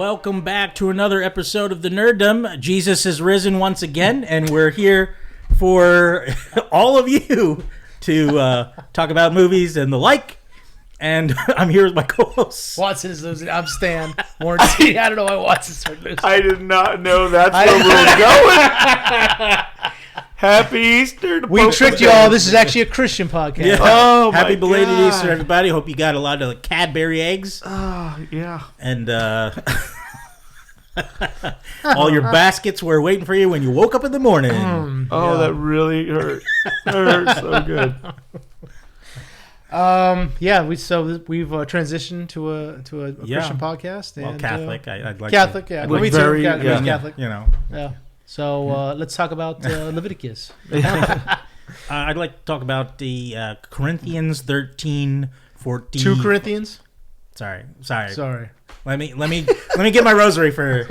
welcome back to another episode of the Nerdom. Jesus has risen once again, and we're here for all of you to talk about movies and the like. And I'm here with my co-hosts. Watson is losing. I'm Stan. Warranty. I don't know why Watson started losing. I did not know that's where we were going. Happy Easter. We tricked you all. This is actually a Christian podcast. Yeah. Oh, Happy my belated God. Easter, everybody. Hope you got a lot of Cadbury eggs. Oh, yeah. And all your baskets were waiting for you when you woke up in the morning. Oh, that really hurt. Hurt so good. We've transitioned to a Christian podcast. Well, And, Catholic. I'd like Catholic, to, yeah. Like Me very- too. yeah. Catholic. you know. Yeah. So let's talk about Leviticus. I'd like to talk about the Corinthians 13, 14. 2 Corinthians. Sorry. Let me get my rosary for.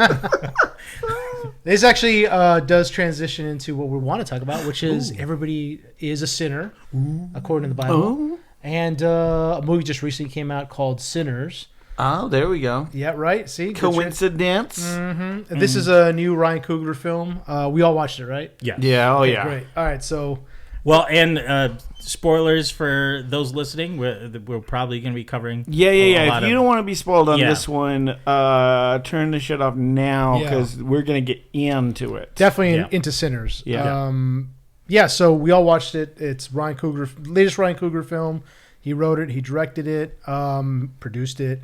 This actually does transition into what we want to talk about, which is everybody is a sinner, according to the Bible. Oh. And a movie just recently came out called Sinners. Oh, there we go. Yeah, right. See, Coincidence? Mm-hmm. This is a new Ryan Coogler film. We all watched it, right? Yeah. Yeah, oh, yeah. Great. All right, so Well, and spoilers for those listening. We're probably going to be covering. Yeah. If you don't want to be spoiled on Yeah. this one, turn the shit off now because we're going to get into it. definitely into Sinners. Yeah. So we all watched it. It's Ryan Coogler, latest Ryan Coogler film. He wrote it. He directed it. Produced it.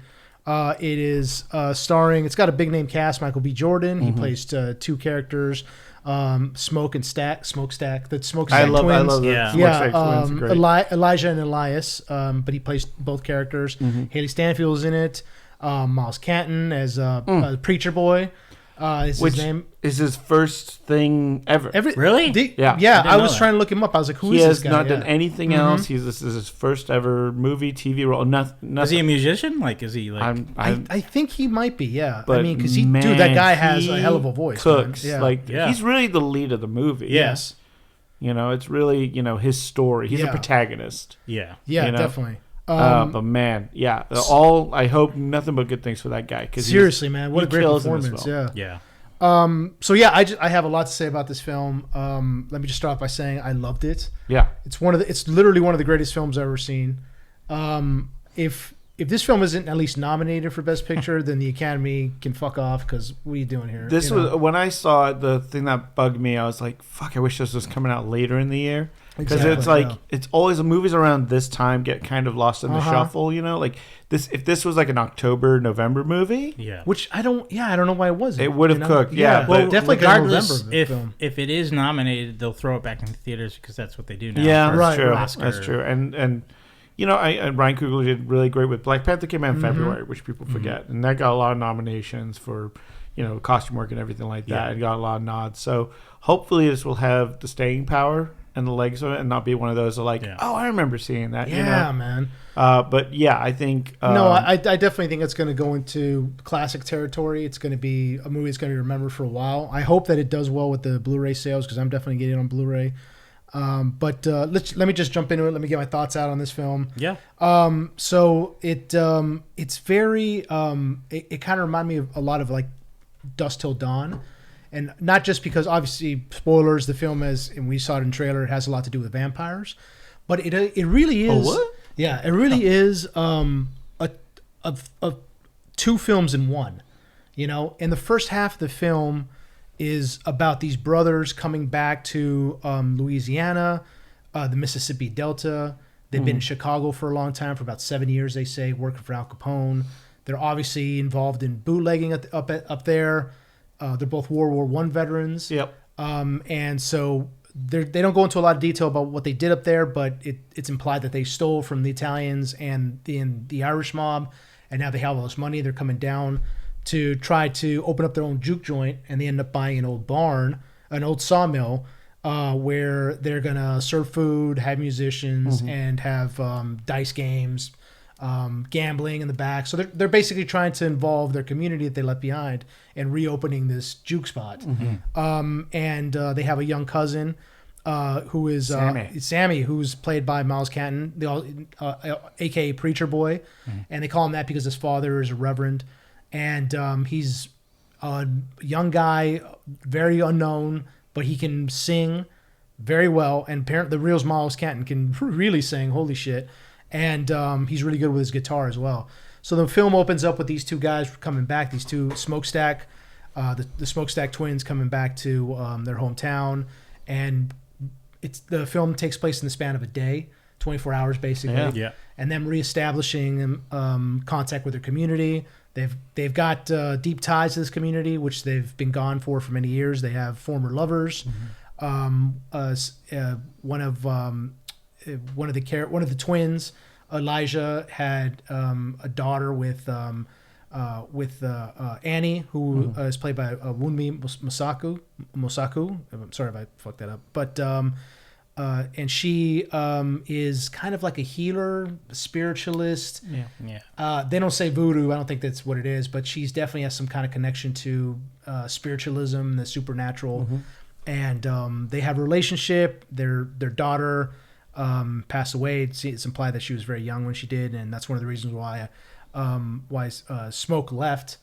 It is starring. It's got a big name cast. Michael B. Jordan. He plays 2 characters. Smokestack. The Smokestack I love twins. the Smokestack twins. Great. Elijah and Elias. But he plays both characters. Haley Stanfield's in it. Miles Canton as a preacher boy. Is Which his name? is his first thing ever. Really? Yeah. I know was that. trying to look him up. I was like, who He is has this guy? not done anything else. This is his first ever movie, TV role. Nothing. Is he a musician? Like, is he like? I think he might be, yeah. But I mean, because man, that guy has a he hell of a voice. Cooks. Man. Yeah. He's really the lead of the movie. Yes. You know, it's really, his story. He's a protagonist. Yeah. Yeah, you know? definitely. But man, I hope nothing but good things for that guy. Seriously, man, what a great kills in this performance. film. Yeah. I have a lot to say about this film. Let me just start off by saying I loved it. Yeah. It's literally one of the greatest films I've ever seen. If this film isn't at least nominated for Best Picture, then the Academy can fuck off because what are you doing here? This was when I saw it. The thing that bugged me, I was like, "Fuck! I wish this was coming out later in the year." Because it's like it's always the movies around this time get kind of lost in the shuffle. Like this, if this was like an October, November movie, which I don't know why it wasn't. it would have cooked. Yeah, Well, but definitely regardless, November film. if it is nominated, they'll throw it back into theaters because that's what they do now. yeah, for that's true. Oscar. That's true. And Ryan Coogler did really great with Black Panther. Came out in February, which people forget, and that got a lot of nominations for costume work and everything like that. It got a lot of nods. So hopefully this will have the staying power and the legs of it, and not be one of those oh, I remember seeing that. Yeah, man. But yeah, I think I definitely think it's going to go into classic territory. It's going to be a movie that's going to be remembered for a while. I hope that it does well with the Blu-ray sales because I'm definitely getting it on Blu-ray. But let me just jump into it. Let me get my thoughts out on this film. Yeah. So it's very it kind of reminded me of a lot of like Dusk Till Dawn. And not just because, obviously, spoilers, the film and we saw it in the trailer, it has a lot to do with vampires. But it really is... Oh, what? Yeah, it really is a 2 films in one. And the first half of the film is about these brothers coming back to Louisiana, the Mississippi Delta. They've been in Chicago for a long time, for about 7 years, they say, working for Al Capone. They're obviously involved in bootlegging up there. They're both World War I veterans. Yep. And so they don't go into a lot of detail about what they did up there, but it's implied that they stole from the Italians and the Irish mob, and now they have all this money. They're coming down to try to open up their own juke joint, and they end up buying an old barn, an old sawmill, where they're going to serve food, have musicians, and have dice games, gambling in the back. So they're basically trying to involve their community that they left behind and reopening this juke spot. And they have a young cousin who is Sammy, who's played by Miles Canton, aka Preacher Boy. And they call him that because his father is a reverend. and he's a young guy, very unknown, but he can sing very well. And the real Miles Kenton can really sing. Holy shit! And he's really good with his guitar as well. So the film opens up with these two guys coming back, these two Smokestack, the Smokestack twins coming back to their hometown, and the film takes place in the span of a day, 24 hours basically, and them reestablishing contact with their community. They've got deep ties to this community, which they've been gone for many years. They have former lovers. One of the twins, Elijah, had a daughter with Annie, who is played by Wunmi Mosaku. I'm sorry if I fucked that up, but and she is kind of like a healer, spiritualist. They don't say voodoo. I don't think that's what it is, but she's definitely has some kind of connection to spiritualism, the supernatural. And they have a relationship. Their daughter passed away. It's implied that she was very young when she did, and that's one of the reasons why Smoke left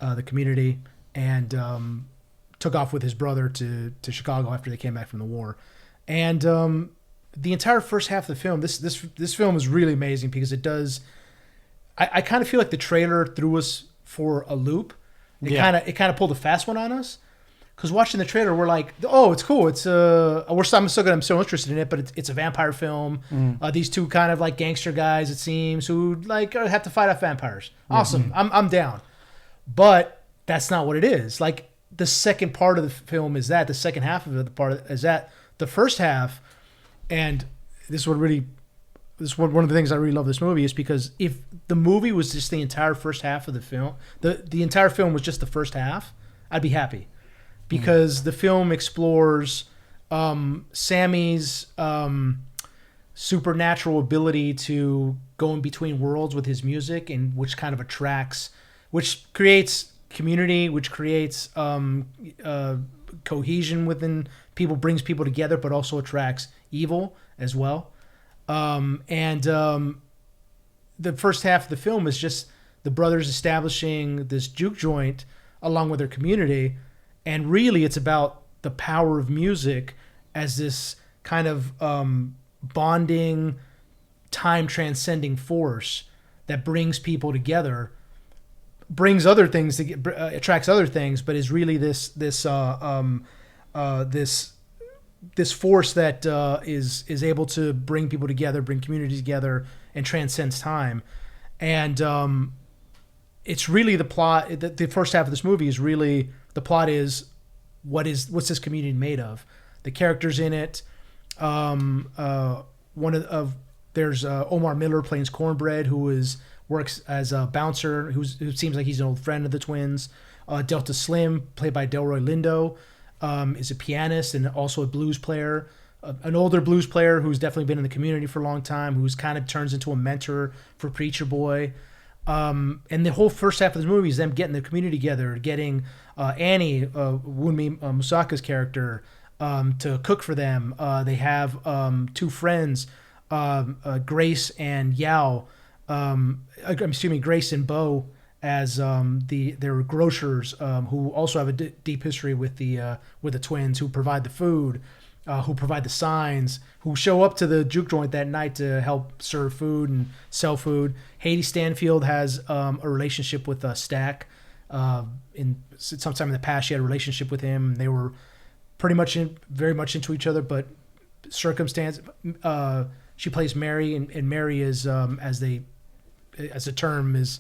the community and took off with his brother to Chicago after they came back from the war. And the entire first half of the film, this film is really amazing because it does. I kind of feel like the trailer threw us for a loop. It kind of pulled a fast one on us. Because watching the trailer, we're like, oh, it's cool. It's I'm so interested in it, but it's a vampire film. These two kind of like gangster guys, it seems, who like have to fight off vampires. Awesome, I'm down. But that's not what it is. Like the second part of the film is that. The second half of it, is that. The first half, and this is one of the things I really love this movie is because if the movie was just the entire first half of the film, the entire film was just the first half, I'd be happy. Because the film explores Sammy's supernatural ability to go in between worlds with his music, and which kind of which creates community, which creates cohesion within people, brings people together, but also attracts evil as well. The first half of the film is just the brothers establishing this juke joint along with their community. And really, it's about the power of music as this kind of bonding, time-transcending force that brings people together, brings other things, attracts other things, but is really this force that is able to bring people together, bring communities together, and transcends time. And it's really the plot. The first half of this movie is really. The plot is what's this community made of? The characters in it. There's Omar Miller playing Cornbread, who works as a bouncer, who seems like he's an old friend of the twins. Delta Slim, played by Delroy Lindo, is a pianist and also a blues player. An older blues player who's definitely been in the community for a long time, who's kind of turns into a mentor for Preacher Boy. And the whole first half of the movie is them getting the community together, getting Annie, Wunmi Musaka's character, to cook for them. They have two friends, Grace and Yao. Grace and Bo as their grocers, who also have a deep history with the twins, who provide the food, who provide the signs, who show up to the juke joint that night to help serve food and sell food. Haiti Stanfield has a relationship with Stack. Sometime in the past, she had a relationship with him. They were pretty much very much into each other, but circumstance. She plays Mary, and Mary is as a term has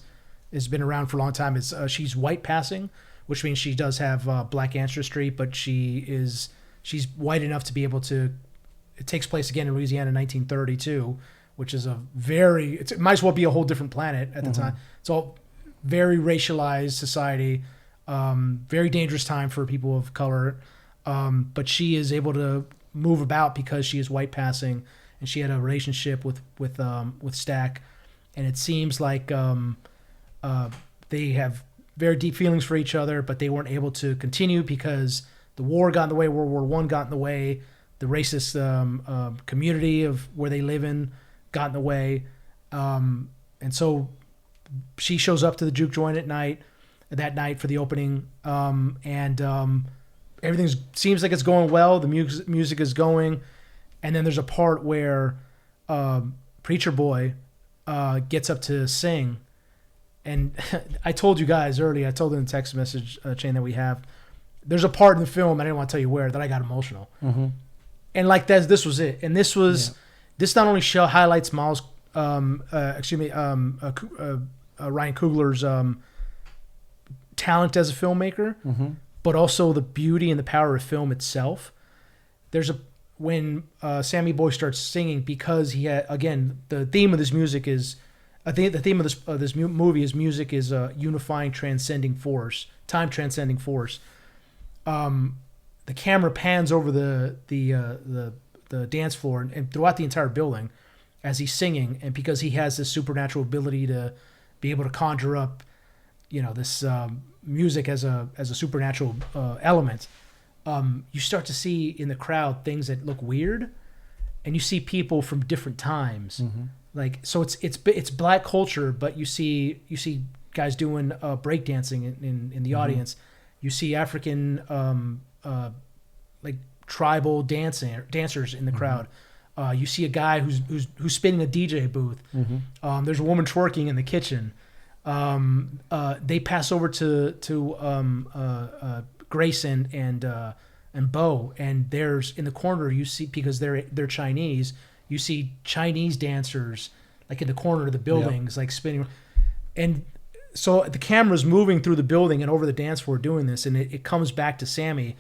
been around for a long time. She's white passing, which means she does have black ancestry, but she's white enough to be able to. It takes place again in Louisiana in 1932, which is it might as well be a whole different planet at the time. It's all very racialized society, very dangerous time for people of color. But she is able to move about because she is white passing, and she had a relationship with Stack, and it seems like they have very deep feelings for each other, but they weren't able to continue because the war got in the way, World War I got in the way, the racist community of where they live in got in the way, and so she shows up to the juke joint at night, that night for the opening, and everything seems like it's going well. The music is going, and then there's a part where Preacher Boy gets up to sing, and I told you guys earlier. I told in the text message chain that we have. There's a part in the film, I didn't want to tell you where, that I got emotional, and like this was it. And this was this not only highlights Ryan Coogler's talent as a filmmaker, but also the beauty and the power of film itself. There's when Sammy Boy starts singing, because he had, again, the theme of this music is, I think the theme of this movie is music is a unifying, transcending force, time transcending force. The camera pans over the dance floor and throughout the entire building as he's singing, and because he has this supernatural ability to be able to conjure up, this music as a supernatural element, you start to see in the crowd things that look weird, and you see people from different times. Like, so it's black culture, but you see guys doing breakdancing in the audience. You see African like tribal dancers in the crowd. You see a guy who's spinning a DJ booth. There's a woman twerking in the kitchen. They pass over to Grace and Bo, and there's in the corner, you see, because they're Chinese, you see Chinese dancers like in the corner of the buildings, like spinning. And so the camera's moving through the building and over the dance floor doing this, and it comes back to Sammy,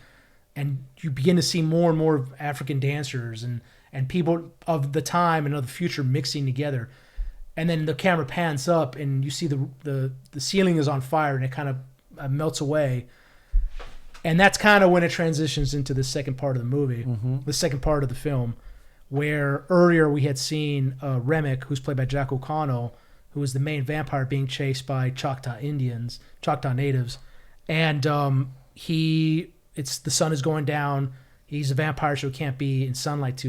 and you begin to see more and more African dancers and people of the time and of the future mixing together. And then the camera pans up, and you see the ceiling is on fire, and it kind of melts away. And that's kind of when it transitions into the second part of the movie, the second part of the film, where earlier we had seen Remick, who's played by Jack O'Connell, who was the main vampire being chased by Choctaw natives. And the sun is going down. He's a vampire, so he can't be in sunlight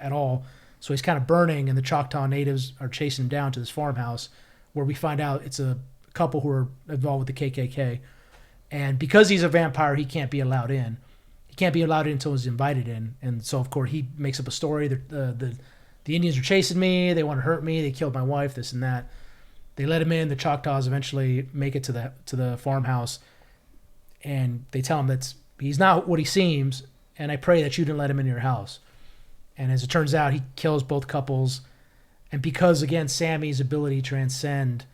at all. So he's kind of burning, and the Choctaw natives are chasing him down to this farmhouse, where we find out it's a couple who are involved with the KKK. And because he's a vampire, he can't be allowed in. He can't be allowed in until he's invited in. And so, of course, he makes up a story. The Indians are chasing me. They want to hurt me. They killed my wife, this and that. They let him in. The Choctaws eventually make it to the farmhouse. And they tell him that he's not what he seems, and I pray that you didn't let him in your house. And as it turns out, he kills both couples. And because, again, Sammy's ability to transcend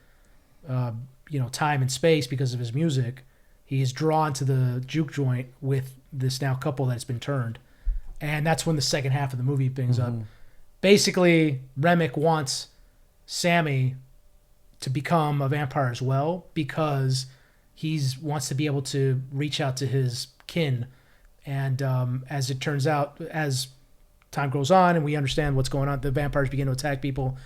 time and space because of his music, he is drawn to the juke joint with this now couple that's been turned. And that's when the second half of the movie brings up. Basically, Remick wants Sammy to become a vampire as well, because he wants to be able to reach out to his kin. And as it turns out, as time goes on and we understand what's going on, the vampires begin to attack people.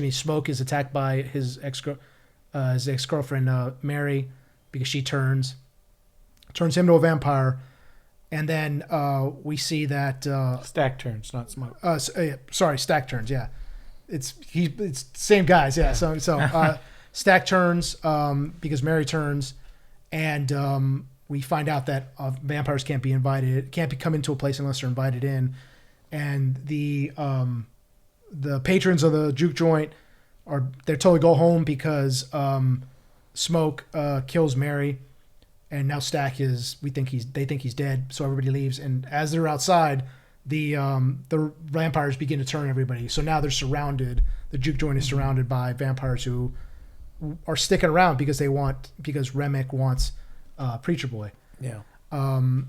Smoke is attacked by his ex-girlfriend Mary, because she turns him to a vampire. And then we see that Stack turns, not Smoke. Stack turns. Yeah, it's same guys. Yeah. So Stack turns because Mary turns, and we find out that vampires can't come into a place unless they're invited in, and the patrons of the juke joint they're told to go home because Smoke kills Mary, and now Stack they think he's dead, so everybody leaves. And as they're outside, the vampires begin to turn everybody. So now they're surrounded. The juke joint is surrounded by vampires who are sticking around because Remick wants Preacher Boy. Yeah. And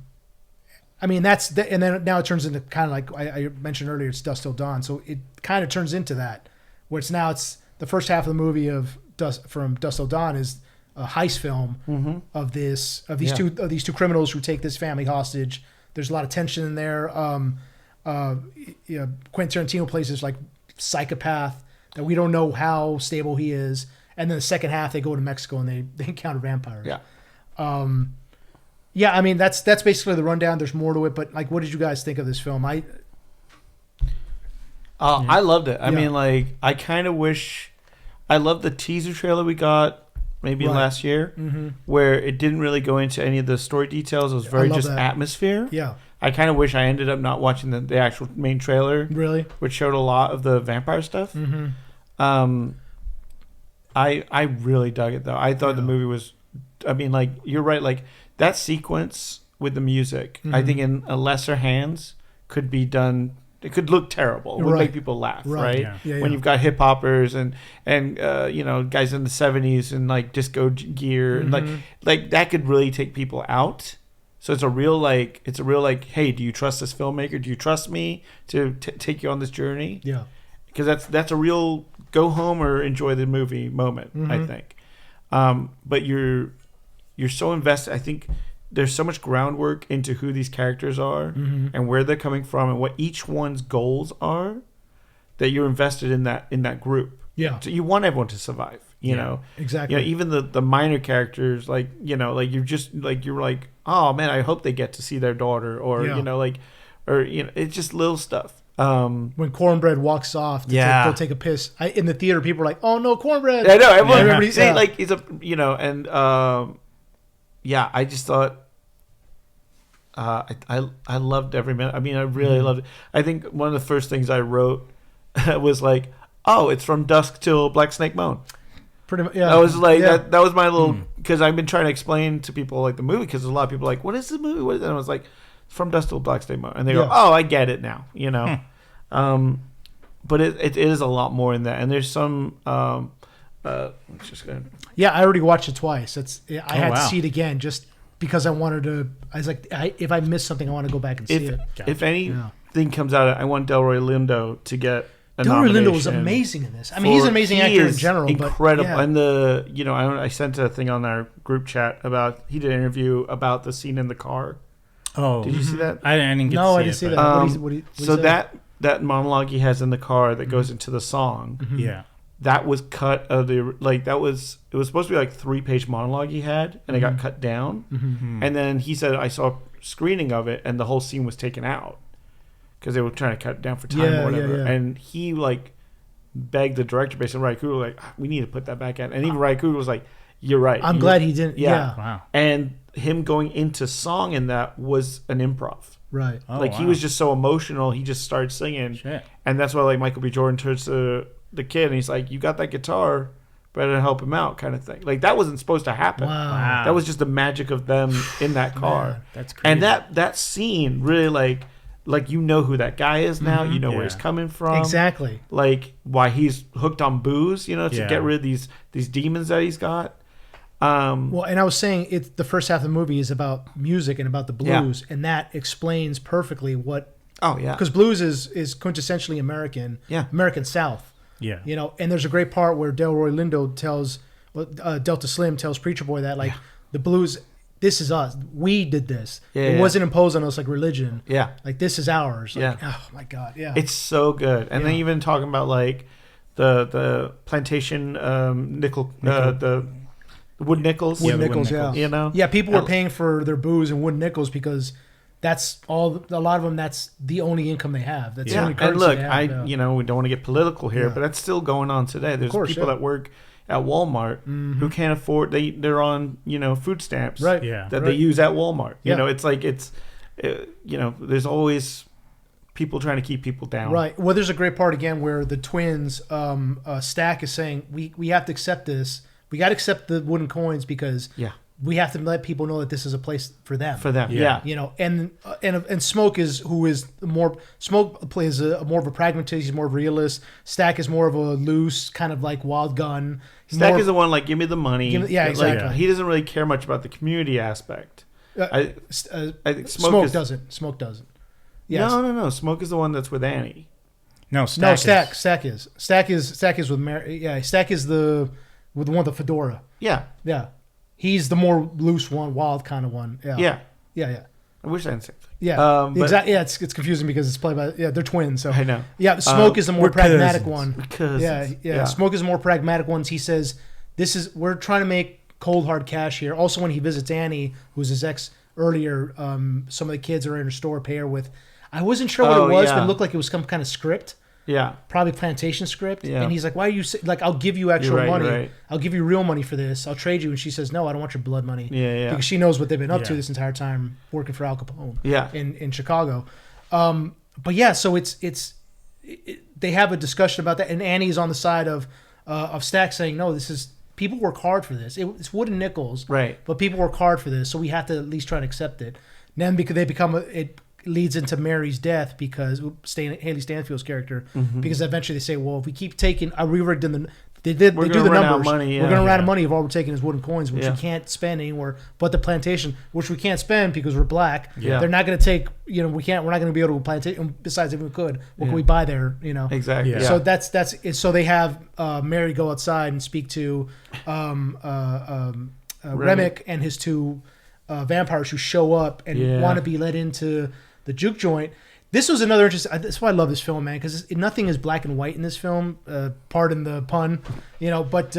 then now it turns into kind of like I mentioned earlier, it's Dusk Till Dawn. So it kind of turns into that, where it's the first half of the movie from Dusk Till Dawn is a heist film of these two criminals who take this family hostage. There's a lot of tension in there. Quentin Tarantino plays this like psychopath that we don't know how stable he is. And then the second half, they go to Mexico and they encounter vampires. Yeah. That's basically the rundown. There's more to it, but like, what did you guys think of this film? I loved it. I mean, like, I kind of wish... I love the teaser trailer we got maybe last year, where it didn't really go into any of the story details. It was very just atmosphere. Yeah. I kind of wish I ended up not watching the actual main trailer. Really? Which showed a lot of the vampire stuff. I really dug it, though. I thought the movie was... I mean, like, you're right. Like, that sequence with the music, I think in a lesser hands could be done... It could look terrible. It would make people laugh, right? When you've got hip hoppers and you know, guys in the 70s and like disco gear and like that could really take people out. So it's a real like hey, do you trust this filmmaker? Do you trust me to take you on this journey? Yeah. Because that's a real go home or enjoy the movie moment, I think. But you're so invested. I think there's so much groundwork into who these characters are and where they're coming from and what each one's goals are, that you're invested in that group. Yeah. So you want everyone to survive, you know. Exactly. You know, even the minor characters, like, you know, like you're like, oh man, I hope they get to see their daughter, or you know, like, or you know, it's just little stuff. When Cornbread walks off to go take a piss, in the theater, people are like, "Oh no, Cornbread!" I know everybody say like he's a, you know, and yeah, I just thought I loved every minute. I mean, I really loved it. I think one of the first things I wrote was like, "Oh, it's from dusk till Black Snake Moan." Pretty much, yeah. I was like, that was my little, because I've been trying to explain to people like the movie, because a lot of people are like, "What is the movie?" What is it? And I was like, "From dusk till Black Snake Moan," and they go, "Oh, I get it now," you know. But it is a lot more in that, and there's some. Just gonna... Yeah, I already watched it twice. I had to see it again just because I wanted to. I was like, if I missed something, I want to go back and see it. If anything comes out of it, I want Delroy Lindo to get a Delroy nomination. Lindo was amazing in this. I mean, he's an amazing actor in general. Incredible. But, and you know, I sent a thing on our group chat about, he did an interview about the scene in the car. Oh, did you see that? I didn't get to see it. No, I didn't see that. What so that monologue he has in the car that goes into the song. Yeah. That was cut of the, like, it was supposed to be like 3-page monologue he had, and it got cut down. And then he said, I saw a screening of it, and the whole scene was taken out because they were trying to cut it down for time or whatever. And he like begged the director, basically Ryan Coogler, like, we need to put that back in. And even Ryan Coogler was like, you're right. I'm glad he didn't. Yeah. Wow. And him going into song in that was an improv. Right. Oh, Like, he was just so emotional, he just started singing. Shit. And that's why, like, Michael B. Jordan turns to the kid and he's like, you got that guitar, better help him out, kind of thing. Like, that wasn't supposed to happen. Wow. That was just the magic of them in that car. Man, that's crazy. And that scene really, like, you know who that guy is now. You know where he's coming from. Exactly. Like, why he's hooked on booze, you know, to get rid of these demons that he's got. Well, and I was saying, the first half of the movie is about music and about the blues, and that explains perfectly what. Oh yeah. Because blues is quintessentially American. Yeah. American South. Yeah. You know, and there's a great part where Delroy Lindo tells Delta Slim tells Preacher Boy that, like, the blues, this is us. We did this. It wasn't imposed on us like religion. Yeah. Like, this is ours. Like, oh my God. Yeah. It's so good. And then even talking about, like, the plantation nickel. The wood nickels. Wood nickels, yeah. You know? Yeah, people were paying for their booze and wood nickels because that's all. A lot of them, that's the only income they have. That's the only currency and look, they have. you know, we don't want to get political here, but that's still going on today. There's people that work at Walmart who can't afford. They're on, you know, food stamps. Right. Yeah. That they use at Walmart. You know, it's like you know, there's always people trying to keep people down. Right. Well, there's a great part again where the twins, Stack is saying, we have to accept this. We got to accept the wooden coins because we have to let people know that this is a place for them. For them, yeah. You know, and Smoke Smoke plays more of a pragmatist. He's more of a realist. Stack is more of a loose kind of like wild gun. Stack is the one like, give me the money. Exactly. Like, he doesn't really care much about the community aspect. I think Smoke doesn't. Smoke doesn't. Yes. No. Smoke is the one that's with Annie. No, Stack is with Mary. Yeah, Stack is with the one with the fedora. Yeah. Yeah. He's the more loose one, wild kind of one. Yeah. Yeah. I wish I didn't say that. Yeah. Exactly. Yeah, it's confusing because it's played by they're twins. So I know. Yeah, Smoke is the more pragmatic one. Cousins. Yeah. Smoke is the more pragmatic ones. He says, we're trying to make cold hard cash here. Also, when he visits Annie, who's his ex earlier, some of the kids are in her store, pay her with. I wasn't sure what it was, but it looked like it was some kind of script. probably plantation script. Yeah. And he's like, why are you like, I'll give you actual money. Right. I'll give you real money for this. I'll trade you. And she says, no, I don't want your blood money. Yeah. Because she knows what they've been up to this entire time working for Al Capone. Yeah. In Chicago. But yeah, so they have a discussion about that, and Annie's on the side of Stack saying, no, this is, people work hard for this. It's wooden nickels, Right. but people work hard for this, so we have to at least try to accept it. And then because it leads into Mary's death because Haley Stanfield's character, because eventually they say, well, if we keep taking, we already did they do the numbers. We're going to run out of money if all we're taking is wooden coins, which we can't spend anywhere but the plantation, which we can't spend because we're black. Yeah. They're not going to take, we're not going to be able to plantation. Besides, if we could, what can we buy there? Exactly. Yeah. So that's so they have Mary go outside and speak to Remick and his two vampires who show up and want to be let into the Juke joint. This was another interesting. That's why I love this film, man, because nothing is black and white in this film. Pardon the pun, But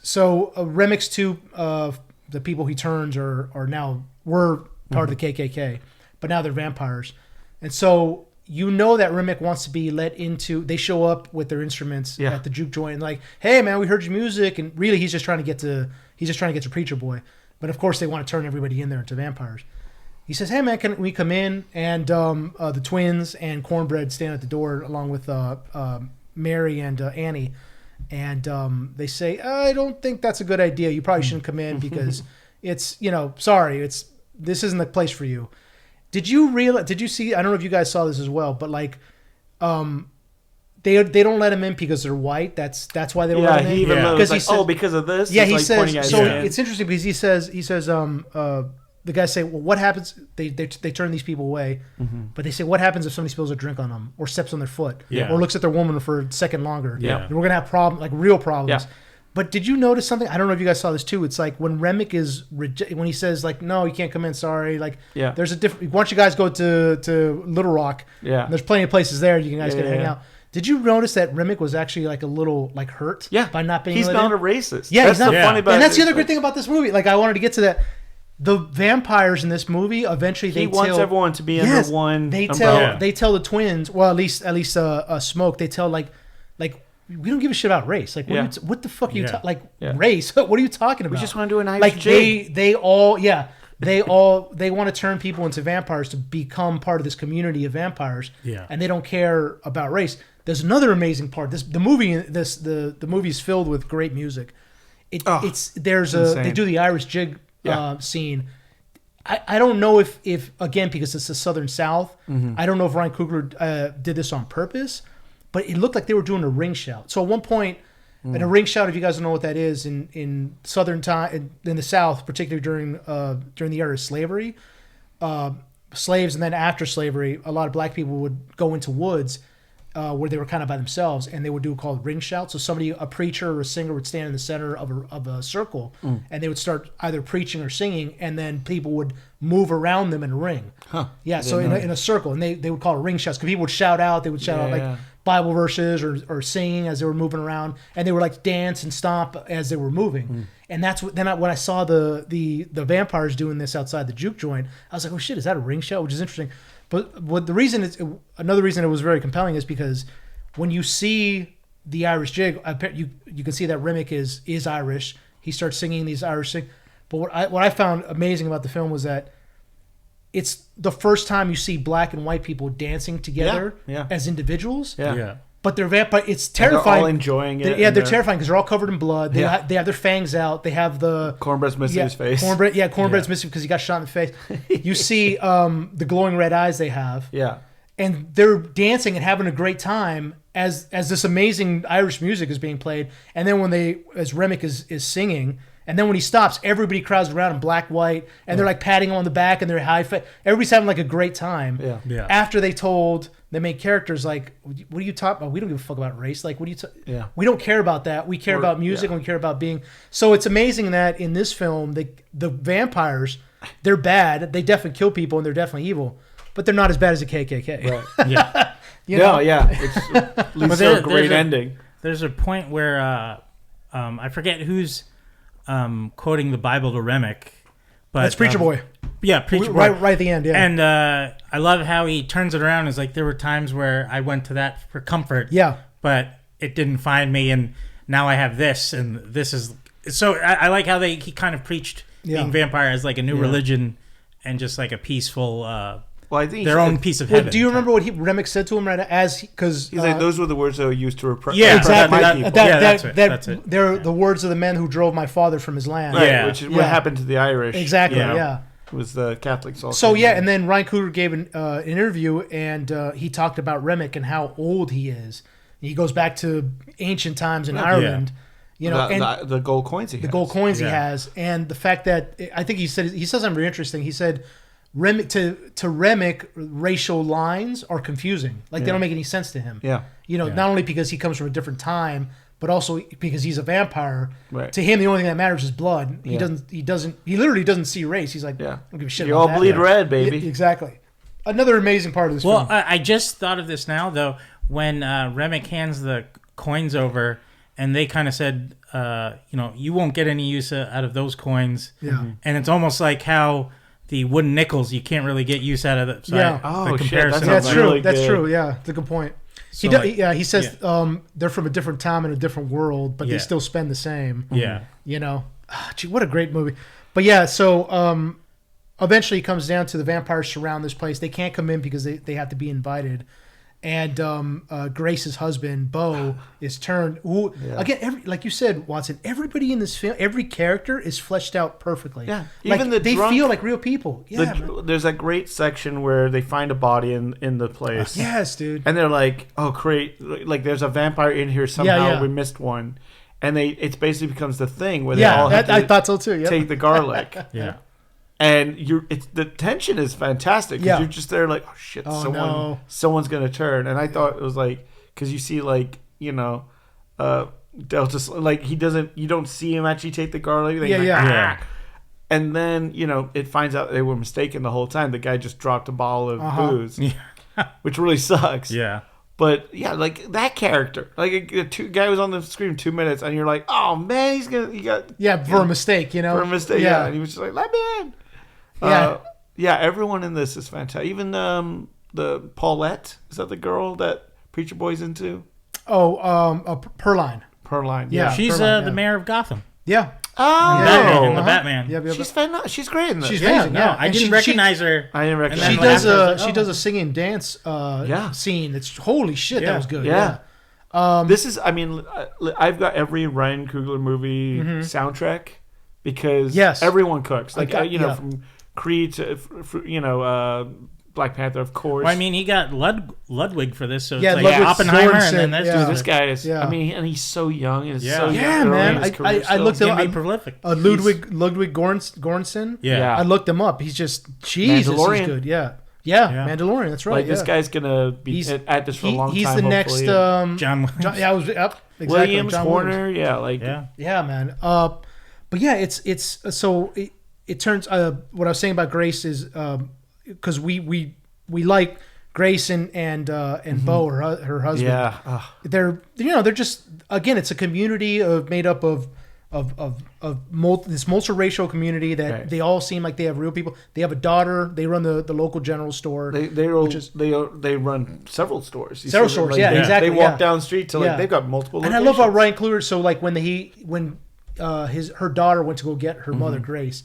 so Remick's two, the people he turns were part of the KKK, but now they're vampires, and so that Remick wants to be let into. They show up with their instruments at the Juke joint, and like, hey, man, we heard your music, and really he's just trying to get to Preacher Boy, but of course they want to turn everybody in there into vampires. He says, hey, man, can we come in? And the twins and Cornbread stand at the door along with Mary and Annie. And they say, I don't think that's a good idea. You probably shouldn't come in because it's, sorry, this isn't the place for you. Did you see, I don't know if you guys saw this as well, but like, they don't let him in because they're white. That's why they don't let him in. He even because he says, because of this? Yeah, he like says, so it's interesting because he says, the guys say, well, what happens? They turn these people away, but they say, what happens if somebody spills a drink on them or steps on their foot or looks at their woman for a second longer? Yeah. And we're going to have real problems. Yeah. But did you notice something? I don't know if you guys saw this too. It's like when Remick when he says like, no, you can't come in. Sorry. Like there's a different, once you guys go to Little Rock, there's plenty of places there you guys can hang out. Did you notice that Remick was actually like a little like hurt by not being He's let not in? a racist. Yeah, that's he's not funny about it. And that's the other great thing about this movie. Like I wanted to get to that. The vampires in this movie eventually he wants everyone to be under one they umbrella. They tell the twins, well, at least Smoke. They tell like we don't give a shit about race. Like what the fuck are you race? What are you talking about? We just want to do a nice jig. They want to turn people into vampires to become part of this community of vampires. Yeah. And they don't care about race. There's another amazing part. The movie is filled with great music. They do the Irish jig scene. I don't know if again, because it's the Southern South, I don't know if Ryan Coogler did this on purpose, but it looked like they were doing a ring shout. So at one point, and a ring shout, if you guys don't know what that is, in Southern time, in the South, particularly during the era of slavery, slaves, and then after slavery, a lot of black people would go into woods where they were kind of by themselves, and they would do called ring shout. So a preacher or a singer would stand in the center of a circle, and they would start either preaching or singing, and then people would move around them in a ring. Huh. Yeah, so in a circle, and they would call it ring shouts because people would shout out. They would shout out like Bible verses or singing as they were moving around, and they would like dance and stomp as they were moving. And that's when I saw the vampires doing this outside the Juke joint, I was like, oh shit, is that a ring shout? Which is interesting. But another reason it was very compelling is because when you see the Irish jig, you can see that Remick is Irish. He starts singing these Irish things. But what I found amazing about the film was that it's the first time you see black and white people dancing together as individuals. Yeah. But they're vampire. It's terrifying. They're all enjoying it. They're terrifying because they're all covered in blood. They have their fangs out. They have the Cornbread's missing his face. Cornbread's missing because he got shot in the face. You see the glowing red eyes they have. Yeah. And they're dancing and having a great time as this amazing Irish music is being played. And then as Remick is singing, and then when he stops, everybody crowds around in black, white, and they're like patting him on the back and they're high-five. Everybody's having like a great time. Yeah. After they told the main characters, like, what are you talking about? We don't give a fuck about race. Like, what are you we don't care about that. We care about music and we care about being. So it's amazing that in this film, the vampires, they're bad. They definitely kill people and they're definitely evil, but they're not as bad as the KKK. Right. Yeah. It's leads to a great ending. There's a point where I forget who's quoting the Bible to Remick, but That's Preacher Boy. Yeah, Preacher Boy. Right at the end, yeah. And I love how he turns it around. It's like there were times where I went to that for comfort. Yeah. But it didn't find me, and now I have this, and this is... So I like how he kind of preached being vampire as like a new religion and just like a peaceful... Well, I think their own piece of heaven. Do you remember what Remick said to him because he's like, those were the words that were used to repress. Yeah, exactly. That's it. They're the words of the men who drove my father from his land. Right, Yeah. which is what happened to the Irish. Exactly. Yeah. It was the Catholics also. So yeah, and then Ryan Coogler gave an interview, and he talked about Remick and how old he is. And he goes back to ancient times in Ireland. You know, the gold coins he has, and the fact that I think he said something very interesting. He said, Remick, racial lines are confusing. Like they don't make any sense to him. Yeah. You know, not only because he comes from a different time, but also because he's a vampire. Right. To him, the only thing that matters is blood. He literally doesn't see race. He's like, I don't give a shit. You about all that. bleed red, baby. Yeah, exactly. Another amazing part of this film. Well, I just thought of this now, though, when Remick hands the coins over, and they kind of said, you won't get any use out of those coins. Yeah. And it's almost like how the wooden nickels, you can't really get use out of it. So Oh, the shit, comparison. That's true. really That's good. true. Yeah, it's a good point. So He says they're from a different time and a different world, but they still spend the same. Yeah. You know, gee, what a great movie. But yeah, so eventually it comes down to the vampires surround this place. They can't come in because they have to be invited. And Grace's husband, Bo, is turned. Again, like you said, Watson, everybody in this film, every character is fleshed out perfectly. Yeah. Like, Even the they drunk- feel like real people. Yeah. There's that great section where they find a body in the place. Yes, dude. And they're like, oh, great. Like, there's a vampire in here somehow. Yeah. We missed one. And it basically becomes the thing where they all have to I thought so too. Yep. take the garlic. Yeah. And the tension is fantastic because you're just there like, oh shit, someone's gonna turn. And I thought it was like, because you see like, Delta, like you don't see him actually take the garlic. Yeah. And then it finds out they were mistaken the whole time. The guy just dropped a bottle of booze, which really sucks. Yeah. But yeah, like that character, like a guy was on the screen 2 minutes, and you're like, oh man, for a mistake, for a mistake, yeah. And he was just like, let me in. Yeah, everyone in this is fantastic. Even the Paulette, is that the girl that Preacher Boy's into? Perline. Perline, Yeah. She's Perline, the mayor of Gotham. Yeah. Oh, In the Batman. Yep. she's great in this. She's Yeah, amazing. no, Yeah, I didn't recognize her. I didn't recognize She her. does her. she does a sing and dance scene. It's holy shit. Yeah. That was good. Yeah. Yeah. This is, I mean, I've got every Ryan Coogler movie soundtrack because everyone cooks. Like, from Creed to, Black Panther, of course. Well, I mean, he got Ludwig for this, so it's like Ludwig Oppenheimer, Göransson, and then This guy is, Yeah. I mean, and he's so young. And Yeah. so Yeah, young man. in his career I still. looked he's at gonna be prolific. Ludwig Göransson. Yeah. I looked him up. He's just Jesus. Mandalorian. He's good. Yeah. Mandalorian. That's right. Like, this guy's going to be at this for a long time. He's the next hopefully. John Williams. Yeah, I was up. Exactly. Williams, John Horner, yeah. Yeah, man. But yeah, it's so it turns. What I was saying about Grace is because we like Grace and Bo, her husband. Yeah. They're just, again, it's a community made up of this multiracial community that they all seem like they have real people. They have a daughter. They run the local general store. They run several stores. Several stores, like, exactly. They walk down the street to they've got multiple. And I love how Ryan Cooglers. So like when her daughter went to go get her mother Grace,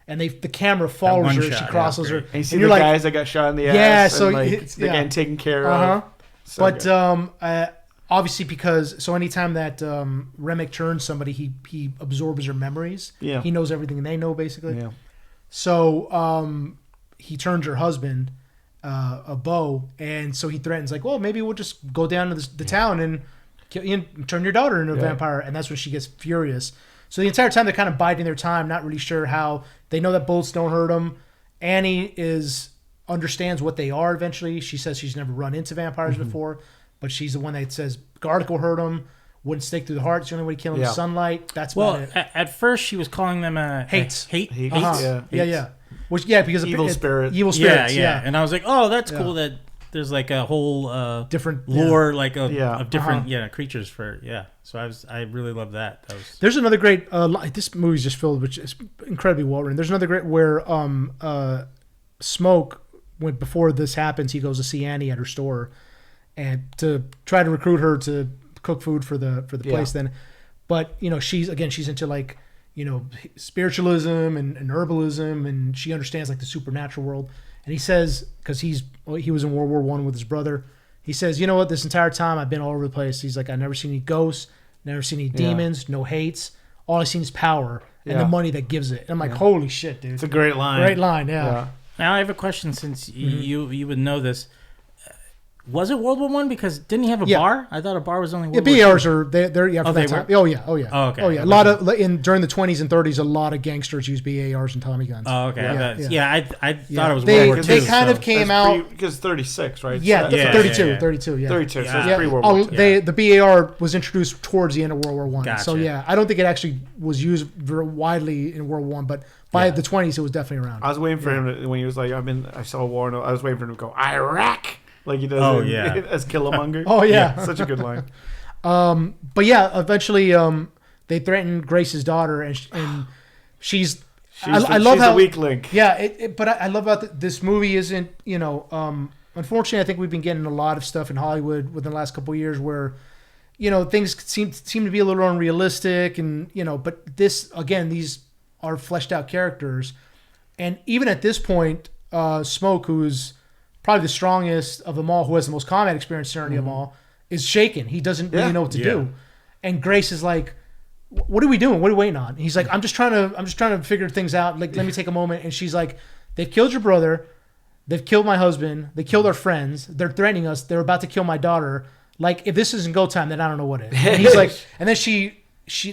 and the camera follows her, she crosses her, and you see the guys that got shot in the ass. Yeah, so they're getting taken care of. So but obviously, because anytime that Remick turns somebody, he absorbs their memories. Yeah, he knows everything they know basically. Yeah. So he turns her husband, a Bo, and so he threatens like, well, maybe we'll just go down to the town and turn your daughter into a vampire, and that's when she gets furious. So the entire time they're kind of biding their time, not really sure how. They know that bullets don't hurt them. Annie understands what they are eventually. She says she's never run into vampires before, but she's the one that says garlic will hurt them, wouldn't stick through the heart. It's the only way to kill them. Sunlight. That's about it. At first she was calling them hates. Hate. Yeah. Which because evil spirits. Evil spirits. Yeah. And I was like, oh, that's cool that there's like a whole different lore of different Uh-huh. creatures for So I really love that. There's another great. This movie's just filled, which is incredibly well written. There's another great where Smoke, when before this happens, he goes to see Annie at her store, and to try to recruit her to cook food for the place. Then, but she's into like spiritualism and herbalism, and she understands like the supernatural world. And he says, because he was in World War I with his brother, he says, you know what, this entire time I've been all over the place. He's like, I've never seen any ghosts, never seen any demons, no hates. All I've seen is power and the money that gives it. And I'm like, holy shit, dude. It's a great line. Great line, yeah. Now I have a question, since you would know this. Was it World War I? Because didn't he have a bar? I thought a bar was only World War II. BARs are they're for that time. Were? Oh yeah. Oh, okay. Oh yeah. A lot of during the 20s and 30s, a lot of gangsters used BARs and Tommy guns. Oh okay. I thought it was They World War II. they kind of came out because 36, right? Yeah, So 32. 32. Yeah. 32. So Yeah. it's pre-World War II. The BAR was introduced towards the end of World War I. Gotcha. So yeah, I don't think it actually was used very widely in World War I, but by the 20s, it was definitely around. I was waiting for him to, when he was like, I saw a war. I was waiting for him to go Iraq. Like he does as Killamonger. Oh, yeah. Such a good line. But yeah, eventually they threatened Grace's daughter, and she's I love she's how the weak link. Yeah, but I love about this movie isn't, unfortunately, I think we've been getting a lot of stuff in Hollywood within the last couple of years where, things seem to be a little unrealistic, and but this, again, these are fleshed out characters, and even at this point, Smoke, who's probably the strongest of them all, who has the most combat experience certainly of all, is shaken. He doesn't really know what to do. And Grace is like, what are we doing? What are we waiting on? And he's like, I'm just trying to figure things out. Like, let me take a moment. And she's like, they've killed your brother. They've killed my husband. They killed our friends. They're threatening us. They're about to kill my daughter. Like, if this isn't go time, then I don't know what is. And he's like, and then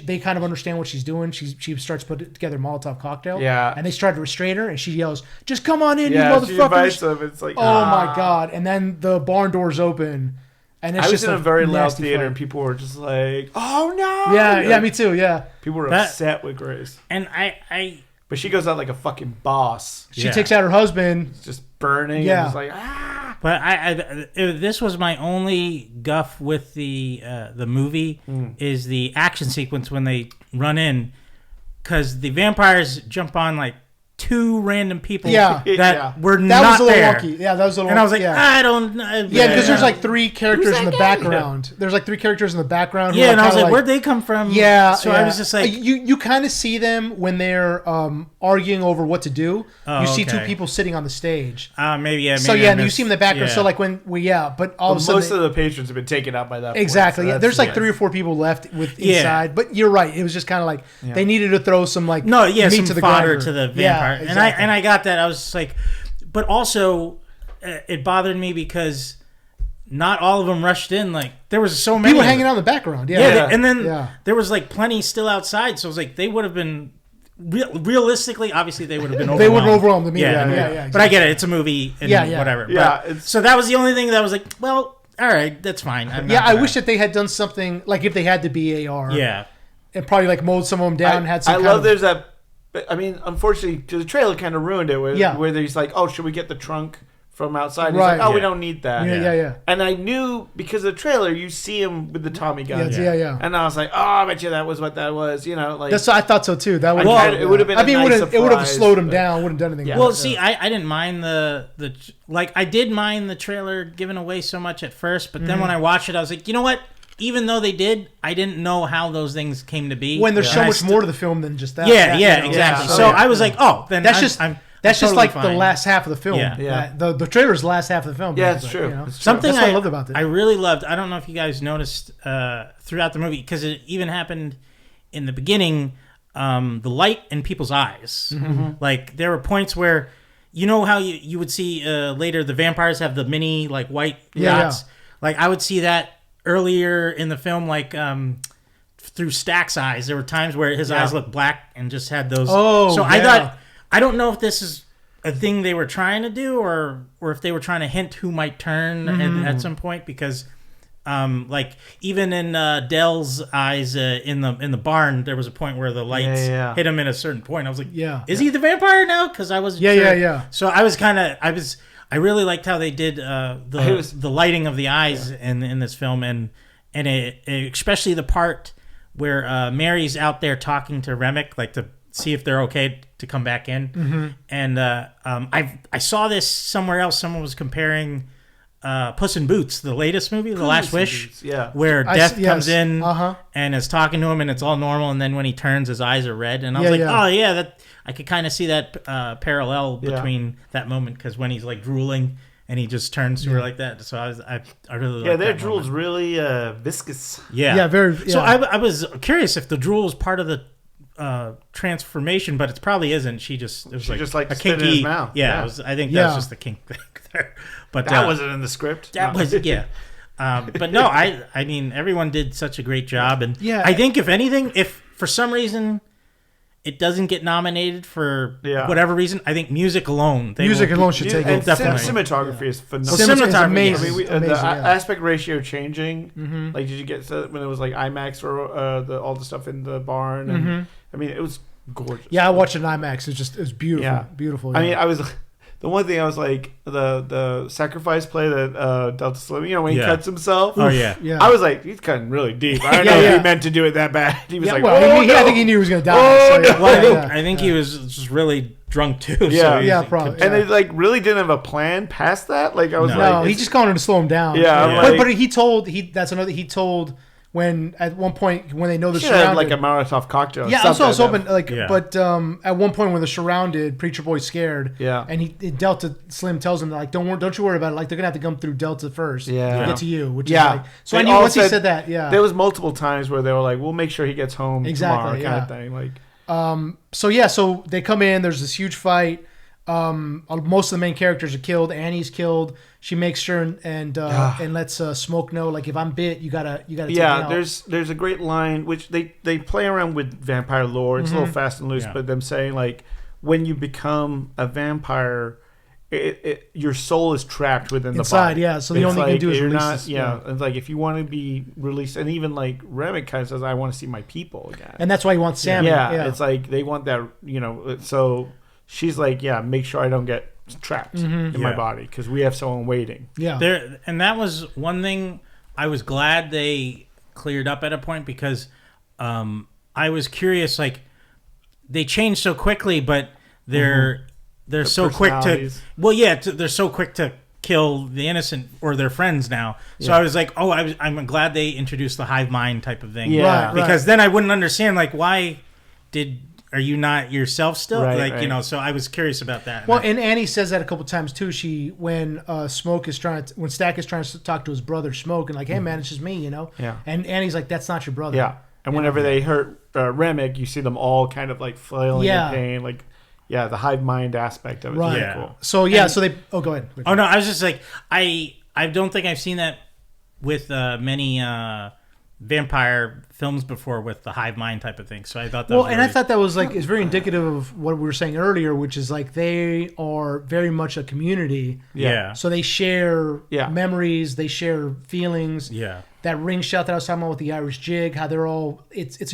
they kind of understand what she's doing. She starts putting together a Molotov cocktail. Yeah. And they start to restrain her, and she yells, "Just come on in, you Yeah, she invites motherfuckers!" him. It's like, Oh my god! And then the barn doors open, and it's I was just in a very loud nasty theater, fight. and people were just like, "Oh no!" Yeah, me too. Yeah. People were upset with Grace, And but she goes out like a fucking boss. She takes out her husband. It's just burning. Yeah. And it's like, ah. But this was my only guff with the movie is the action sequence when they run in, because the vampires jump on like two random people that were That not was a little there. wonky. Yeah, that was a little. And I was like, yeah. I don't. Yeah, because there's like three characters in the background. There's like three characters in the background. Yeah, and I was kinda like, where'd they come from? Yeah. So I was just like, you kind of see them when they're arguing over what to do. Oh, you see two okay. people sitting on the stage. Maybe yeah. Maybe So and you see them in the background. Yeah. So like but all of a sudden Most of the patrons have been taken out by that. exactly. Point, so Yeah, there's like 3 or 4 people left inside. But you're right. It was just kind of like they needed to throw some like meat some to the fodder grinder. to the vampire. Yeah, exactly. And I got that. I was just like, but also it bothered me because not all of them rushed in. Like there was so many people hanging out in the background. and then there was like plenty still outside. So it was like they would have been realistically, obviously they would have been overwhelmed. They would have overwhelmed the media. Yeah, exactly. But I get it. It's a movie and whatever. Yeah, but, so that was the only thing that was like, well, all right, that's fine. I wish that they had done something like if they had the BAR. Yeah. And probably like mowed some of them down. I love there's that. I mean, unfortunately, the trailer kind of ruined it. Where he's like, "Oh, should we get the trunk from outside?" He's like, "Oh, we don't need that." Yeah. And I knew because of the trailer, you see him with the Tommy gun. Yeah. And I was like, "Oh, I bet you that was what that was." Like I thought so too. That would it would have been. it would have slowed him down. Wouldn't have done anything. Yeah. Well, see, I didn't mind I did mind the trailer giving away so much at first, but then when I watched it, I was like, you know what? Even though they did, I didn't know how those things came to be. When there's so much more to the film than just that. Yeah, exactly. So I was like, oh, then that's just totally like fine. the last half of the film. Yeah. The trailer's the last half of the film. Yeah, it's true. Something that's what I loved about it. I really loved. I don't know if you guys noticed throughout the movie, because it even happened in the beginning. The light in people's eyes. Mm-hmm. Like there were points where, you know how you would see later the vampires have the mini like white dots. Like I would see that earlier in the film, like through Stack's eyes. There were times where his eyes looked black and just had those. I thought, I don't know if this is a thing they were trying to do or if they were trying to hint who might turn at some point, because like even in Dell's eyes in the barn, there was a point where the lights hit him in a certain point. I was like, is he the vampire now? Because I wasn't sure. Yeah. So I was I really liked how they did the lighting of the eyes in this film, and especially the part where Mary's out there talking to Remick, like to see if they're okay to come back in. And I saw this somewhere else. Someone was comparing Puss in Boots, the latest movie, The Last Wish, where Death comes in and is talking to him, and it's all normal, and then when he turns, his eyes are red, and I was oh yeah, that I could kind of see that parallel between that moment, because when he's like drooling and he just turns to her like that. So I really like their that drool's moment. really viscous. Very. So I was curious if the drool was part of the transformation, but it probably isn't. She just like a kinky. In his mouth. Yeah, I think that's just the kink thing there. But that wasn't in the script. That was but no, I mean everyone did such a great job, and I think if anything, if for some reason it doesn't get nominated for whatever reason, I think music alone should take it. Definitely. Cinematography is phenomenal. Cinematography amazing. is amazing. The aspect ratio changing. Like, did you get when it was like IMAX or all the stuff in the barn? And, I mean, it was gorgeous. Yeah, I watched it in IMAX. It was beautiful. Yeah. Beautiful. I mean, I was. The one thing I was like, the sacrifice play that Delta Slim, when he cuts himself. Oh, yeah. I was like, he's cutting really deep. I don't know if he meant to do it that bad. He was like, I think he knew he was going to die. I think he was just really drunk too. Yeah, probably. And they like really didn't have a plan past that. Like I was he just wanted to slow him down. Yeah. But he told when at one point when they know they're surrounded, like a Molotov cocktail. Yeah, that's what I was hoping. But at one point when they're surrounded, Preacher Boy's scared. Yeah, and Delta Slim tells him like, don't you worry about it. Like they're gonna have to come through Delta first. To get to you. Which is like, so I knew once he said that. Yeah, there was multiple times where they were like, we'll make sure he gets home tomorrow, kind of thing. Like, so they come in. There's this huge fight. Most of the main characters are killed. Annie's killed. She makes sure and lets Smoke know, like, if I'm bit, you gotta take me out. There's a great line which they play around with vampire lore. It's a little fast and loose, but them saying like, when you become a vampire, your soul is trapped within the body. So the only thing you can do is release. It's like if you want to be released, and even like Remick kind of says, I want to see my people again, and that's why he wants Sam. It's like they want that, so. She's like, make sure I don't get trapped in my body because we have someone waiting. Yeah. And that was one thing I was glad they cleared up at a point, because I was curious, like, they changed so quickly, but they're so quick to... Well, they're so quick to kill the innocent or their friends now. So I was like, I'm glad they introduced the hive mind type of thing. Yeah. Because then I wouldn't understand, like, why are you not yourself still? So I was curious about that. Well, and Annie says that a couple times too. When Stack is trying to talk to his brother Smoke, and like, hey man, it's just me, Yeah. And Annie's like, that's not your brother. Yeah. And whenever they hurt Remick, you see them all kind of like flailing in pain. Like, the hive mind aspect of it is really cool. So so they. Go ahead. Oh no, I was just like, I don't think I've seen that with many vampire films before with the hive mind type of thing. So I thought that I thought that was like, it's very indicative of what we were saying earlier, which is like they are very much a community. Yeah. So they share memories, they share feelings. Yeah. That ring shot that I was talking about with the Irish jig, how they're all it's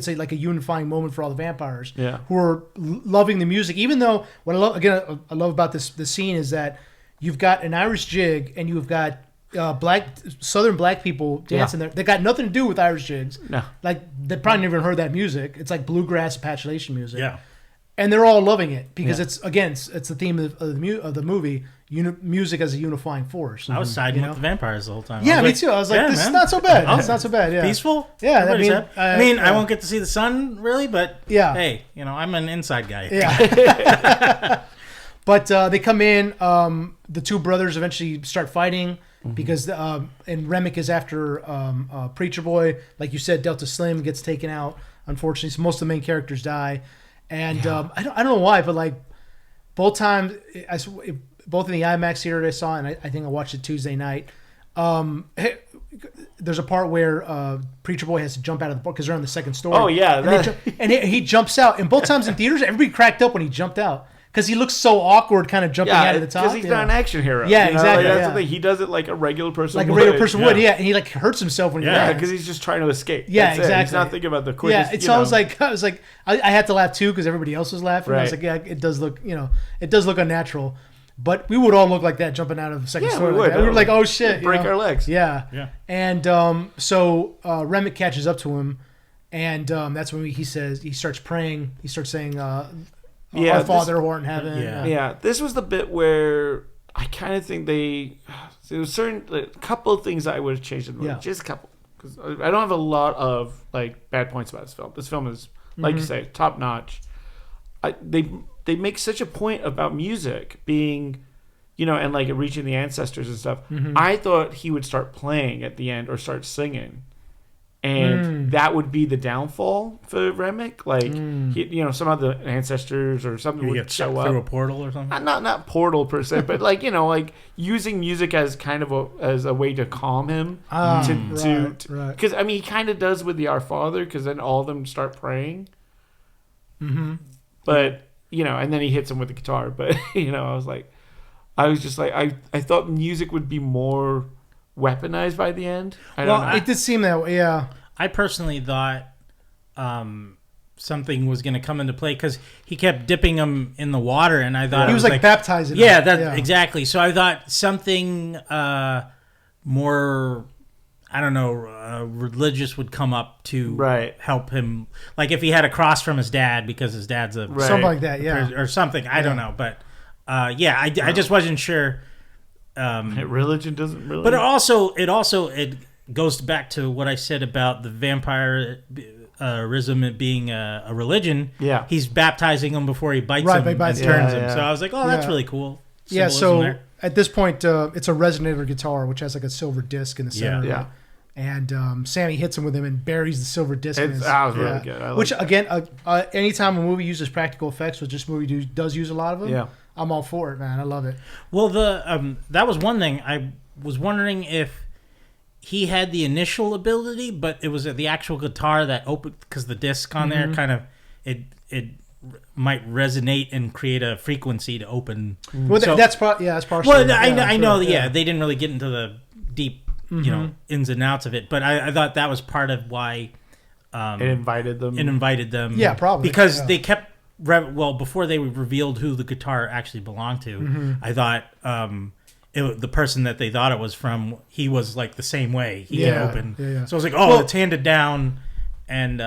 like a unifying moment for all the vampires who are loving the music. Even though what I love about this scene is that you've got an Irish jig and you've got Southern black people dancing there. They got nothing to do with Irish jigs. No, like they probably never heard that music. It's like bluegrass patulation music. Yeah, and they're all loving it because it's the theme of the movie. Music as a unifying force. I was siding with the vampires the whole time. Yeah, me too. I was like, this is not so bad. It's not so bad. Yeah, peaceful. Yeah, I mean, I won't get to see the sun really, but hey, I'm an inside guy. Yeah. But they come in. The two brothers eventually start fighting. Because and Remick is after Preacher Boy, like you said. Delta Slim gets taken out, unfortunately. So most of the main characters die, and I don't know why, but like both times, both in the IMAX theater I saw, and I think I watched it Tuesday night. There's a part where Preacher Boy has to jump out of the boat because they're on the second story. Oh yeah, and he jumps out, and both times in theaters, everybody cracked up when he jumped out. Because he looks so awkward, kind of jumping out of the top. Because he's not an action hero. Yeah, exactly. That's the thing. He does it like a regular person would. Like a regular person would, and he like hurts himself when he lands. Yeah, because he's just trying to escape. Yeah, That's exactly. He's not thinking about the quickest. Yeah, so I was like, I had to laugh too because everybody else was laughing. Right. I was like, it does look, it does look unnatural. But we would all look like that jumping out of the second story. we Like would. that. We were like, oh shit. Break our legs. Yeah. And so Remick catches up to him, and that's when he starts praying. He starts saying, Our Father who art in heaven. Yeah. This was the bit where I kind of think there was a couple of things I would have changed in the movie. Just a couple. Because I don't have a lot of like bad points about this film. This film is, like you say, top notch. They make such a point about music being, and like reaching the ancestors and stuff. I thought he would start playing at the end or start singing, and that would be the downfall for Remick. Like, some of the ancestors or something would show up through a portal or something. Not portal per se, but like like using music as kind of as a way to calm him. Because I mean, he kind of does with the Our Father, because then all of them start praying. But and then he hits him with the guitar. But I was just like, I thought music would be more weaponized by the end. I don't know. It did seem that way. Yeah. I personally thought something was going to come into play because he kept dipping him in the water, and I thought he was like baptizing. Yeah, exactly. So I thought something more, I don't know, religious would come up to help him. Like if he had a cross from his dad because his dad's a something like that, or something. I don't know, but I just wasn't sure. Religion doesn't really. But it goes back to what I said about the vampirism being a religion. Yeah, he's baptizing him before he bites him and turns him. So I was like, oh, that's really cool. So there. At this point, it's a resonator guitar which has like a silver disc in the center. Yeah. And Sammy hits him with him and buries the silver disc. That was really good. Which again, anytime a movie uses practical effects, which this movie does use a lot of them. Yeah. I'm all for it, man. I love it. Well, that was one thing. I was wondering if he had the initial ability, but it was the actual guitar that opened, because the disc on there kind of it might resonate and create a frequency to open. Well, that's partially. Well, I know. Yeah, they didn't really get into the deep, ins and outs of it, but I thought that was part of why it invited them. Yeah, probably because they kept. Before they revealed who the guitar actually belonged to, I thought the person that they thought it was from, he was like the same way. He can open. So I was like, it's handed down and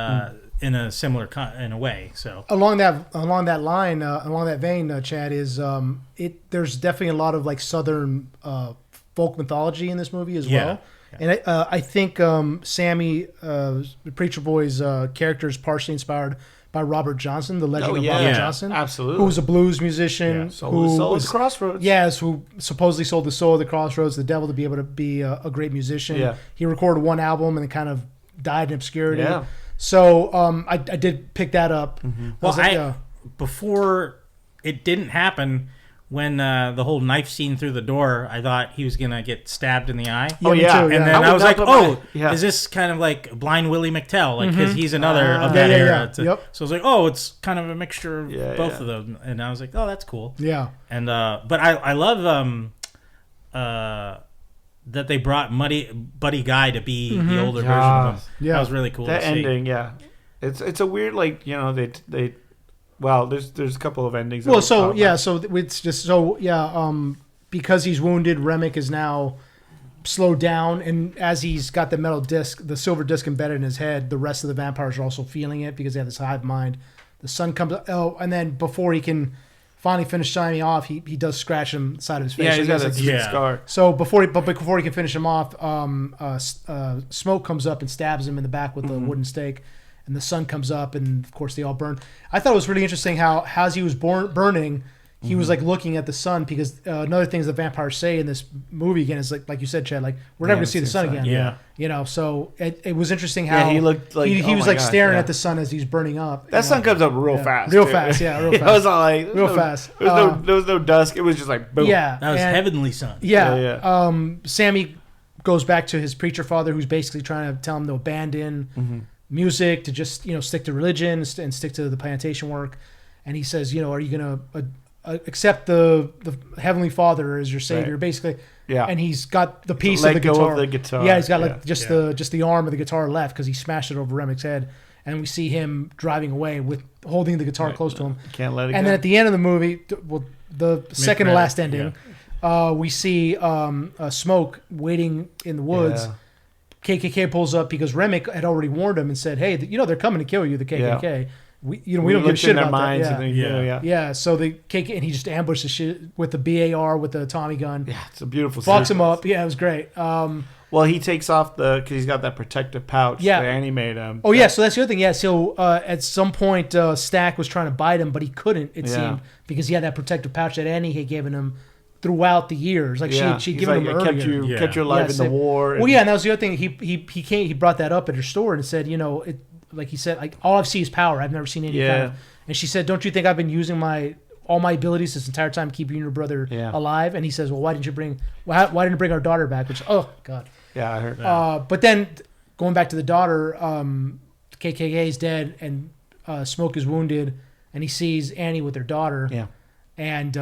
in a similar in a way. So along that line, along that vein, Chad, is there's definitely a lot of like Southern folk mythology in this movie as well. And I think Sammy, the Preacher Boy's character, is partially inspired by Robert Johnson, the legend of Robert Johnson. Absolutely. Who was a blues musician. Sold the soul of the Crossroads. Yes, who supposedly sold the soul of the Crossroads, the devil, to be able to be a great musician. Yeah. He recorded one album and then kind of died in obscurity. Yeah. So I did pick that up. Well, before it didn't happen, when the whole knife scene through the door, I thought he was going to get stabbed in the eye. Too, and then I was like, is this kind of like Blind Willie McTell? Like, because he's another of that era. So I was like, it's kind of a mixture of both of them. And I was like, that's cool. Yeah. And but I love that they brought Buddy Guy to be the older version of him. Yeah. That was really cool. That ending, it's a weird, like, they well, there's a couple of endings. Well, so it's just because he's wounded, Remick is now slowed down, and as he's got the metal disc, the silver disc embedded in his head, the rest of the vampires are also feeling it because they have this hive mind. The sun comes and then before he can finally finish signing off, he does scratch him side of his face. Yeah, he's got a scar. So before he can finish him off, smoke comes up and stabs him in the back with a wooden stake. And the sun comes up, and of course they all burn. I thought it was really interesting how, as he was burning, he was like looking at the sun, because another thing the vampires say in this movie again is like you said, Chad, like we're never gonna see the sun again. Yeah, so it was interesting how he looked like he was like staring at the sun as he's burning up. That sun comes up real fast. Real fast. I was all like real fast. There was no dusk. It was just like boom. Yeah, that was heavenly sun. Yeah. Sammy goes back to his preacher father, who's basically trying to tell him to abandon music, to just stick to religion and stick to the plantation work. And he says, are you gonna accept the Heavenly Father as your savior, basically? Yeah. And he's got the piece of the guitar. Let go of the guitar. Yeah, he's got just the arm of the guitar left, because he smashed it over Remick's head. And we see him driving away with holding the guitar close to him. Can't let it go. And then at the end of the movie, the second to last ending, we see Smoke waiting in the woods. Yeah. KKK pulls up because Remick had already warned him and said, "Hey, they're coming to kill you, the KKK." Yeah. We don't give a shit about that. Yeah. So the KKK, and he just ambushed the shit with the BAR with the Tommy gun. Yeah, it's a beautiful. Fucks him up. Yeah, it was great. Well, he takes off because he's got that protective pouch. Yeah, to animate him. Oh yeah, so that's the other thing. Yeah, so at some point Stack was trying to bite him, but he couldn't. It seemed because he had that protective pouch that Annie had given him throughout the years. Like she'd given him earlier. Kept you alive in the war. Well, and that was the other thing. He brought that up at her store and said, like he said, like all I've seen is power. I've never seen any kind of. And she said, "Don't you think I've been using all my abilities this entire time, keeping your brother alive?" And he says, "Well, why didn't you bring our daughter back?" Which, oh God. Yeah, I heard that. But then going back to the daughter, KKK is dead and Smoke is wounded, and he sees Annie with her daughter. Yeah. And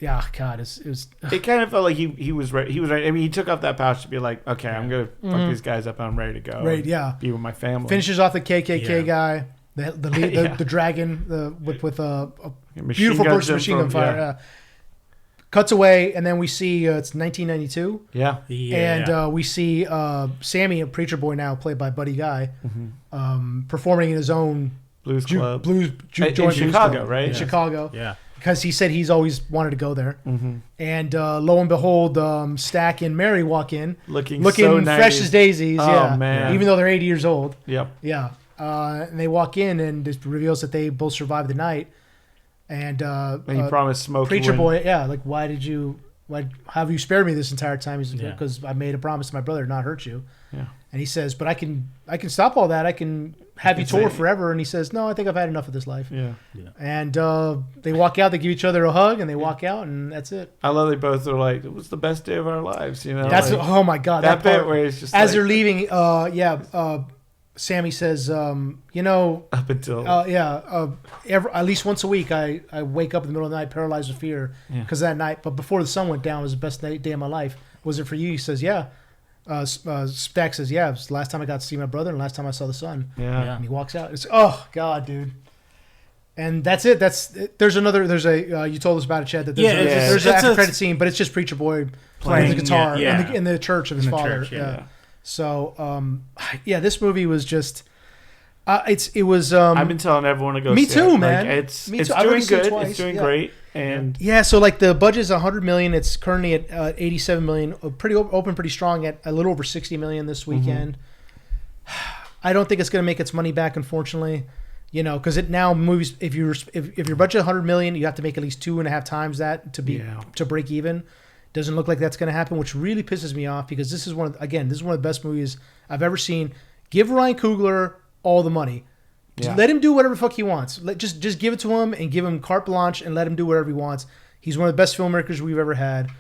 God, it was. It kind of felt like he was right. He was right. I mean, he took off that pouch to be like, okay, I'm gonna fuck these guys up. And I'm ready to go. Right. Yeah. Be with my family. Finishes off the KKK guy, the dragon, with a beautiful burst of machine gun fire. Yeah. Cuts away, and then we see it's 1992. Yeah. And we see Sammy, a preacher boy now, played by Buddy Guy, performing in his own blues club, joint in Chicago, right? In Chicago. Yeah. Because he said he's always wanted to go there. And lo and behold, Stack and Mary walk in. Looking so fresh as daisies. Oh, man. Even though they're 80 years old. Yep. Yeah. And they walk in, and it reveals that they both survived the night. And he promised Smoke. Preacher boy, like, why have you spared me this entire time? He's like, because I made a promise to my brother to not hurt you. Yeah. And he says, but I can stop all that. I can have you tour forever. And he says, no, I think I've had enough of this life. Yeah. And they walk out. They give each other a hug, and they walk out, and that's it. I love they both are like, it was the best day of our lives. That's like, oh my God. That bit where it's just as they're leaving. Sammy says, up until at least once a week I wake up in the middle of the night paralyzed with fear because that night. But before the sun went down, it was the best day of my life. Was it for you? He says, yeah. Stack says, yeah. It was the last time I got to see my brother and last time I saw the sun. Yeah. And he walks out. It's oh God, dude. And that's it. There's a you told us about it, Chad. That there's an after credit scene, but it's just Preacher Boy playing the guitar in the church of his father. Church, So, this movie was just, it was. I've been telling everyone to go. Me see too, it. man. Like, it's me too. doing good. It's doing great, and so like the budget is $100 million. It's currently at $87 million. Pretty strong at a little over $60 million this weekend. I don't think it's going to make its money back, unfortunately. Because movies, if your budget $100 million, you have to make at least 2.5 times that to break even. Doesn't look like that's going to happen, which really pisses me off because this is one of the best movies I've ever seen. Give Ryan Coogler all the money. Just let him do whatever the fuck he wants. Just give it to him and give him carte blanche and let him do whatever he wants. He's one of the best filmmakers we've ever had.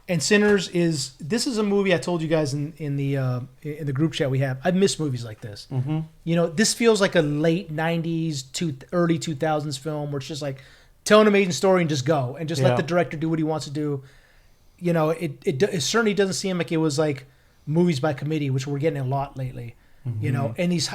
And Sinners is a movie I told you guys in the group chat we have. I miss movies like this. This feels like a late 90s to early 2000s film where it's just like tell an amazing story and just go and just let the director do what he wants to do. It certainly doesn't seem like it was like movies by committee, which we're getting a lot lately. And these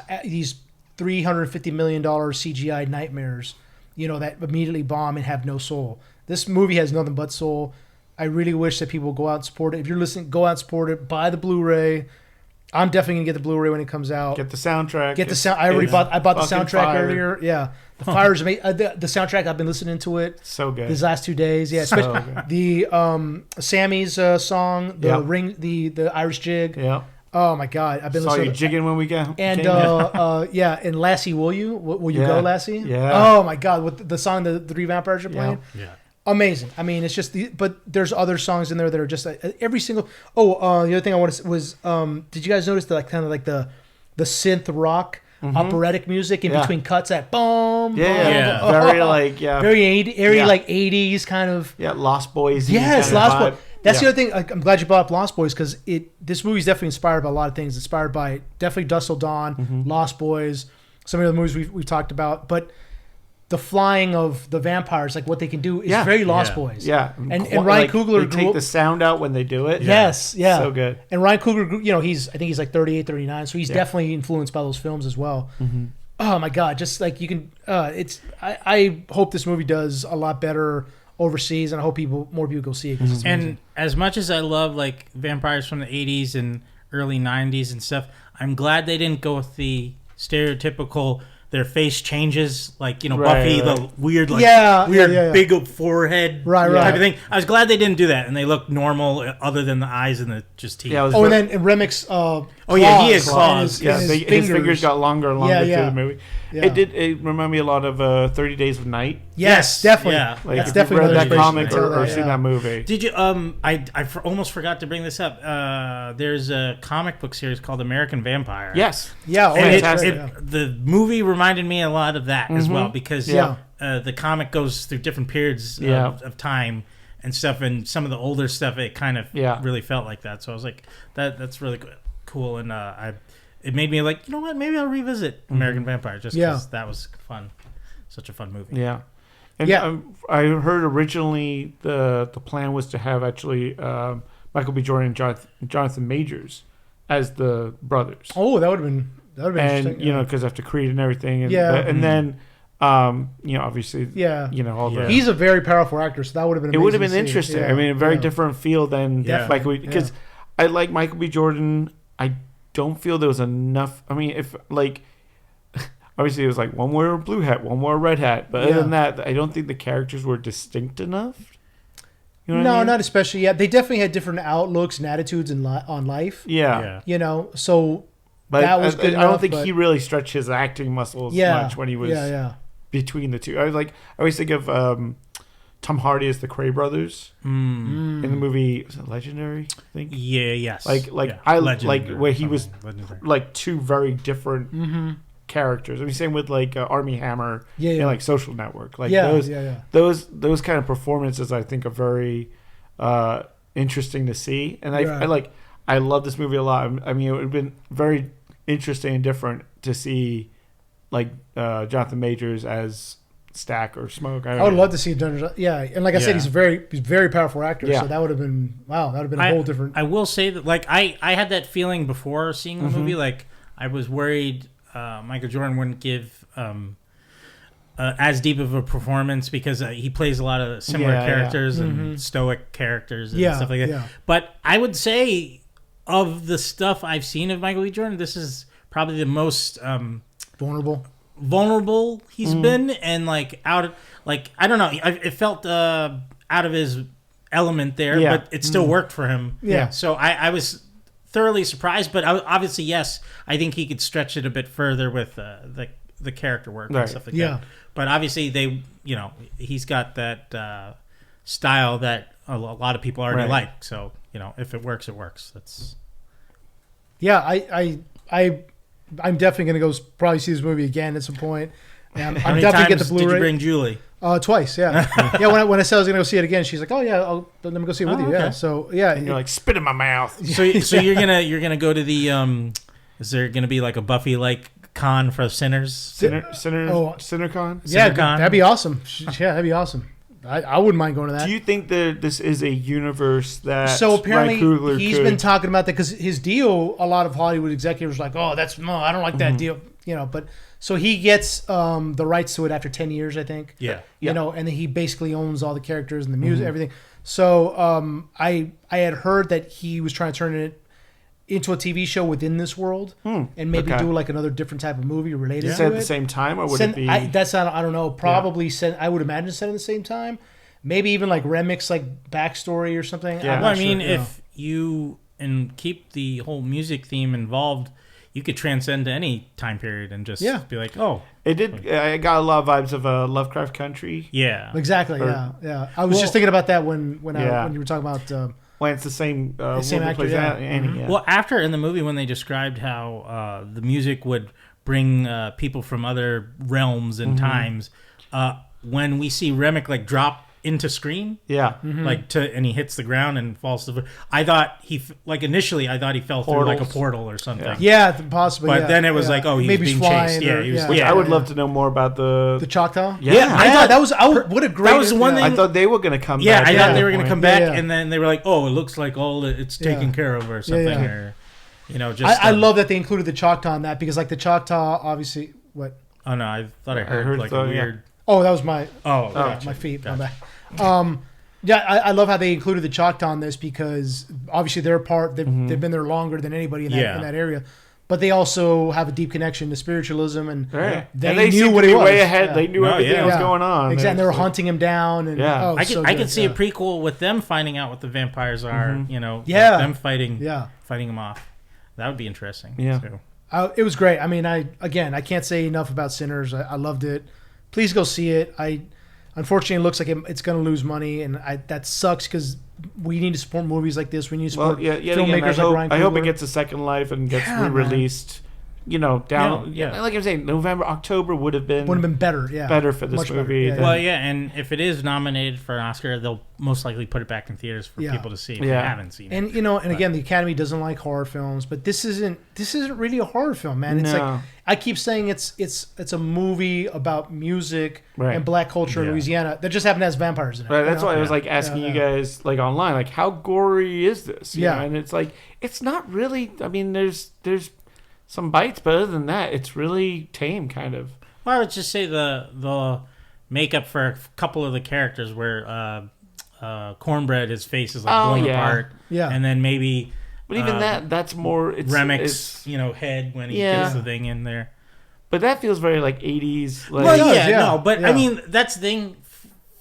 $350 million CGI nightmares, that immediately bomb and have no soul. This movie has nothing but soul. I really wish that people go out and support it. If you're listening, go out and support it. Buy the Blu-ray. I'm definitely gonna get the Blu-ray when it comes out. Get the soundtrack. Get the sound. I bought the soundtrack earlier. Yeah, the Fire's amazing. The soundtrack, I've been listening to it. So good. These last 2 days. Yeah, especially the Sammy's song, the ring, the Irish jig. Yeah. Oh my God, I've been listening. Saw you jigging when we got. And and Lassie, will you go, Lassie? Yeah. Oh my God, with the song the three vampires are playing. Yeah. Amazing. I mean, it's just but there's other songs in there that are just every single. The other thing I wanted was did you guys notice the the synth rock operatic music in between cuts at boom? Yeah. Very like 80s kind of. Yeah, Lost Boys. Yes, Lost Boys. That's the other thing. I'm glad you brought up Lost Boys because this movie is definitely inspired by a lot of things. Inspired by definitely Dusk Till Dawn, Lost Boys, some of the movies we've talked about, but. The flying of the vampires, like what they can do, is very Lost Boys. Yeah, and Ryan Coogler they take the sound out when they do it. Yes, yeah, so good. And Ryan Coogler, I think he's like 38, 39, so he's definitely influenced by those films as well. Oh my God, just like you can, I hope this movie does a lot better overseas, and I hope more people go see it. 'Cause it's amazing. And as much as I love like vampires from the 80s and early 90s and stuff, I'm glad they didn't go with the stereotypical their face changes, like, you know, Buffy, the weird, like, big forehead type of thing. I was glad they didn't do that, and they look normal other than the eyes and the just teeth. Yeah, and then Remic's claws. He had claws. His fingers got longer and longer through the movie. Yeah. It reminded me a lot of 30 Days of Night. Yes, definitely. Yeah. Like, that's if definitely you've read that comic or or seen that movie. Did you? Almost forgot to bring this up. There's a comic book series called American Vampire. Yes. Yeah. And the movie reminded me a lot of that as well, because the comic goes through different periods of time and stuff, and some of the older stuff, it kind of really felt like that. So I was like, that's really cool, and it made me like, you know what, maybe I'll revisit American Vampire just because that was fun. Such a fun movie. Yeah. And I heard originally the plan was to have actually Michael B. Jordan and Jonathan Majors as the brothers. Oh, that would have been interesting. And, you know, because after Creed and everything. And then, you know, obviously, you know, all the... He's a very powerful actor, so that would have been amazing. It would have been interesting. Yeah. I mean, a very different feel than Michael B. Because I like Michael B. Jordan. I don't feel there was enough... I mean, if, like... Obviously, it was like one wore a blue hat, one wore a red hat. But other than that, I don't think the characters were distinct enough. You know what I mean? Not especially. Yeah, they definitely had different outlooks and attitudes on life. Yeah. You know, so but that was good I don't enough, think he really stretched his acting muscles much when he was between the two. I always think of Tom Hardy as the Cray brothers in the movie. Was it Legendary? I think. Yes. I like where he was like two very different characters. I mean, same with like Armie Hammer and like Social Network. Like those kind of performances, I think, are very interesting to see. And I love this movie a lot. I mean, it would have been very interesting and different to see like Jonathan Majors as Stack or Smoke. I would love to see it done. Yeah, and like I said, he's a very powerful actor. So that would have been That would have been a whole different. I will say that, like, I had that feeling before seeing the movie. Like, I was worried Michael Jordan wouldn't give as deep of a performance because he plays a lot of similar characters and stoic characters and stuff like that. Yeah. But I would say, of the stuff I've seen of Michael B. Jordan, this is probably the most vulnerable he's been, and like I don't know, it felt out of his element there, but it still worked for him. Yeah. So I was thoroughly surprised, but obviously, yes, I think he could stretch it a bit further with the character work and stuff like that. But obviously, he's got that style that a lot of people already like. So, you know, if it works, it works. That's. Yeah, I'm definitely going to go probably see this movie again at some point. And I'm definitely get the Blu-ray. Did you bring Julie? Twice, yeah. When I said I was going to go see it again, she's like, "Oh yeah, let me go see it with you." Okay. Yeah, so yeah, and you're like, spit in my mouth. So you're gonna go to the is there gonna be like a Buffy like con for sinners? CinnerCon? Yeah, that'd be awesome. Yeah, that'd be awesome. I wouldn't mind going to that. Do you think that this is a universe that? So apparently Ryan Coogler he's been talking about that because his deal, a lot of Hollywood executives were like, "Oh, I don't like that deal," you know, but. So he gets the rights to it after 10 years, I think. Yeah. You know, and then he basically owns all the characters and the music, everything. So I had heard that he was trying to turn it into a TV show within this world and maybe do like another different type of movie related to it. At the same time, or would it be? I don't know. Probably I would imagine set at the same time. Maybe even like remix like backstory or something. Yeah. Well, I mean, if you keep the whole music theme involved, you could transcend to any time period and just be like, oh. It did. I got a lot of vibes of Lovecraft Country. Yeah. Exactly, yeah. I was just thinking about that when you were talking about... when it's the same actor, Annie, Well, after in the movie when they described how the music would bring people from other realms and times, when we see Remick like drop into screen, and he hits the ground and falls to the. I thought initially I thought he fell through like a portal or something. Yeah, possibly. But then it was like, oh, he's maybe being flying. chased. I would love to know more about the Choctaw. Yeah, I thought that was what a great. That was the one thing. I thought they were going to come. Yeah, back. I thought they were going to come back, and then they were like, oh, it looks like it's taken care of or something, or just. I love that they included the Choctaw in that because like the Choctaw, obviously, what. Oh no, I thought I heard like a weird. Oh, that was my Gotcha. my feet. Gotcha. My bad. Yeah, I love how they included the Choctaw in this because obviously they're part. They've been there longer than anybody in that area, but they also have a deep connection to spiritualism, and they knew what he was. Way ahead. Yeah. They knew everything that was going on. Exactly. They were hunting him down. And, I could see a prequel with them finding out what the vampires are. You know, them fighting them off. That would be interesting. Yeah. So. It was great. I mean, I can't say enough about Sinners. I loved it. Please go see it. Unfortunately, it looks like it's going to lose money, and that sucks because we need to support movies like this. We need to support filmmakers like Ryan Coogler. I hope it gets a second life and gets re-released. You know, down like I'm saying, November, October would have been better. Yeah, better for this movie. Well, and if it is nominated for an Oscar, they'll most likely put it back in theaters for people to see if they haven't seen it. And again, the Academy doesn't like horror films, but this isn't really a horror film, man. It's like I keep saying it's a movie about music and black culture in Louisiana that just happened to have vampires in it. Right, that's why I was like asking you guys like online, like how gory is this? You know? And it's like it's not really. I mean, there's some bites, but other than that, it's really tame, kind of. Well, I would just say the makeup for a couple of the characters where Cornbread, his face is like blown apart. Yeah. And then maybe... But even that's more... Remix, head when he gets the thing in there. But that feels very like 80s. Like, I mean, that's the thing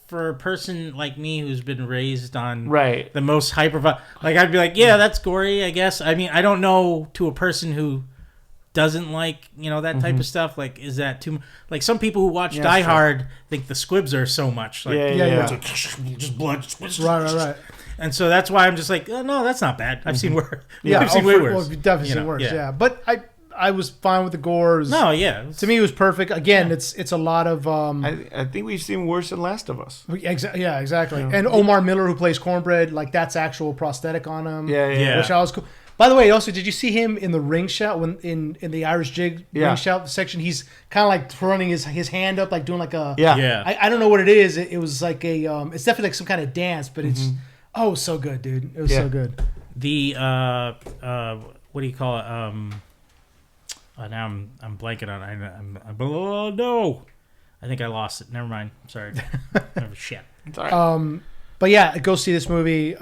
for a person like me who's been raised on the most hyper... Like, I'd be like, that's gory, I guess. I mean, I don't know to a person who... doesn't like that type of stuff. Like, is that too? Like, some people who watch Die Hard think the squibs are so much. Like, it's like, just blood. Right. And so that's why I'm just like, oh, no, that's not bad. I've seen worse. I've seen way worse. Well, we've definitely seen worse. Yeah, but I was fine with the gore. To me, it was perfect. Again, it's a lot of. I think we've seen worse than Last of Us. Exactly. Yeah. And Omar Miller, who plays Cornbread, like that's actual prosthetic on him. Yeah. Which I was cool. By the way, also, did you see him in the ring shout when in the Irish Jig ring shout section? He's kind of like throwing his hand up, like doing like a I don't know what it is. It was like a it's definitely like some kind of dance, but it's so good, dude. It was so good. The what do you call it? Now I'm blanking on it. Oh no, I think I lost it. Never mind. Sorry. Shit. It's all right. But yeah, go see this movie.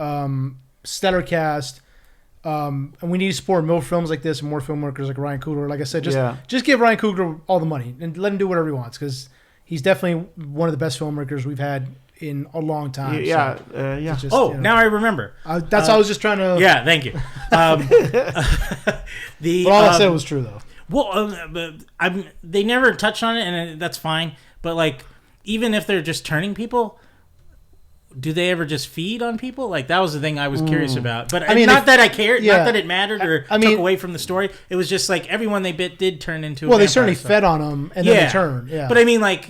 Stellar cast. And we need to support more films like this and more filmmakers like Ryan Coogler. Like I said, just give Ryan Coogler all the money and let him do whatever he wants because he's definitely one of the best filmmakers we've had in a long time. Just, now I remember. That's how I was just trying to. Yeah, thank you. But all I said was true though. Well, they never touched on it, and that's fine. But like, even if they're just turning people. Do they ever just feed on people? Like, that was the thing I was curious about. But I mean, not that I cared, not that it mattered or took away from the story. It was just like everyone they bit did turn into a vampire, they certainly fed on them and then they turned. Yeah. But I mean, like,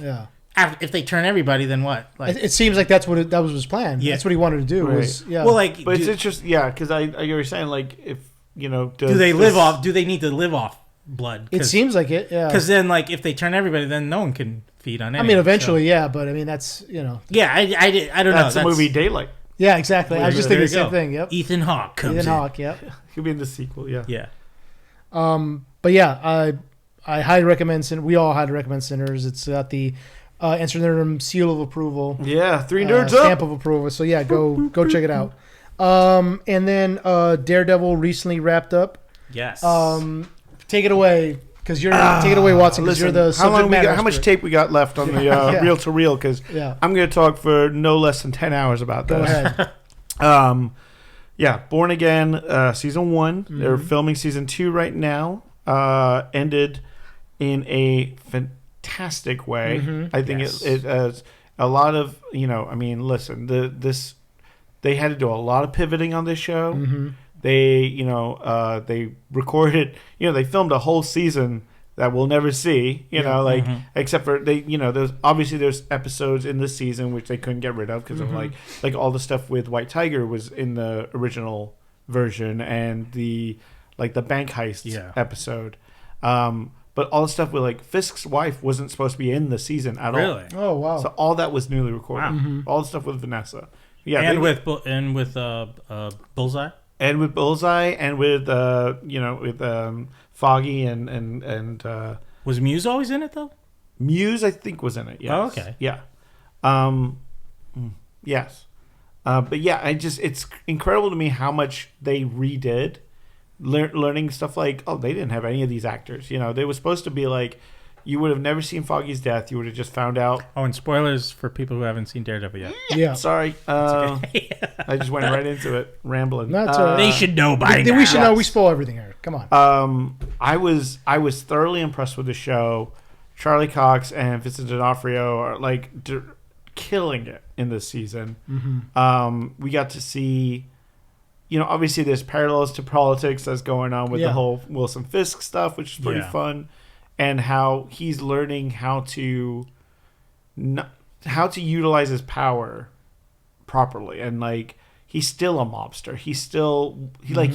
if they turn everybody, then what? Like, it seems like that was his plan. Yeah. That's what he wanted to do. Right. Was, Well, like, but it's interesting, because you were saying, like, if, do they live off, do they need to live off blood? It seems like it, yeah. Because then, like, if they turn everybody, then no one can feed on anything. I mean, eventually, but I mean, that's, Yeah, I don't know. That's the movie Daylight. Yeah, exactly. I was just thinking the same thing, yep. Ethan Hawke comes in. Yep. He'll be in the sequel, Yeah. But yeah, I highly recommend, we all highly recommend Sinners. It's got the Nerdom seal of approval. Yeah, 3 nerds stamp of approval. So yeah, go check it out. And then Daredevil recently wrapped up. Yes. Take it away. Because take it away, Watson. Because you're the subject matter. How much tape we got left on the reel to reel? Because I'm going to talk for no less than 10 hours about this. Go ahead. Born Again, season 1. Mm-hmm. They're filming season 2 right now. Ended in a fantastic way. Mm-hmm. I think it has a lot of I mean, listen, they had to do a lot of pivoting on this show. Mm-hmm. They, they recorded, they filmed a whole season that we'll never see, except for there's episodes in this season which they couldn't get rid of because of like all the stuff with White Tiger was in the original version and the bank heist episode. But all the stuff with like Fisk's wife wasn't supposed to be in the season at all. Really? Oh wow! So all that was newly recorded. Wow. Mm-hmm. All the stuff with Vanessa. Yeah, and with Bullseye. And with Bullseye, and with with Foggy and was Muse always in it though? Muse, I think, was in it. Yes. Oh, okay. Yeah. Yes. But yeah, it's incredible to me how much they redid, learning stuff like, oh, they didn't have any of these actors. You know, they were supposed to be like, you would have never seen Foggy's death. You would have just found out. Oh, and spoilers for people who haven't seen Daredevil yet. Yeah. Sorry. Okay. I just went right into it, rambling. That's all right. They should know by now. We should know. We spoil everything here. Come on. I was thoroughly impressed with the show. Charlie Cox and Vincent D'Onofrio are like killing it in this season. Mm-hmm. We got to see, obviously there's parallels to politics that's going on with the whole Wilson Fisk stuff, which is pretty fun, and how he's learning how to utilize his power properly, and like he's still a mobster. He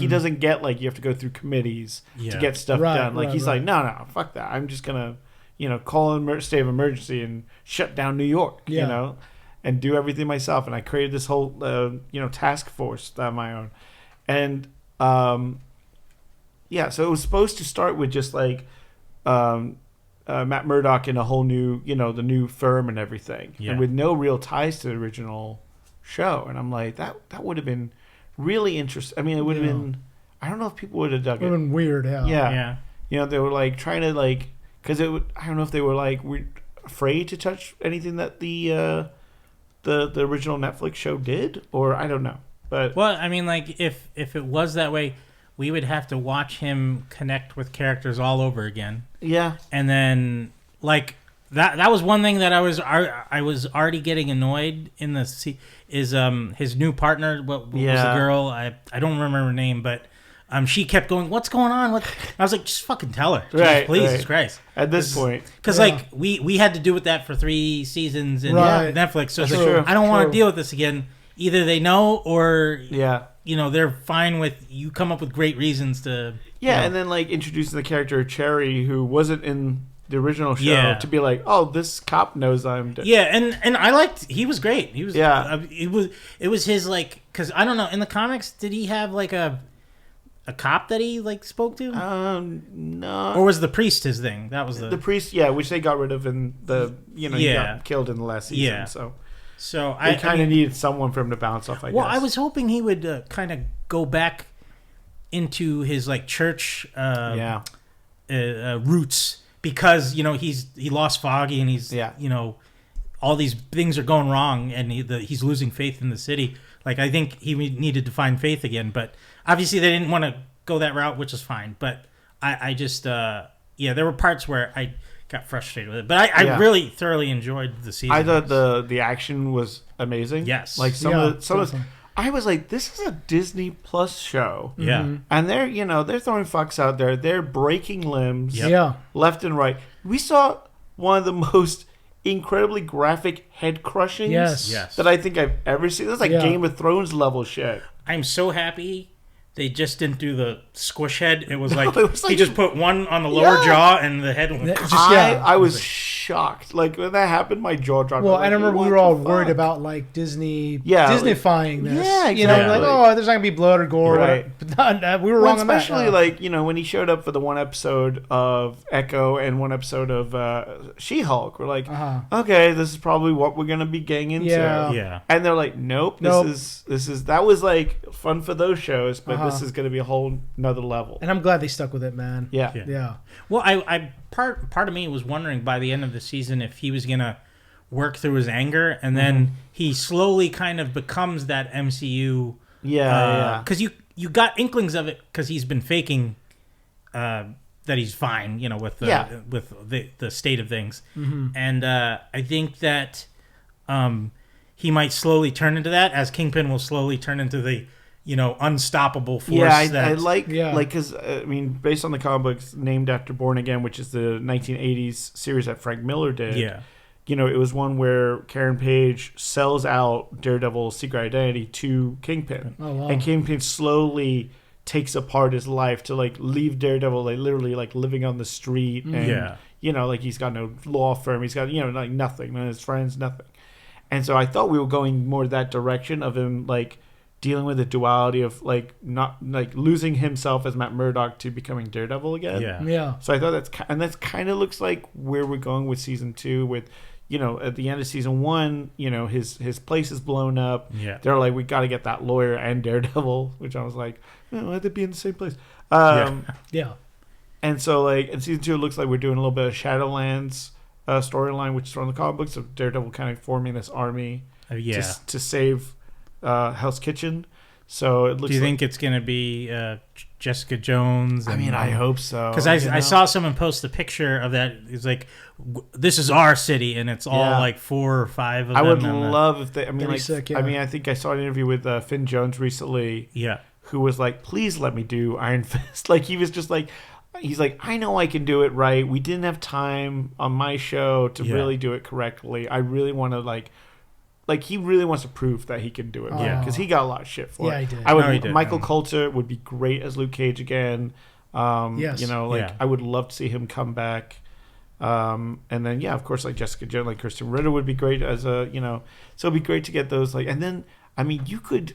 doesn't get like you have to go through committees to get stuff done. Like he's like, no, fuck that. I'm just gonna call in state of emergency and shut down New York. And do everything myself. And I created this whole task force on my own. And so it was supposed to start with just like Matt Murdock in a whole new, the new firm and everything, and with no real ties to the original show. And I'm like, that would have been really interesting. I mean, it would have been. I don't know if people would have dug it. It would have been weird. Yeah. They were like trying to like, because it would. I don't know if they were like afraid to touch anything that the original Netflix show did, or I don't know. But well, I mean, like if it was that way, we would have to watch him connect with characters all over again. Yeah. And then like that was one thing that I was already getting annoyed in the is his new partner. What was the girl? I don't remember her name, but she kept going, "What's going on?" I was like, "Just fucking tell her, Jesus Christ!" At this point, because like we had to do with that for 3 seasons in Netflix, so it's like, I don't want to deal with this again. Either they know, or they're fine with you. Come up with great reasons to and then like introducing the character Cherry, who wasn't in the original show, to be like, "Oh, this cop knows I'm dead." Yeah, and I liked. He was great. He was it was his like, because I don't know, in the comics, did he have like a cop that he like spoke to? No. Or was the priest his thing? That was the priest, which they got rid of in the he got killed in the last season. So they kind of needed someone for him to bounce off. I guess. I was hoping he would kind of go back into his like church roots, because he lost Foggy, and he's all these things are going wrong, and he's losing faith in the city. Like, I think he needed to find faith again, but obviously they didn't want to go that route, which is fine. But I just, there were parts where I got frustrated with it. But I really thoroughly enjoyed the season. I thought the action was amazing. Yes. Like some of the, I was like, this is a Disney Plus show. Yeah. Mm-hmm. And they're throwing fucks out there. They're breaking limbs left and right. We saw one of the most incredibly graphic head crushings that I think I've ever seen. That's like Game of Thrones level shit. I'm so happy they just didn't do the squish head. It was like he just put one on the lower jaw, and the head went. I was shocked. Like when that happened, my jaw dropped. Well, I remember we were all worried about like Disney-fying this. Yeah, exactly. Like, there's not gonna be blood or gore. Right. But we were wrong on that. Especially like when he showed up for the one episode of Echo and one episode of She-Hulk. We're like, okay, this is probably what we're gonna be getting into. Yeah. And they're like, nope. This is that was like fun for those shows, but this is gonna be a whole nother level. And I'm glad they stuck with it, man. Yeah. Well, I part of me was wondering by the end of the season if he was gonna work through his anger, and then he slowly kind of becomes that MCU. Because you got inklings of it, because he's been faking that he's fine, with the state of things, and I think that he might slowly turn into that, as Kingpin will slowly turn into the unstoppable force. I like because based on the comic books named after Born Again, which is the 1980s series that Frank Miller did. It was one where Karen Page sells out Daredevil's secret identity to Kingpin, and Kingpin slowly takes apart his life to like leave Daredevil like literally like living on the street, and like he's got no law firm, he's got like nothing, none of his friends, nothing. And so I thought we were going more that direction of him like dealing with the duality of like not like losing himself as Matt Murdock to becoming Daredevil again. Yeah. So I thought that's kind of looks like where we're going with season 2 with, you know, at the end of season 1, you know, his place is blown up. Yeah. They're like, we got to get that lawyer and Daredevil, which I was like, oh, why'd they be in the same place? Yeah. And so like in season 2, it looks like we're doing a little bit of Shadowlands storyline, which is from the comic books of Daredevil kind of forming this army to save Hell's Kitchen. So it looks. Do you think it's going to be Jessica Jones? I mean, I hope so. Because I saw someone post a picture of that. It's like, this is our city, and it's all like 4 or 5 of them. I would love if they. I mean, like, sick, I mean, I think I saw an interview with Finn Jones recently. Yeah. Who was like, please let me do Iron Fist. Like he was just like, he's like, I know I can do it right. We didn't have time on my show to really do it correctly. I really want to like he really wants to prove that he can do it. Yeah, because he got a lot of shit for it. Yeah, he did. I would. he did. Michael Coulter would be great as Luke Cage again. Yes. You know, like I would love to see him come back. And then of course, like Jessica Jones, like Kristen Ritter would be great as a, you know. So it'd be great to get those like, and then I mean, you could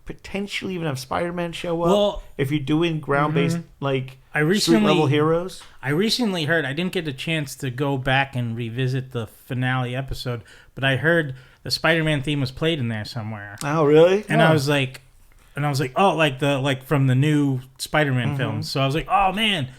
potentially even have Spider-Man show up if you're doing ground-based like street-level heroes. I recently heard, I didn't get a chance to go back and revisit the finale episode, but I heard the Spider-Man theme was played in there somewhere. Oh, really? And I was like, oh, like from the new Spider-Man films. So I was like, oh man.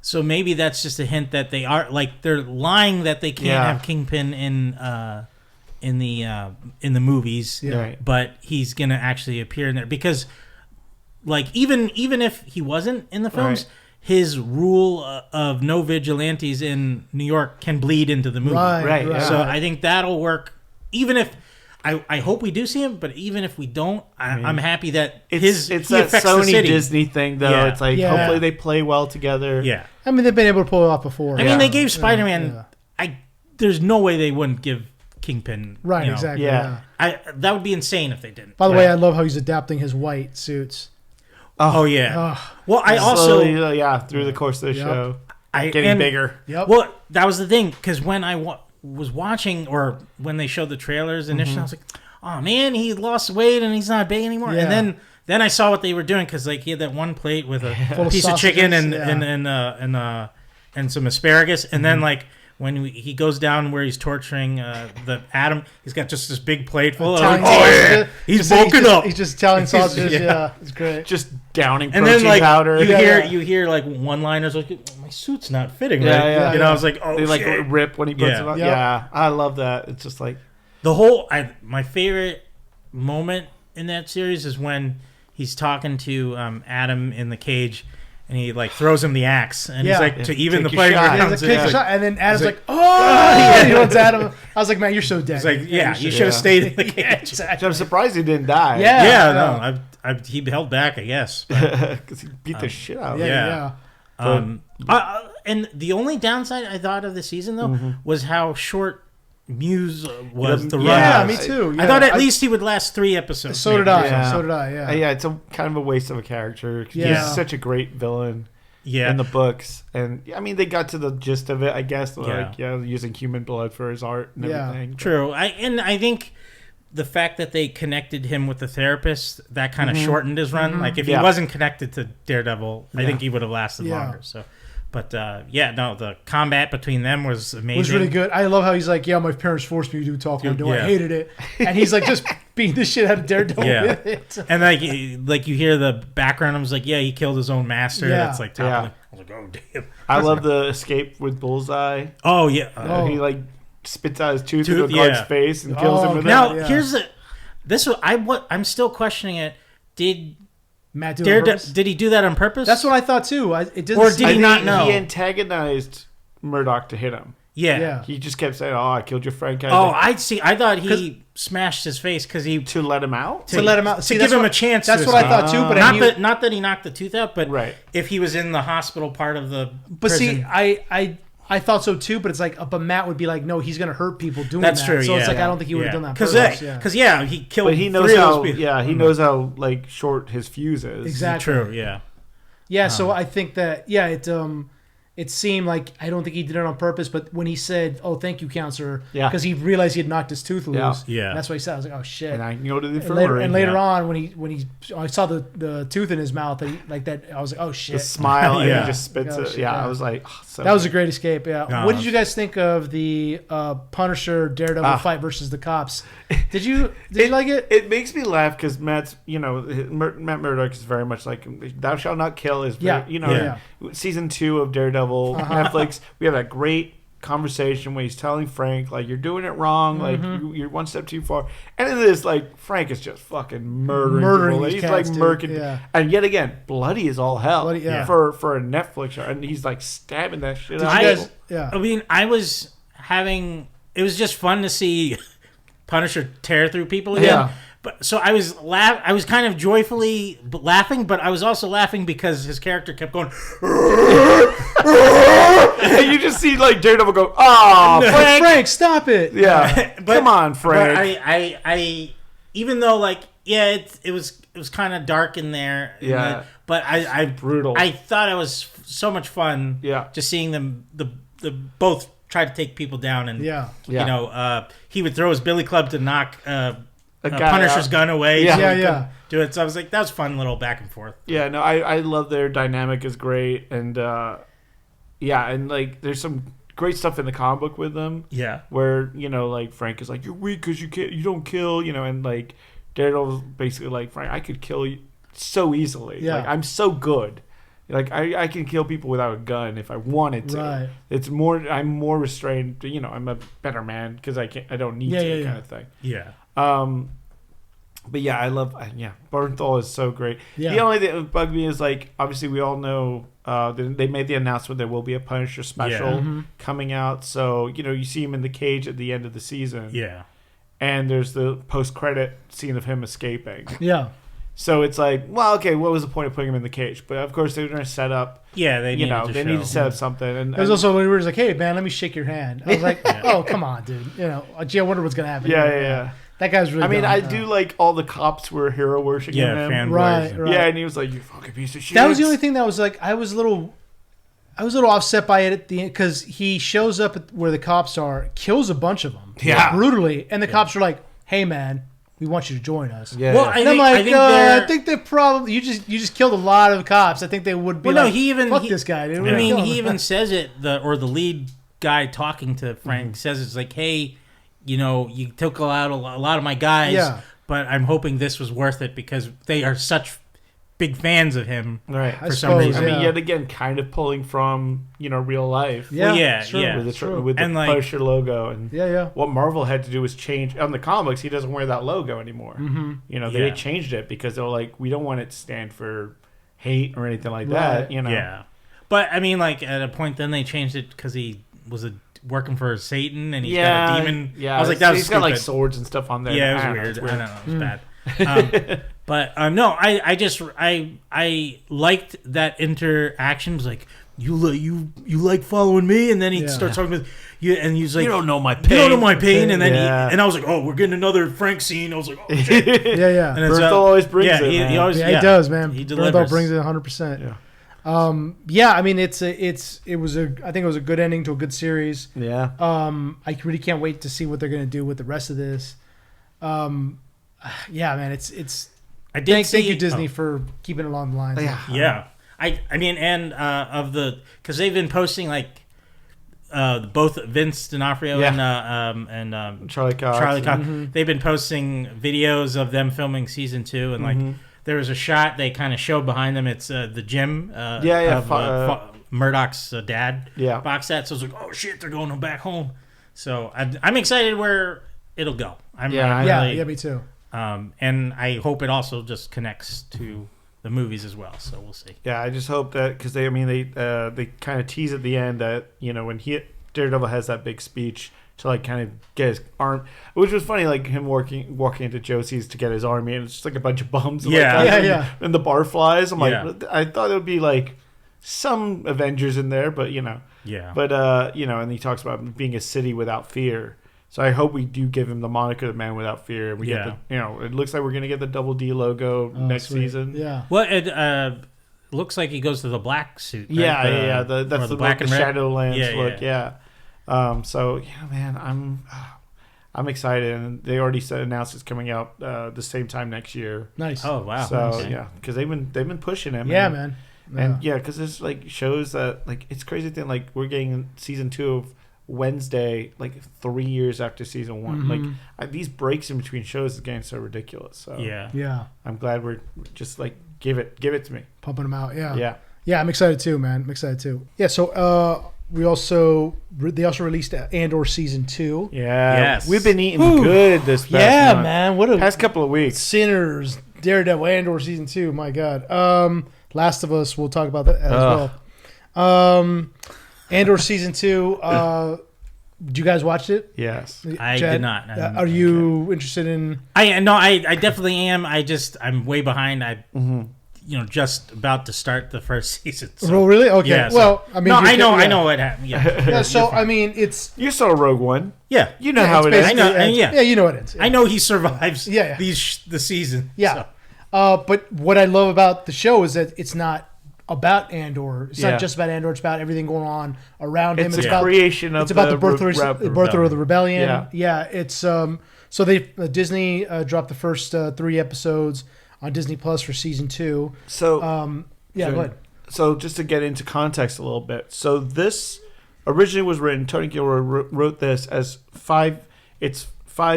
So maybe that's just a hint that they are like they're lying that they can't have Kingpin in the movies, but he's gonna actually appear in there because, like, even if he wasn't in the films, his rule of no vigilantes in New York can bleed into the movie. Right. So I think that'll work. Even if I hope we do see him, but even if we don't, I'm happy that it's he that affects Sony the city. Disney thing though. Yeah. It's like hopefully they play well together. Yeah. I mean, they've been able to pull it off before. I mean, they gave Spider-Man. There's no way they wouldn't give Kingpin. Right, you know, exactly. Yeah. That would be insane if they didn't. By the way, I love how he's adapting his white suits. Oh yeah. Well, I Slowly, also through the course of the show, getting bigger. Yep. Well, that was the thing because when I was watching or when they showed the trailers initially, I was like, oh man, he lost weight and he's not big anymore. Yeah. And then I saw what they were doing because like he had that one plate with a Full piece of chicken sausages, and some asparagus, and then like. When he goes down where he's torturing the Adam, he's got just this big plate full of Italian he's bulking up. He's just Italian sausages. It's great. Just downing And protein then like powder. you hear like one-liners like my suit's not fitting right. Yeah. You know, I was like, oh, they like shit. rip when he puts it on. Yep. Yeah, I love that. It's just like The whole my favorite moment in that series is when he's talking to Adam in the cage. And he like throws him the axe, and he's like to even Take the your playing shot. ground. He's like, shot, and then Adam's like, oh, he wants Adam. I was like, man, you're so dead. He's like, you should have stayed in the cage. Exactly. I'm surprised he didn't die. No, he held back, I guess. Because he beat the shit out of him. Yeah. And the only downside I thought of the season though was how short Muse was the run. Yeah, me too. I thought at least he would last 3 episodes. So did I. Yeah. So did I. Yeah. Yeah, it's a kind of a waste of a character. Yeah. He's such a great villain. Yeah. In the books, and I mean, they got to the gist of it, I guess. Like, Yeah. using human blood for his art and everything. True. I think the fact that they connected him with the therapist that kind of shortened his run. Like if he wasn't connected to Daredevil, I think he would have lasted longer. So. But, the combat between them was amazing. It was really good. I love how he's like, my parents forced me to do Taekwondo. I hated it. And he's like just beating the shit out of Daredevil with it. And like you hear the background, I was like, he killed his own master. Yeah. That's like top. I was like, oh, damn. I love the escape with Bullseye. Oh, yeah. He like spits out his tooth into the guard's face and kills him with now, it. here's I'm still questioning it. Did Matt do it on purpose? Did he do that on purpose? That's what I thought too. It doesn't Or seem- did he not know? He antagonized Murdoch to hit him. Yeah. He just kept saying, I killed your friend. I see. I thought he smashed his face because he... To let him out? To let him out. To give him a chance. That's what I thought too. But not that he knocked the tooth out, but right. if he was in the hospital part of the But prison. see, I thought so too, but it's like, but Matt would be like, no, he's going to hurt people doing That's that. true, So it's yeah. like, I don't think he would have done that. Because he killed. But he knows 3 of those how. people. Yeah, he knows how like short his fuse is. Exactly. True. Yeah. Yeah. So I think that it seemed like I don't think he did it on purpose, but when he said, "Oh, thank you, counselor," Yeah. because he realized he had knocked his tooth loose. Yeah. And that's what he said. I was like, "Oh shit!" And I can go to the And infirmary. later on, when I saw the tooth in his mouth, and like that, I was like, "Oh the shit!" smile and Yeah. he just spits Oh, it. shit, Yeah, yeah. I was like, oh, so That was a good. great escape. Yeah. No, What did you guys think of the Punisher Daredevil fight versus the cops? Did you like it? It makes me laugh because Matt Murdock is very much like "Thou shalt not kill." Is very, Yeah. season 2 of Daredevil Netflix. We have that great conversation where he's telling Frank like you're doing it wrong, like you're one step too far, and it is like Frank is just fucking murdering people. these He's cats, like dude. murking, Yeah. and yet again, bloody as all hell Bloody, yeah. for a Netflix show, and he's like stabbing that shit Did out. you of guys? people. Yeah. I mean, it was just fun to see Punisher tear through people again. Yeah. But so I was kind of joyfully laughing, but I was also laughing because his character kept going. And you just see like Daredevil go, "Oh, Frank, stop it! yeah, come on, Frank." But I even though like it was kind of dark in there. Yeah. But I Brutal. I thought it was so much fun. Yeah. Just seeing them the both try to take people down and Yeah. Yeah. he would throw his billy club to knock guy Punisher's out. gun away. Yeah. so he Yeah, couldn't yeah. Do it. So I was like, that was fun little back and forth. Yeah, no, I love their dynamic is great, and and like there's some great stuff in the comic book with them Yeah. where like Frank is like you're weak because you don't kill, and like Daredevil's basically like Frank, I could kill you so easily. Yeah. Like I'm so good. Like I can kill people without a gun if I wanted to. Right. I'm more restrained. I'm a better man because I don't need to kind of thing. Yeah. But yeah, I love Bernthal is so great. Yeah. The only thing that bugged me is like obviously we all know they made the announcement there will be a Punisher special coming out. So you see him in the cage at the end of the season. Yeah. And there's the post-credit scene of him escaping. Yeah. So it's like, well, okay, what was the point of putting him in the cage? But of course they're going to set up. Yeah, they They need to set up show. something. And It was also when we were like, "Hey, man, let me shake your hand." I was like, "Oh, come on, dude." Gee, I wonder what's gonna happen. yeah. That guy's really. I mean, dumb. I do like all the cops were hero worshiping him. fan Right, boys. right. Yeah, and he was like, "You fucking piece of shit." That was the only thing that was like I was a little offset by it at the end because he shows up at where the cops are, kills a bunch of them, brutally, and the cops are like, "Hey, man, we want you to join us." Yeah. Well, And I think they probably you just killed a lot of cops. I think they would be. Well, no, like, fuck this guy, dude. I mean, he even says it. The lead guy talking to Frank says it's like, "Hey, you took out a lot of my guys, but I'm hoping this was worth it because they are such big fans of him, right. For some reason. I mean, yet again, kind of pulling from real life. Yeah, Well, yeah, sure, yeah. With the And, like- Punisher logo and Yeah. what Marvel had to do was change on the comics. He doesn't wear that logo anymore. They Yeah. changed it because they were like, we don't want it to stand for hate or anything like Right. that. Yeah, but I mean, like at a point, then they changed it because he was working for Satan and he's got a demon. Yeah, I was like, that was he's stupid. got like swords and stuff on there. Yeah, it was I don't know, weird. it's I don't know, it was bad. But no, I liked that interaction. It was like you like following me, and then he starts talking with you, and he's like, You don't know my pain. You don't know my pain, and then Yeah. and I was like, oh, we're getting another Frank scene. I was like, oh shit. Yeah. And it's, Berthel always brings yeah, it, he man. always, Yeah, he does, man. He Bernthal delivers. brings it 100%. Yeah. I mean, I think it was a good ending to a good series. Yeah. I really can't wait to see what they're gonna do with the rest of this. Yeah, man, it's. I did Thank you, Disney, for keeping it along the lines. Yeah, I mean, and because they've been posting like both Vince D'Onofrio and Charlie Cox. They've been posting videos of them filming season 2, and like there was a shot they kind of showed behind them. It's the gym. Of Murdoch's dad. Yeah. Box set. So I was like, oh shit, they're going back home. So I'm excited where it'll go. Yeah, me too. And I hope it also just connects to the movies as well. So we'll see. Yeah, I just hope that because they kind of tease at the end that when Daredevil has that big speech to like kind of get his arm, which was funny, like him walking into Josie's to get his army, and it's just like a bunch of bums. Yeah. And the barflies. I'm Yeah. like, I thought it would be like some Avengers in there, but Yeah. But and he talks about being a city without fear. So I hope we do give him the moniker, the man without fear. And we get it looks like we're gonna get the Double D logo next Sweet. season. Yeah. Well, looks like he goes to the black suit. Right? Yeah. That's the black and red. Shadowlands look. Yeah. So yeah, man, I'm excited, and they already announced it's coming out the same time next year. Nice. Oh wow. So okay. yeah, because they've been pushing him. Yeah, man. And yeah, because there's like shows that like it's crazy thing. Like we're getting season 2 of Wednesday, like 3 years after season 1. Mm-hmm. Like these breaks in between shows is getting so ridiculous. So yeah, I'm glad we're just like give it to me. pumping them out. Yeah. I'm excited too, man. I'm excited too. Yeah. So they also released Andor season 2. Yeah. Yes. We've been eating good this past month. Man. What a Past couple of weeks. Sinners, Daredevil, Andor season 2. My God. Last of Us. We'll talk about that as well. Andor season 2. Did you guys watch it? Yes. I Chad, did not. Are you interested in? I definitely am. I'm way behind. Just about to start the first season. So. Oh, really? Okay. Yeah, well, I mean, no, I know what happened. Yeah. Yeah. So I mean, it's You saw Rogue One. yeah. You know how it it's is. I know. basically- Yeah. Yeah, you know what it is. I know he survives. Yeah. The season. Yeah. So. But what I love about the show is that it's not about Andor. It's Yeah. not just about Andor. It's about everything going on around him. It's It's a about creation of it's about the birth rebellion. of the rebellion. Yeah. Yeah. It's so Disney dropped the first 3 episodes on Disney Plus for season 2. So Yeah, go ahead. So just to get into context a little bit. So this originally was written, Tony Gilroy wrote this as 5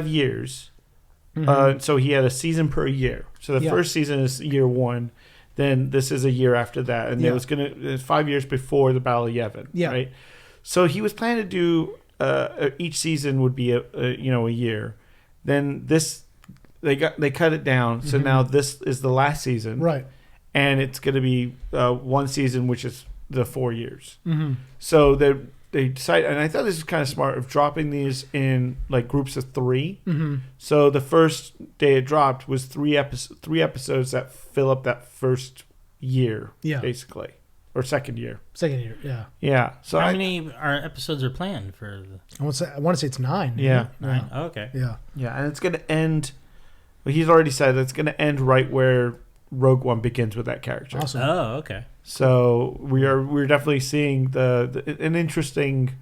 years. So he had a season per year. So the first season is year 1. Then this is a year after that. And it was 5 years before the Battle of Yavin. Yeah. Right. So he was planning to do each season would be a year. Then they cut it down. So now this is the last season. Right. And it's going to be one season, which is the 4 years. Mm-hmm. So they decided, and I thought this was kind of smart, of dropping these in like groups of 3. Mm-hmm. So the first day it dropped was 3 episodes that fill up that first year, basically, or second year. Second year, yeah. Yeah. So how many episodes are planned for? I want to say it's 9. Yeah. 9. Oh, okay. Yeah. Yeah, and it's going to end. Well, he's already said that it's going to end right where Rogue One begins with that character. Awesome. Oh, okay. So we're definitely seeing an interesting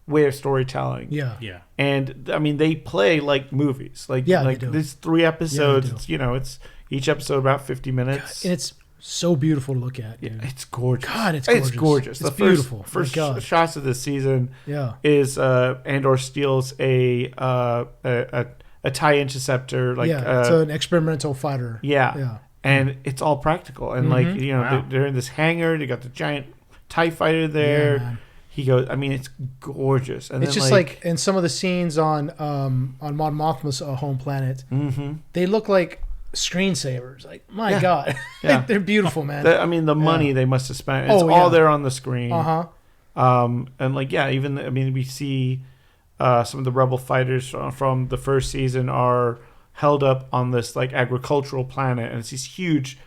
way of storytelling. Yeah. Yeah. And I mean, they play like movies. Like they do. there's 3 episodes. Yeah, they do. It's each episode about 50 minutes. And it's so beautiful to look at. Yeah, Dude. it's gorgeous. God, it's gorgeous. It's gorgeous. It's The beautiful. First My God. shots of this season Yeah. is Andor steals a TIE interceptor. Like it's an experimental fighter. yeah. Yeah. And it's all practical. And Wow. they're in this hangar. They got the giant TIE fighter there. Yeah, man. He goes. I mean, it's gorgeous. And It's then, just like in some of the scenes on Mon Mothma's home planet, they look like screensavers. Like, my God. Yeah. They're beautiful, man. the money they must have spent. It's all there on the screen. And even we see some of the rebel fighters from the first season are held up on this like agricultural planet, and it's these huge,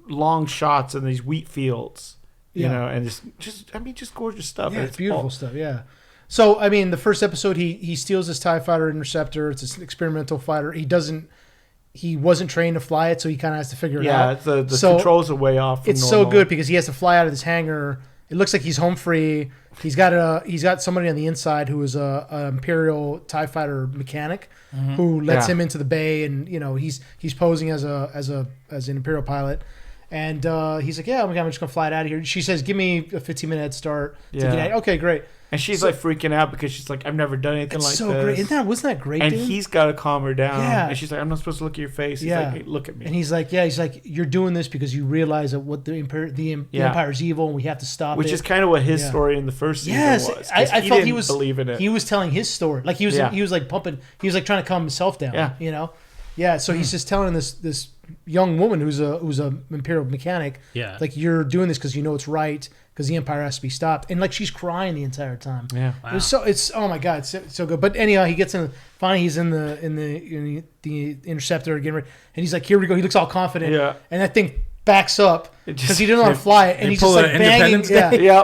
long shots in these wheat fields. You know, and it's just gorgeous stuff. Yeah, and it's beautiful stuff. Yeah. So I mean, the first episode, he steals this TIE fighter interceptor. It's an experimental fighter. He wasn't trained to fly it, so he kind of has to figure it out. Yeah, the controls are way off. From It's normal. so good because he has to fly out of this hangar. It looks like he's home free. He's got somebody on the inside who is a Imperial TIE fighter mechanic who lets him into the bay, and he's posing as an Imperial pilot. And he's like, yeah, I'm just gonna fly it out of here. She says, give me a 15-minute head start to get out. Okay, great. And she's like freaking out because she's like, I've never done anything like So this. great. Wasn't that great? And dude? he's got to calm her down. Yeah. And she's like, I'm not supposed to look at your face. He's like, hey, look at me. And he's like, you're doing this because you realize that what the Empire's evil, and we have to stop it. Which is kind of what his story in the first season was. I felt he was believe in it. He was telling his story, like he was like pumping. He was like trying to calm himself down. Yeah. So he's just telling this young woman who's a Imperial mechanic. Yeah. Like, you're doing this because you know it's right, because the Empire has to be stopped, and like she's crying the entire time. Yeah. Wow. It's oh my God, it's so good. But anyhow, he gets in. Finally, he's in the interceptor getting ready, and he's like, here we go. He looks all confident. Yeah. And I think backs up because he didn't want to fly it, and he's just like banging.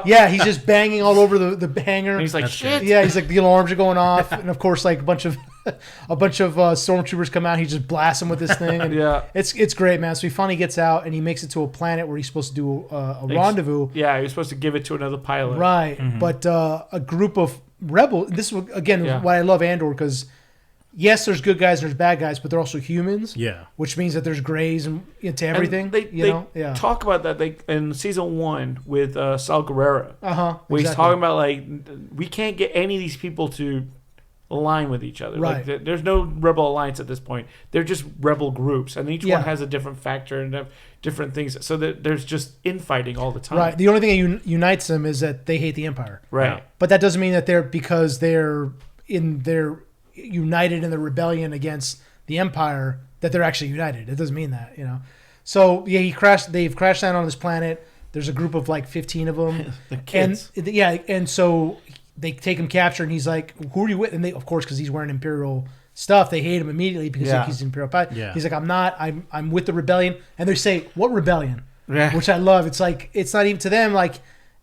Yeah, he's just banging all over the hangar. And he's like, shit. Yeah, he's like the alarms are going off, and of course, like a bunch of stormtroopers come out. He just blasts them with this thing. And it's great, man. So he finally gets out, and he makes it to a planet where he's supposed to do a rendezvous. Yeah, he was supposed to give it to another pilot. Right, but a group of rebels. This is again why I love Andor, because yes, there's good guys and there's bad guys, but they're also humans. Yeah, which means that there's grays and to everything. And they talk about that in season 1 with Saul Guerrero. Where he's talking about like we can't get any of these people to align with each other. Right. Like, there's no rebel alliance at this point. They're just rebel groups, and each one has a different factor and have different things. So that there's just infighting all the time. Right. The only thing that unites them is that they hate the Empire. Right. But that doesn't mean that they're united in the rebellion against the Empire that they're actually united. It doesn't mean that, So they've crashed down on this planet. There's a group of like 15 of them. The kids. And so they take him captured, and he's like, "Who are you with?" And they, of course, because he's wearing Imperial stuff, they hate him immediately because he's an Imperial pilot. Yeah. He's like, "I'm not. I'm with the rebellion." And they say, "What rebellion?" Yeah. Which I love. It's like it's not even to them. Like,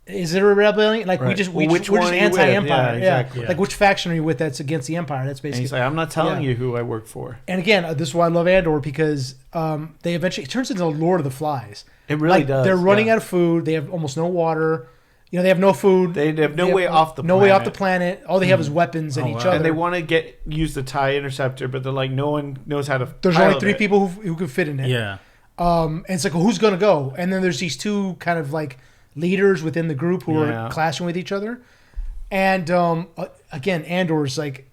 is it a rebellion? Like we're just anti-Empire. Exactly. Like which faction are you with that's against the Empire? That's basically. And he's like, "I'm not telling you who I work for." And again, this is why I love Andor, because they eventually it turns into Lord of the Flies. It really does. They're running out of food. They have almost no water. They have no food. They have no way off the planet. No way off the planet. All they have is weapons and each other. And they want to use the TIE interceptor, but they're like, no one knows how to. There's only 3 people who can fit in it. Yeah. And it's like, well, who's gonna go? And then there's these 2 kind of like leaders within the group who are clashing with each other. And again, Andor's like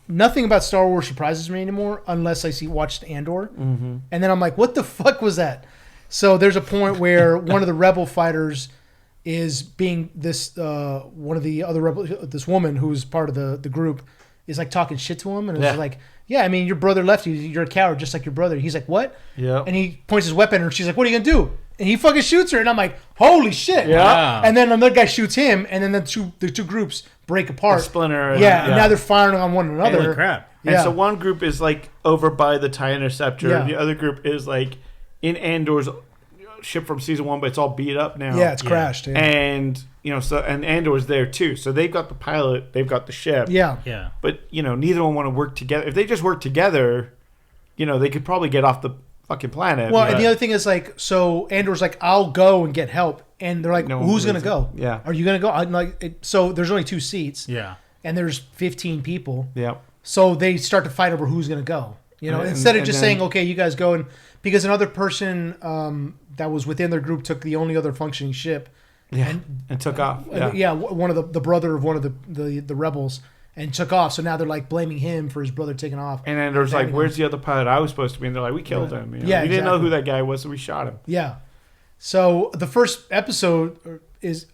nothing about Star Wars surprises me anymore unless I watched Andor, and then I'm like, what the fuck was that? So there's a point where one of the rebel fighters is being one of the other rebels, this woman who's part of the group, is like talking shit to him, and it's like, yeah, I mean, your brother left you. You're a coward, just like your brother. He's like, what? Yeah. And he points his weapon at her. She's like, what are you gonna do? And he fucking shoots her, and I'm like, holy shit! Yeah. And then another guy shoots him, and then the two groups break apart. The splinter. And now they're firing on one another. Holy crap! And so one group is like over by the TIE interceptor, and the other group is like in Andor's ship from season 1, but it's all beat up now. Yeah, it's crashed. Yeah. And and Andor's there too. So they've got the pilot, they've got the ship. Yeah. But neither one want to work together. If they just work together, they could probably get off the fucking planet. Well, and the other thing is like, so Andor's like, I'll go and get help, and they're like, who's gonna go? Yeah. Are you gonna go? I'm like, so there's only 2 seats. Yeah. And there's 15 people. Yeah. So they start to fight over who's gonna go. Instead of just saying, okay, you guys go, and because another person that was within their group took the only other functioning ship. Yeah. And took off. One of the brother of one of the rebels, and took off. So now they're like blaming him for his brother taking off. And then there's like, where's the other pilot I was supposed to be? And they're like, we killed him. We didn't know who that guy was, so we shot him. Yeah. So the first episode is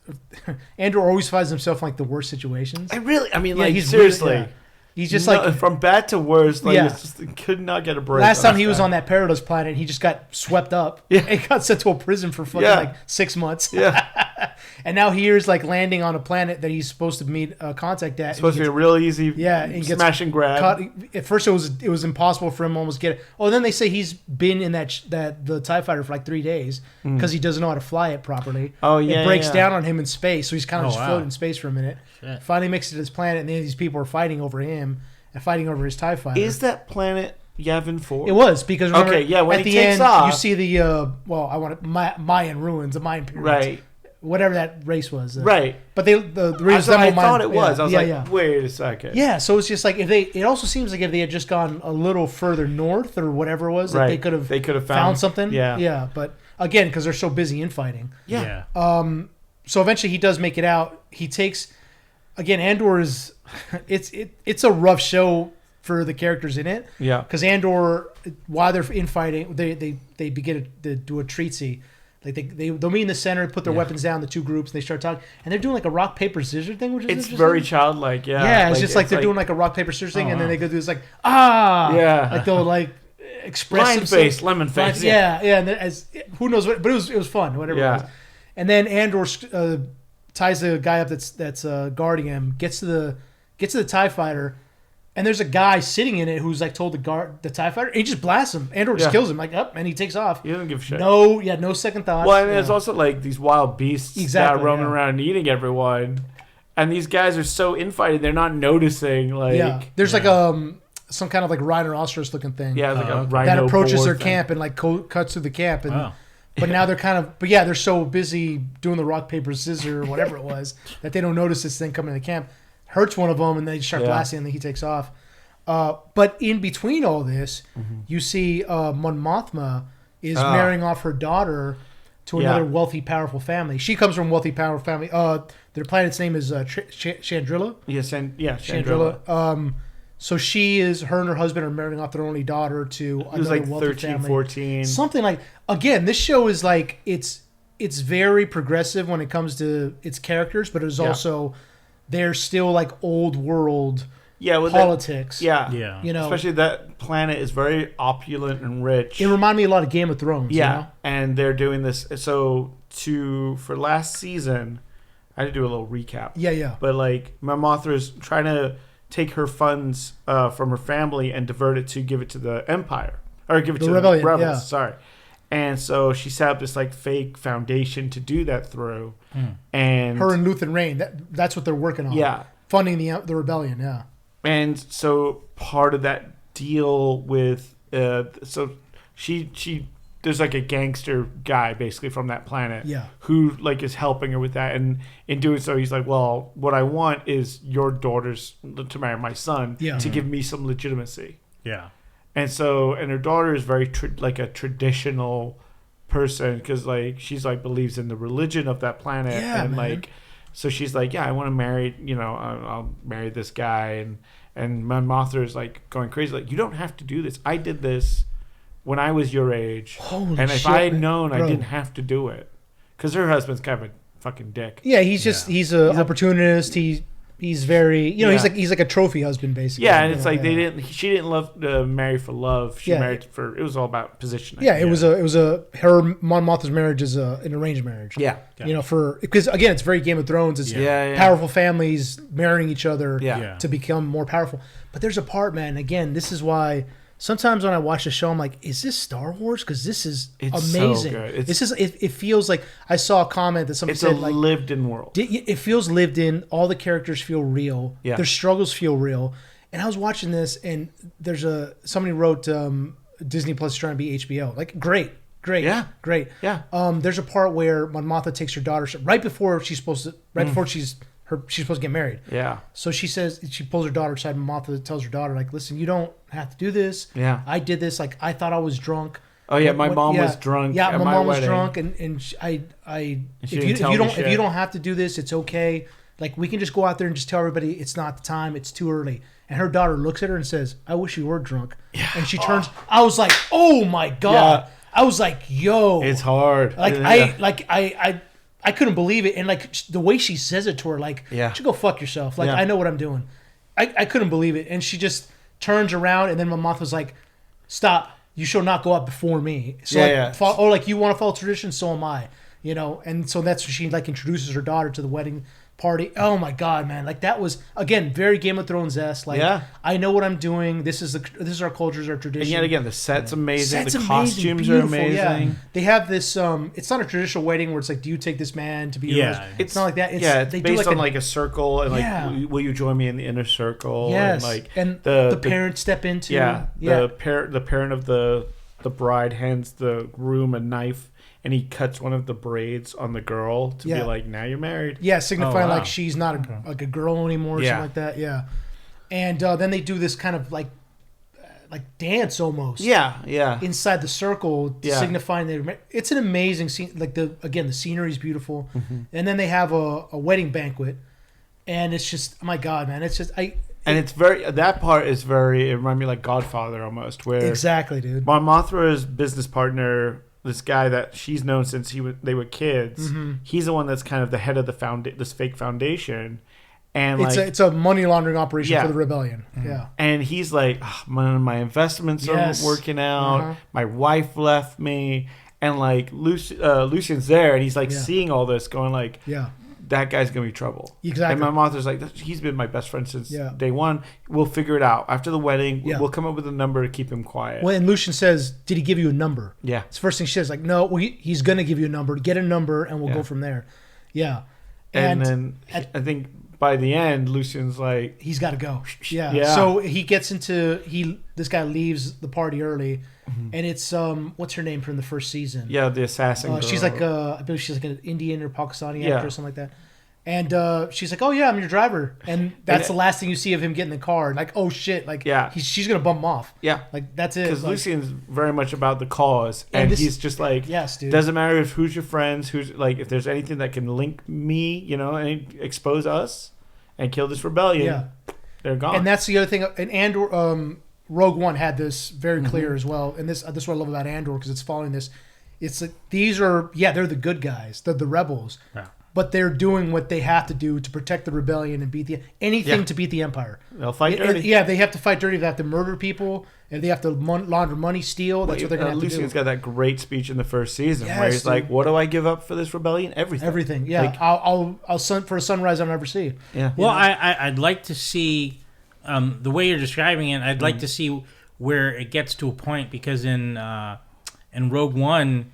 Andor always finds himself in like the worst situations. He's seriously. Really, he's just like from bad to worst. Like it's just, could not get a break. Last time he was on that Paradise planet, he just got swept up. Yeah. And got sent to a prison for fucking like 6 months. Yeah. And now here's like landing on a planet that he's supposed to meet contact at. It's supposed to be a real easy smash and grab. Caught. At first it was impossible for him to almost get it. Oh, and then they say he's been in the TIE fighter for like 3 days because he doesn't know how to fly it properly. Oh yeah. It breaks down on him in space, so he's kind of just floating in space for a minute. Shit. Finally makes it to this planet, and then these people are fighting over him and fighting over his TIE fighter. Is that planet Yavin 4? It was, because remember, when at he the takes end off, you see the Mayan ruins, the Mayan pyramids. Right. Whatever that race was. Right. But the resemble I thought it was. I was like, wait a second. Yeah, so it's just like it also seems like if they had just gone a little further north or whatever it was, that they could have found something. Yeah. Yeah, but again, because they're so busy infighting. Yeah. So eventually he does make it out. He takes, again, Andor is, it's a rough show for the characters in it. Yeah. Because Andor, while they're infighting, they begin to do a treaty. Like they'll meet in the center, put their weapons down, the 2 groups, and they start talking, and they're doing like a rock paper scissors thing, which is it's very childlike. Yeah. Yeah, it's just like they're doing like a rock paper scissors thing, and then they go do this like like they'll like express lion face, lemon face. Yeah. And as who knows what, but it was fun, whatever it was. And then Andor ties the guy up that's guarding him, gets to the TIE fighter, And there's a guy sitting in it who's like told to guard the TIE fighter. And he just blasts him. Andor just kills him. Like, up, and he takes off. He doesn't give a shit. No second thoughts. Well, and there's also like these wild beasts that are roaming yeah. around and eating everyone. And these guys are so infighting, they're not noticing. Like, there's like some kind of like rhinoceros looking thing. Yeah, like a rhino that approaches their thing. camp and like cuts through the camp. And but now they're kind of they're so busy doing the rock paper scissors or whatever it was that they don't notice this thing coming to the camp. Hurts one of them, and they start blasting, and then he takes off. But in between all this, you see Mon Mothma is marrying off her daughter to another wealthy, powerful family. She comes from a wealthy, powerful family. Their planet's name is Chandrilla. Chandrilla. So her and her husband are marrying off their only daughter to another like wealthy 13, family. 14. Something like, again, this show is like, it's very progressive when it comes to its characters, but it's also, they're still like old world politics. Yeah. You know, especially that planet is very opulent and rich. It reminded me a lot of Game of Thrones. Yeah, you know? And they're doing this. So for last season, I had to do a little recap. Yeah. But like, my Mothra is trying to take her funds from her family and divert it to give it to the Empire, or give it to the Rebels. Yeah. Sorry. And so she set up this like fake foundation to do that through. And her and Luthen Rain, that's what they're working on. Yeah. Funding the rebellion. Yeah. And so part of that deal with so she there's like a gangster guy basically from that planet who like is helping her with that, and in doing so he's like, well, what I want is your daughters to marry my son to give me some legitimacy. And her daughter is very like a traditional person, because like she's like believes in the religion of that planet, and like so she's like, I want to marry, I'll marry this guy, and my Mothra is like going crazy, like, you don't have to do this. I did this when I was your age. Holy and if shit, I had known, bro. I didn't have to do it. Because her husband's kind of a fucking dick. Yeah, he's he's an opportunist. He's very, he's like a trophy husband, basically. Yeah, and it's like she didn't love marry for love. She married for, it was all about positioning. Yeah, it was her Mon Mothma's marriage is an arranged marriage. Yeah. Because again, it's very Game of Thrones. It's powerful families marrying each other to become more powerful. But there's a part, man, again, this is why sometimes when I watch the show, I'm like, is this Star Wars? Because this is amazing. So good. It feels like, I saw a comment that somebody said, like, lived in world. It feels lived in. All the characters feel real. Yeah. Their struggles feel real. And I was watching this, and somebody wrote Disney Plus is trying to be HBO. Like, great. Yeah. Great. Yeah. There's a part where Mon Mothma takes her daughter right before she's supposed to get married. Yeah. So she pulls her daughter aside, and Mon Mothma tells her daughter, like, listen, you don't have to do this. Yeah. I did this. Like, I thought I was drunk. Oh yeah, my mom was drunk. Yeah, at my mom was wedding. drunk, and if you don't have to do this, it's okay. Like, we can just go out there and just tell everybody it's not the time, it's too early. And her daughter looks at her and says, I wish you were drunk. Yeah. And she turns. I was like, oh my god. Yeah. I was like, yo, it's hard. Like I couldn't believe it, and like the way she says it to her, like, you should go fuck yourself. Like, I know what I'm doing. I couldn't believe it, and she just turns around, and then my mouth was like, stop. You shall not go out before me. So like you want to follow tradition, so am I. And so that's when she like introduces her daughter to the wedding party. Oh my god, man! Like, that was, again, very Game of Thrones-esque. Like, I know what I'm doing. This is our culture, our tradition. And yet again, the set's amazing. The costumes are amazing. Yeah. They have this. It's not a traditional wedding where it's like, do you take this man to be your husband? It's not like that. It's based on like a circle, and like, will you join me in the inner circle? Yes. And the parents step into. The parent of the bride hands the groom a knife, and he cuts one of the braids on the girl to be like, now you're married. Yeah, signifying like she's not a girl anymore or something like that. Yeah. And then they do this kind of like dance almost. Yeah. Inside the circle, signifying that it's an amazing scene. Like, the scenery is beautiful. Mm-hmm. And then they have a wedding banquet, and it's just, oh my god, man, it's just that part is very, it reminded me like Godfather almost, where exactly, dude. Mon Mothra's business partner, this guy that she's known since they were kids, he's the one that's kind of the head of this fake foundation, and it's a money laundering operation for the rebellion. Yeah, and he's like, my investments aren't working out. My wife left me, and like Lucian's there, and he's like seeing all this, going like, that guy's gonna be trouble. Exactly. And my mother's like, he's been my best friend since Yeah. day one. We'll figure it out after the wedding. Yeah. We'll come up with a number to keep him quiet. Well, and Lucian says, "Did he give you a number?" Yeah. It's the first thing she says. Like, no, he's gonna give you a number. Get a number, and we'll go from there. Yeah. And then I think by the end, Lucian's like, he's got to go. Yeah. Yeah. So he gets into this guy leaves the party early, and it's what's her name from the first season? yeah, the assassin. Girl. She's like I believe she's like an Indian or Pakistani Yeah. actor or something like that. And she's like, "Oh yeah, I'm your driver," and that's the last thing you see of him getting in the car. Like, oh shit, like she's gonna bump him off. Yeah, like that's it. Because like, Lucian's very much about the cause, and he's just like, yes, dude. Doesn't matter if who's your friends, who's like, if there's anything that can link me, and expose us, and kill this rebellion, they're gone. And that's the other thing. And Andor, Rogue One had this very clear as well. And this is what I love about Andor because it's following this. It's like these are they're the good guys, they're the rebels. Yeah. But they're doing what they have to do to protect the rebellion and beat anything to beat the Empire. They'll fight dirty. They have to fight dirty. They have to murder people, and they have to launder money, steal. That's what they're going to have to do. Lucian's got that great speech in the first season where he's dude. like, "What do I give up for this rebellion? Everything. Everything. Yeah, Like, I'll for a sunrise I'll never see. Yeah. Well, I'd like to see the way you're describing it. I'd like to see where it gets to a point because in Rogue One.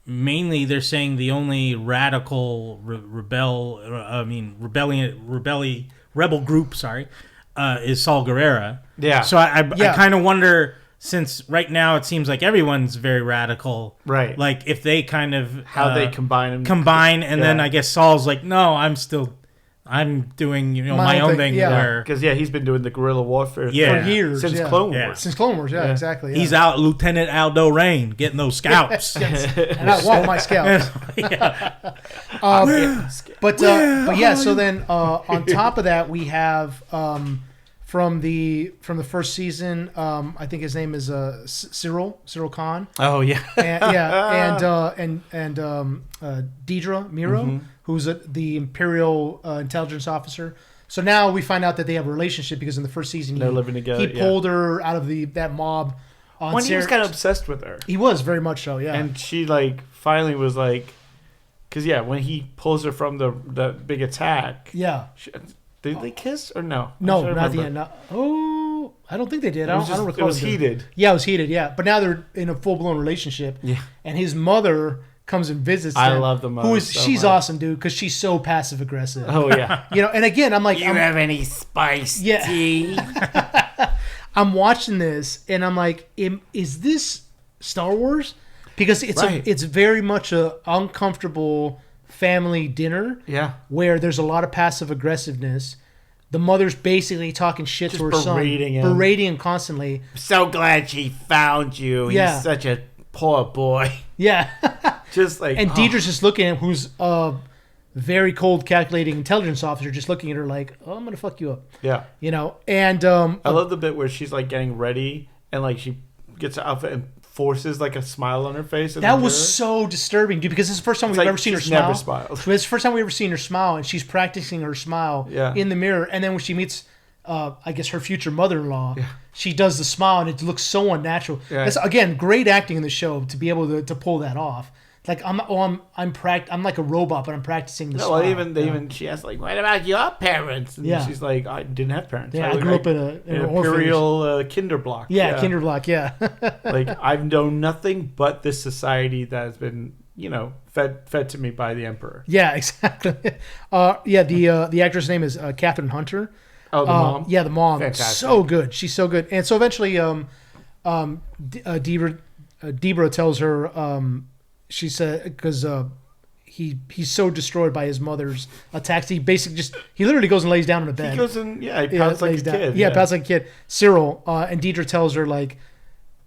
Mainly, they're saying the only radical rebel group, is Saul Guerrera. Yeah. So I kind of wonder, since right now it seems like everyone's very radical, right? Like if they kind of how they combine, and then I guess Saul's like, no, I'm doing my own thing. Because he's been doing the guerrilla warfare for years since Clone Wars. Since Clone Wars, exactly. Yeah. He's out, Lieutenant Aldo Rain, getting those scalps. And I want my scalps. But yeah. So then on top of that, we have from the first season, I think his name is Cyril Khan. Oh yeah, and Deidre Miro, who's the Imperial intelligence officer. So now we find out that they have a relationship because in the first season they're living together. He pulled her out of that mob. When he was kind of obsessed with her, he was very much so. Yeah, and she finally was like, because when he pulls her from the big attack, did they kiss or no? No, not at the end. No. Oh, I don't think they did. I don't recall. It was heated. Yeah, it was heated. Yeah, but now they're in a full blown relationship. Yeah, and his mother comes and visits them. I love the mother. She's awesome, dude, because she's so passive aggressive. Oh yeah. And again, I'm like, you have any spice tea? I'm watching this and I'm like, is this Star Wars? Because it's very much a uncomfortable family dinner. Yeah. Where there's a lot of passive aggressiveness. The mother's basically talking shit to her son, berating him constantly. So glad she found you. He's such a poor boy. Yeah. Just like, and Deidre's just looking at him, who's a very cold, calculating intelligence officer, just looking at her like, "Oh, I'm gonna fuck you up." Yeah. And I love the bit where she's getting ready and she gets her outfit and forces a smile on her face. That was so disturbing, dude, because this is the first time we've ever seen her smile. Never smiled. It's the first time we've ever seen her smile, and she's practicing her smile in the mirror. And then when she meets, I guess, her future mother-in-law, she does the smile, and it looks so unnatural. Yeah. That's, again, great acting in the show to be able to pull that off. I'm like a robot, but I'm practicing the smile. Even she asked what about your parents? And she's like, I didn't have parents. Yeah, I grew up in an imperial Kinderblock. Yeah, Kinderblock. Yeah. I've known nothing but this society that has been fed to me by the Emperor. Yeah, exactly. The actress name is Catherine Hunter. Oh, the mom. Yeah, the mom. Fantastic. So good. She's so good. And so eventually, Deborah tells her. She said because he's so destroyed by his mother's attacks, he basically he literally goes and lays down in a bed. He goes and he pouts like a kid. Yeah, pouts like a kid. Cyril and Deidre tells her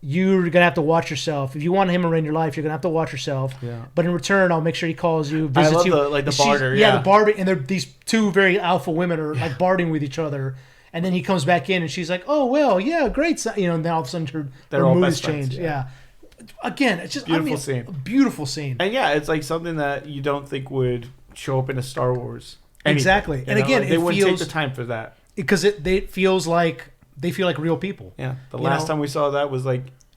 you're gonna have to watch yourself. If you want him around your life, you're gonna have to watch yourself. Yeah. But in return, I'll make sure he calls you, visits you. I love the barter. Yeah, the barter, and these two very alpha women are barding with each other. And then he comes back in, and she's like, "Oh well, yeah, great." And then all of a sudden her mood has changed. Yeah. Again, it's just scene. A beautiful scene. And it's something that you don't think would show up in a Star Wars. Exactly. And again, they wouldn't take the time for that. Because it feels like they feel like real people. Yeah. The last time we saw that was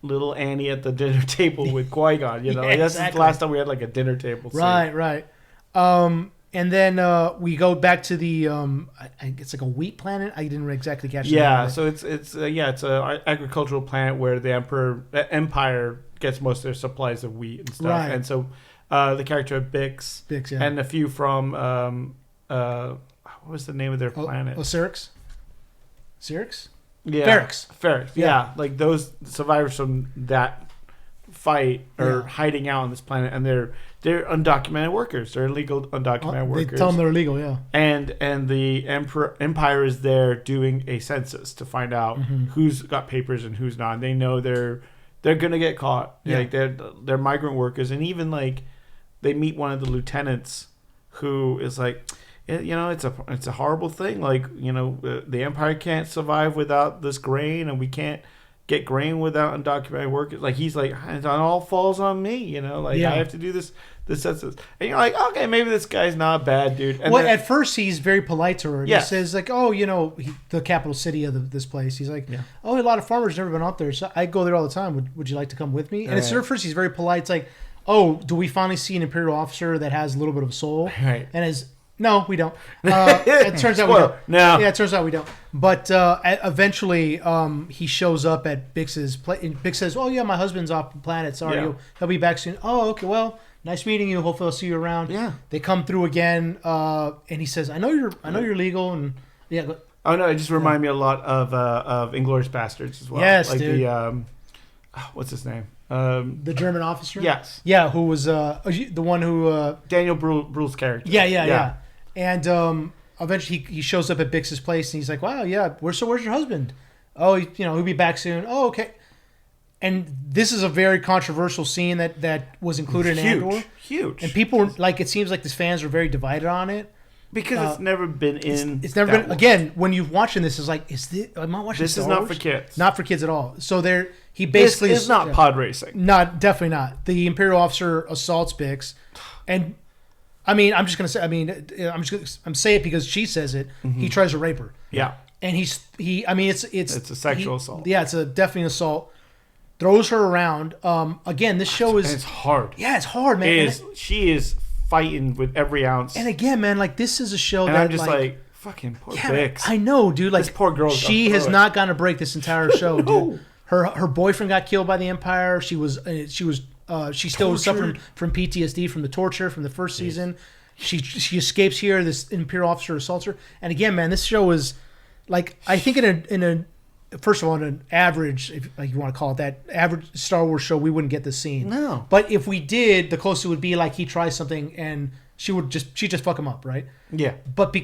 little Annie at the dinner table with Qui-Gon, That's the last time we had a dinner table scene. Right. And then we go back to the it's like a wheat planet. I didn't exactly catch. Yeah, so it's a agricultural planet where the empire gets most of their supplies of wheat and stuff. Right. And so the character of Bix, yeah. and a few from what was the name of their planet? Syrinx? Syrinx? Yeah. Ferrix. Yeah. Yeah, like those survivors from that fight are hiding out on this planet, and they're undocumented workers. They're illegal undocumented workers. They tell them they're illegal, yeah. And the empire is there doing a census to find out who's got papers and who's not. And they know they're gonna get caught. Yeah. Like they're migrant workers, and even like they meet one of the lieutenants who is like, it's a horrible thing. Like, the empire can't survive without this grain, and we can't get grain without undocumented workers. Like, he's like, it all falls on me. I have to do this census. And you're like, okay, maybe this guy's not a bad dude. And well, at first he's very polite to her. Yes. He says like, the capital city of this place. He's like, a lot of farmers never been out there, so I go there all the time. Would you like to come with me? And at first he's very polite. It's like, oh, do we finally see an Imperial officer that has a little bit of soul? Right. And no, we don't. It turns out we don't. No. Yeah, it turns out we don't. But eventually, he shows up at Bix's place. Bix says, "Oh yeah, my husband's off the planet. Sorry, he'll be back soon." Oh, okay. Well, nice meeting you. Hopefully, I'll see you around. Yeah. They come through again, and he says, "I know you're legal." And Oh no, it just reminded me a lot of Inglourious Bastards as well. Yes, like dude. the what's his name? The German officer. Yes. Yeah, who was the one who Daniel Bruhl's character. Yeah. And eventually he shows up at Bix's place and he's like, "Wow, yeah, where's your husband?" "Oh, he'll be back soon." "Oh, okay." And this is a very controversial scene that was included in Andor. Huge. And people were like, it seems like the fans are very divided on it. Because it's never been in. It's never been. Again, when you're watching this, it's like, am I watching this? This is not for kids. Not for kids at all. So he basically is not pod racing. Definitely not. The Imperial officer assaults Bix, and I mean, I'm just gonna say. I mean, I'm saying it because she says it. Mm-hmm. He tries to rape her. Yeah. And I mean, it's a sexual assault. Yeah, it's a definitely assault. Throws her around. Again, this show is. And it's hard. Yeah, it's hard, man. She is fighting with every ounce. And again, man, like this is a show and that I'm just like fucking poor Bix. I know, dude. Like this poor girl. She has not gotten a break this entire show, dude. Her boyfriend got killed by the Empire. She still was suffering from PTSD from the torture from the first season. She escapes here. This Imperial officer assaults her. And again, man, this show is like, I think in a first of all, in an average, if like you want to call it that, average Star Wars show, we wouldn't get this scene. No. But if we did, the closest it would be like he tries something and she'd just fuck him up, right? Yeah. But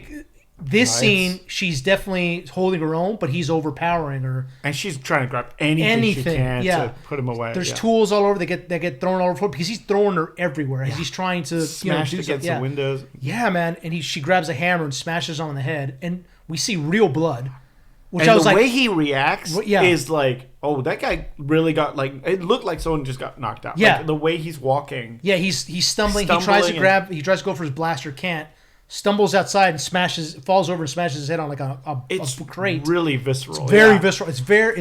this scene, she's definitely holding her own, but he's overpowering her. And she's trying to grab anything she can to put him away. There's tools all over. They get thrown all over because he's throwing her everywhere as he's trying to smash against the windows. Yeah, man. And she grabs a hammer and smashes her on the head, and we see real blood. Which and the way he reacts is like, oh, that guy really got like. It looked like someone just got knocked out. Yeah, like, the way he's walking. Yeah, he's stumbling. He tries to grab. He tries to go for his blaster, can't. Stumbles outside and falls over and smashes his head on like a crate. Really visceral. It's very visceral. It's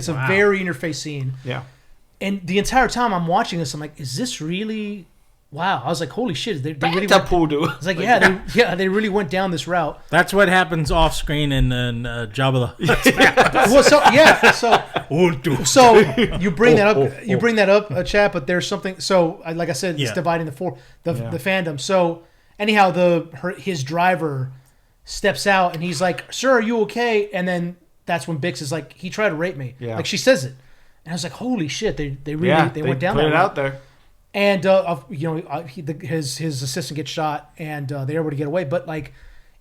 a very in-your-face scene. Yeah. And the entire time I'm watching this, I'm like, is this really? Wow. I was like, holy shit. They really went, it's like, they really went down this route. That's what happens off screen in Jabba the Hutt. So you bring that up, chat, but there's something. So like I said, it's dividing the fandom. So anyhow, his driver steps out and he's like, "Sir, are you okay?" And then that's when Bix is like, "He tried to rape me." Yeah. Like she says it, and I was like, "Holy shit!" They went down put that it route. out there. And his assistant gets shot, and they're able to get away. But like,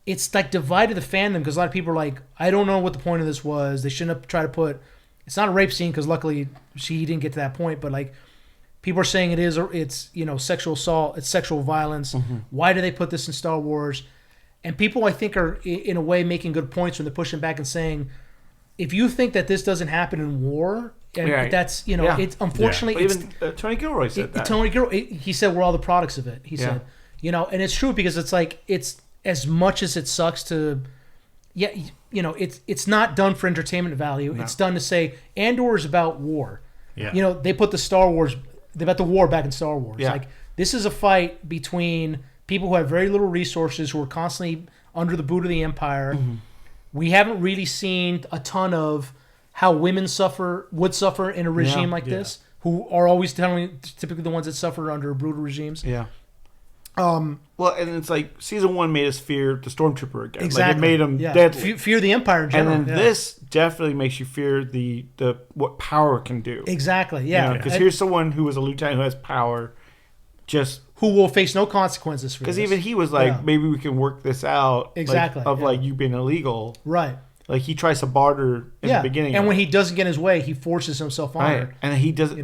it's like divided the fandom because a lot of people are like, I don't know what the point of this was. They shouldn't have tried to put. It's not a rape scene because luckily she didn't get to that point. But like, people are saying it's sexual assault, it's sexual violence. Mm-hmm. Why do they put this in Star Wars? And people I think are in a way making good points when they're pushing back and saying, if you think that this doesn't happen in war. And that's it's unfortunately even Tony Gilroy said that. Tony Gilroy, he said we're all the products of it. He said, and it's true because it's like it's as much as it sucks to, it's not done for entertainment value. No. It's done to say Andor is about war. Yeah. They put the war back in Star Wars. Yeah. Like this is a fight between people who have very little resources, who are constantly under the boot of the Empire. Mm-hmm. We haven't really seen a ton of how women would suffer in a regime like this, who are always typically the ones that suffer under brutal regimes. Yeah. Well, and it's like season 1 made us fear the Stormtrooper again. Exactly. Like it made them deadly. Fear the Empire in general. And then this definitely makes you fear the what power can do. Exactly. Yeah. Because here's someone who was a lieutenant who has power, just who will face no consequences for this. Because even he was like, maybe we can work this out. Exactly. Like you being illegal. Right. Like he tries to barter in the beginning. And when he doesn't get his way, he forces himself on her. And he does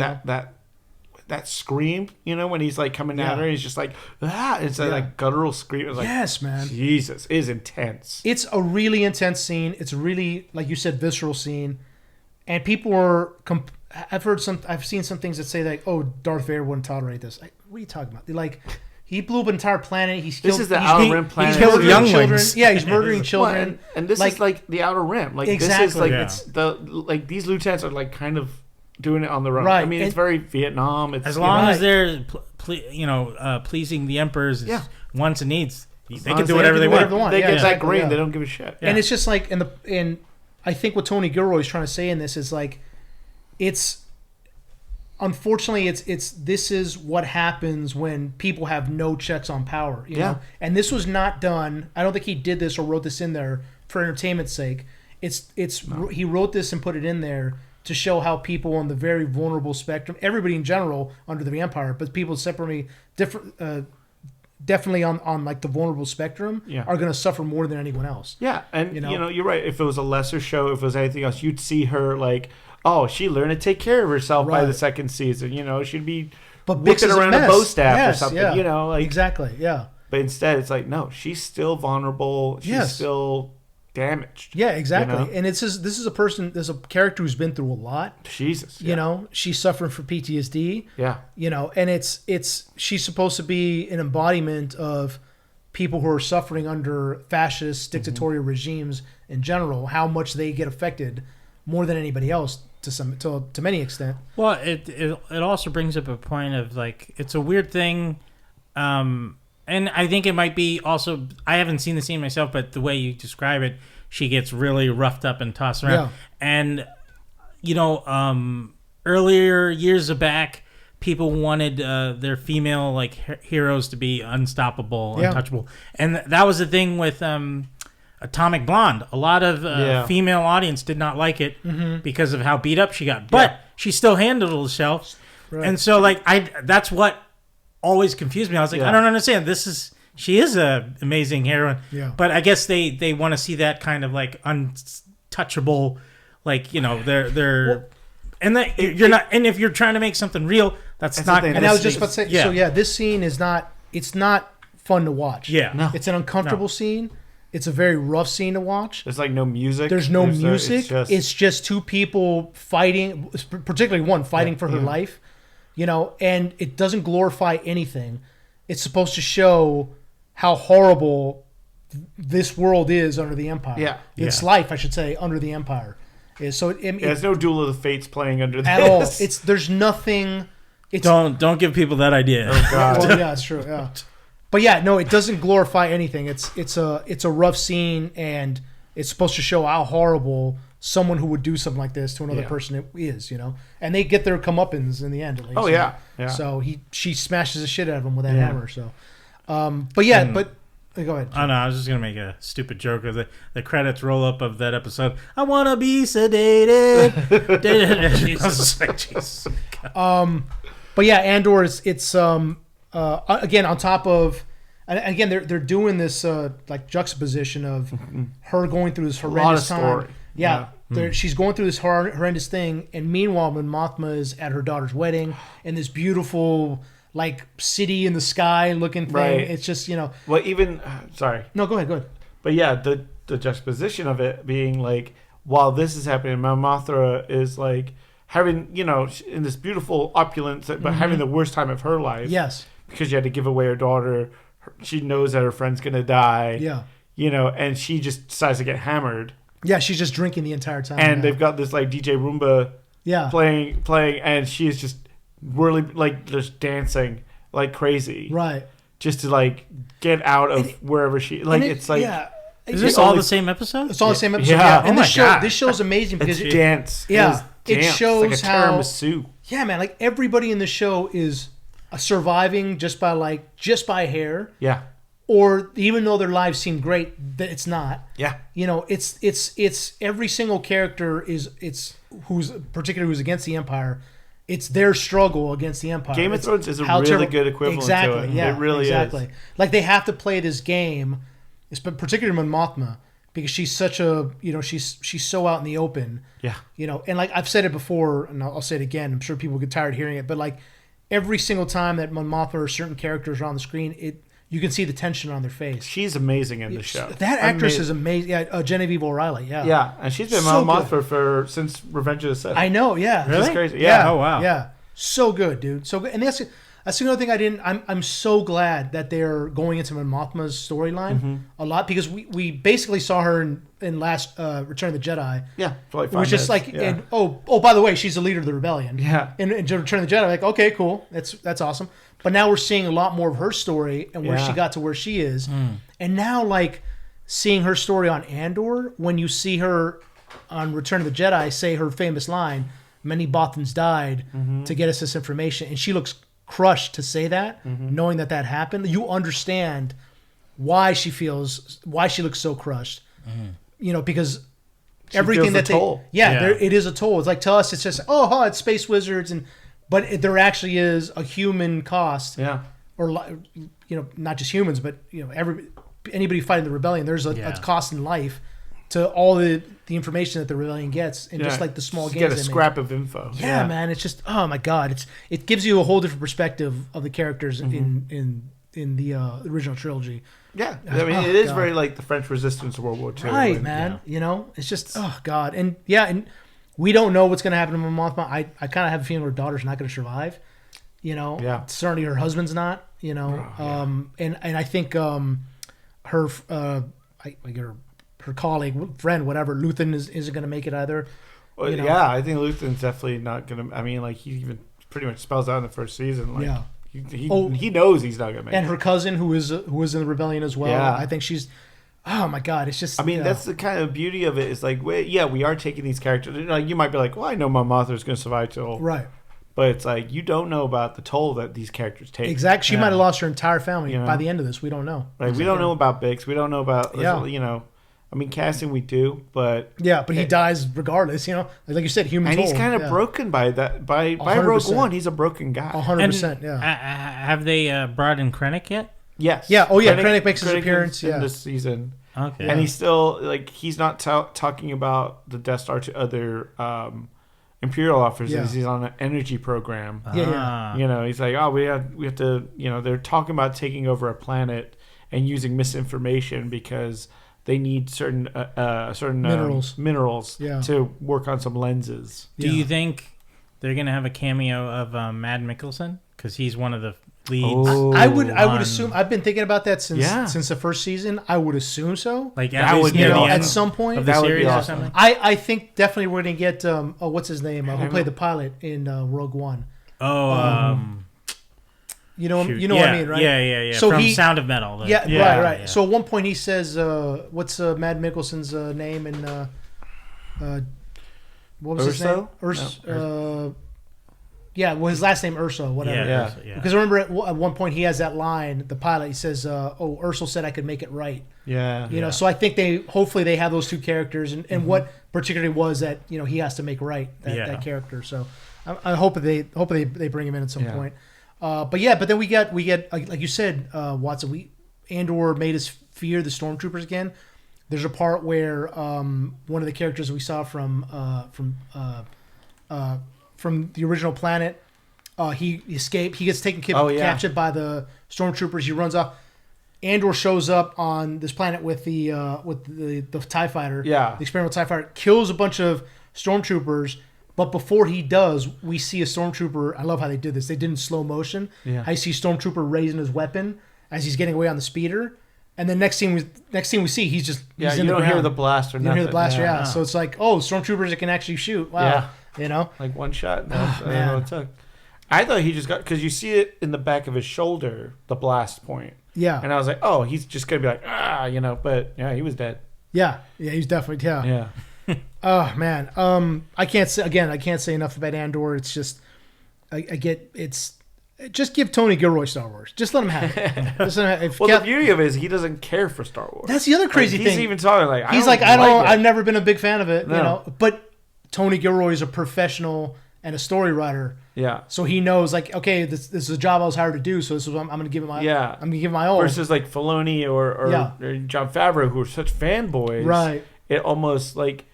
that scream, when he's like coming at her, he's just like, it's like guttural scream. It's like, yes, man. Jesus, it is intense. It's a really intense scene. It's a really, like you said, visceral scene. And people are, I've seen some things that say like, oh, Darth Vader wouldn't tolerate this. Like, what are you talking about? Like, he blew up an entire planet. This is the Outer Rim planet. He's murdering children. Yeah, he's murdering children. And this is like the Outer Rim. Like exactly. This is like it's these lieutenants are like kind of doing it on their own. Right. I mean, it's very Vietnam. It's, as long as they're pleasing the emperor's wants and needs, they can do whatever they want. They get that grade. They don't give a shit. And it's just like and I think what Tony Gilroy is trying to say in this is like, it's. Unfortunately, this is what happens when people have no checks on power. You know? And this was not done. I don't think he did this or wrote this in there for entertainment's sake. He wrote this and put it in there to show how people on the very vulnerable spectrum, everybody in general under the Empire, but people separately, definitely on like the vulnerable spectrum, are going to suffer more than anyone else. Yeah, and you're right. If it was a lesser show, if it was anything else, you'd see her like, oh, she learned to take care of herself by the second season. She'd be whipping around a bow staff or something. Yeah. Exactly. Yeah. But instead, it's like, no, she's still vulnerable. She's still damaged. Yeah, exactly. And this is a person. There's a character who's been through a lot. Jesus. She's suffering from PTSD. Yeah. And she's supposed to be an embodiment of people who are suffering under fascist dictatorial regimes in general. How much they get affected more than anybody else. To many extent. Well, it also brings up a point of like, it's a weird thing, and I think it might be also, I haven't seen the scene myself, but the way you describe it, she gets really roughed up and tossed around. And earlier years back, people wanted their female like heroes to be unstoppable, untouchable, and that was the thing with Atomic Blonde. A lot of female audience did not like it because of how beat up she got, but she still handled herself. Right. And so like that's what always confused me. I was like, I don't understand. She is a amazing heroine, but I guess they want to see that kind of like untouchable, like they're and that you're not. And if you're trying to make something real, that's not. And I was just about to say, this scene is not. It's not fun to watch. Yeah, no. It's an uncomfortable scene. It's a very rough scene to watch. There's like no music. There's no music. It's just two people fighting, particularly one fighting for her life, and it doesn't glorify anything. It's supposed to show how horrible this world is under the Empire. Yeah. Its life, I should say, under the Empire. So there's no Duel of the Fates playing under this. At all. There's nothing. Don't give people that idea. Oh, God. Well, yeah, it's true. Yeah. But no, it doesn't glorify anything. It's a rough scene, and it's supposed to show how horrible someone who would do something like this to another person is, And they get their comeuppance in the end, at least. Oh yeah. So she smashes the shit out of him with that hammer. So, go ahead. Oh no, I was just gonna make a stupid joke of the credits roll up of that episode. I wanna be sedated. I was like, Jesus. But Andor is again on top of, and again they're doing this like juxtaposition of her going through this horrendous time. She's going through this horrendous thing, and meanwhile, when Mothma is at her daughter's wedding in this beautiful like city in the sky looking thing, it's just Well, even sorry. No, go ahead. But the juxtaposition of it being like, while this is happening, Mount Mothra is like having in this beautiful opulence, but having the worst time of her life. Yes. Because she had to give away her daughter. She knows that her friend's going to die. Yeah. And she just decides to get hammered. Yeah, she's just drinking the entire time. And they've got this like DJ Roomba playing, and she's just really like just dancing like crazy. Right. just to like get out of wherever she like. It's like is this all the same episode? It's all the same episode. Yeah. And Oh my God. this show's amazing because it's dance. Yeah, it dance. shows like a how tiramisu. Yeah, man, like everybody in the show is surviving just by hair. Yeah. Or even though their lives seem great, that it's not. Yeah. You know, it's every single character who's against the Empire. It's their struggle against the Empire. Game of Thrones is a really good equivalent to it. Yeah, it really is. is. Like they have to play this game, particularly Mon Mothma, because she's such a she's so out in the open. Yeah. You know, and like I've said it before, and I'll say it again. I'm sure people get tired of hearing it, but like every single time that Mon Mothma or certain characters are on the screen, you can see the tension on their face. She's amazing in the show. That actress is amazing. Yeah, Genevieve O'Reilly. Yeah. Yeah, and she's been So Mon Mothma since Revenge of the Sith. I know. Yeah. Really? She's crazy. Yeah. Oh wow. Yeah. So good, dude. So good. And that's another thing I didn't. I'm so glad that they're going into Mon Mothma's storyline a lot because we basically saw her in last Return of the Jedi. Yeah. For like 5 It was just minutes. like, yeah. and, oh, by the way, she's the leader of the rebellion. Yeah. In Return of the Jedi, like, okay, cool, that's awesome. But now we're seeing a lot more of her story and where she got to where she is, and now like seeing her story on Andor. When you see her on Return of the Jedi say her famous line, "Many Bothans died to get us this information," and she looks crushed to say that, knowing that happened. You understand why she looks so crushed. You know, because everything feels that the toll. it is a toll. It's like to us, it's just it's space wizards, but there actually is a human cost. Yeah. Or not just humans, but anybody fighting the rebellion, there's a cost in life to all the information that the rebellion gets, and just like the small games. You get a scrap of info. Yeah, man, it's just my God, it gives you a whole different perspective of the characters in the original trilogy. Yeah, I mean, it is very like the French Resistance of World War II. Right, man. You know, it's just God, and we don't know what's going to happen to Mon Mothma. I kind of have a feeling her daughter's not going to survive. You know, certainly her husband's not. You know, and I think her colleague, friend, whatever, Luthen isn't going to make it either. Well, you know? Yeah, I think Luthen's definitely not going to. I mean, like he even pretty much spells out in the first season. Like, he knows he's not going to make it. And her cousin, who is in the rebellion as well. Yeah. I think she's. Oh my God! It's just. I mean, that's the kind of beauty of it. Is like, we are taking these characters. Like, you might be like, well, I know Mon Mothma's going to survive till right. But it's like you don't know about the toll that these characters take. Exactly. She might have lost her entire family by the end of this. We don't know. Like we don't know about Bix. We don't know about I mean, casting we do, but but he dies regardless. You know, like you said, human. And toll. he's kind of broken by that. By Rogue One, he's a broken guy. 100%. Yeah. Have they brought in Krennic yet? Yes. Yeah. Oh yeah. Krennic makes his appearance in this season. Okay. And he's still like he's not talking about the Death Star to other Imperial officers. Yeah. He's on an energy program. Yeah. You know, he's like, we have to. You know, they're talking about taking over a planet and using misinformation because they need certain minerals to work on some lenses. Do you think they're gonna have a cameo of Mad Mikkelsen because he's one of the leads? I would assume. I've been thinking about that since the first season. I would assume so. Like that would at some point of the series or something. I think definitely we're gonna get what's his name? Who played the pilot in Rogue One? You know what I mean, right? Yeah. So from Sound of Metal. Right. Yeah. So at one point he says, "What's Mad Mikkelsen's name?" And what was his name? His last name Urso, whatever. Yeah. Because I remember at one point he has that line. The pilot, he says, Ursel said I could make it right." Yeah. You know, so I think hopefully they have those two characters, and what particularly was that he has to make right that character. So I hope they bring him in at some point. But then we get like you said, Watson. Andor made us fear the stormtroopers again. There's a part where one of the characters we saw from the original planet, he escaped. He gets captured by the stormtroopers. He runs off. Andor shows up on this planet with the TIE fighter. Yeah, the experimental TIE fighter kills a bunch of stormtroopers. But before he does, we see a stormtrooper. I love how they did this. They did in slow motion. Yeah. I see stormtrooper raising his weapon as he's getting away on the speeder, and then next thing we see, he's in the ground. You don't hear the blast or nothing. You don't hear the blaster. Yeah. So it's like, stormtroopers that can actually shoot. Wow. Yeah. Like one shot. That's all it took. I thought he just got, because you see it in the back of his shoulder, the blast point. Yeah. And I was like, oh, he's just gonna be like, but yeah, he was dead. Yeah, he's definitely Yeah. Oh man, I can't say enough about Andor. It's just, just give Tony Gilroy Star Wars. Just let him have it. The beauty of it is he doesn't care for Star Wars. That's the other crazy thing. He's even talking like, I've never been a big fan of it. No. You know, but Tony Gilroy is a professional and a story writer. Yeah. So he knows, like, okay, this is a job I was hired to do, so this is what I'm going to give it my. Yeah. I'm going to give it my all. Versus like Filoni or Jon Favreau, who are such fanboys. Right. It almost like,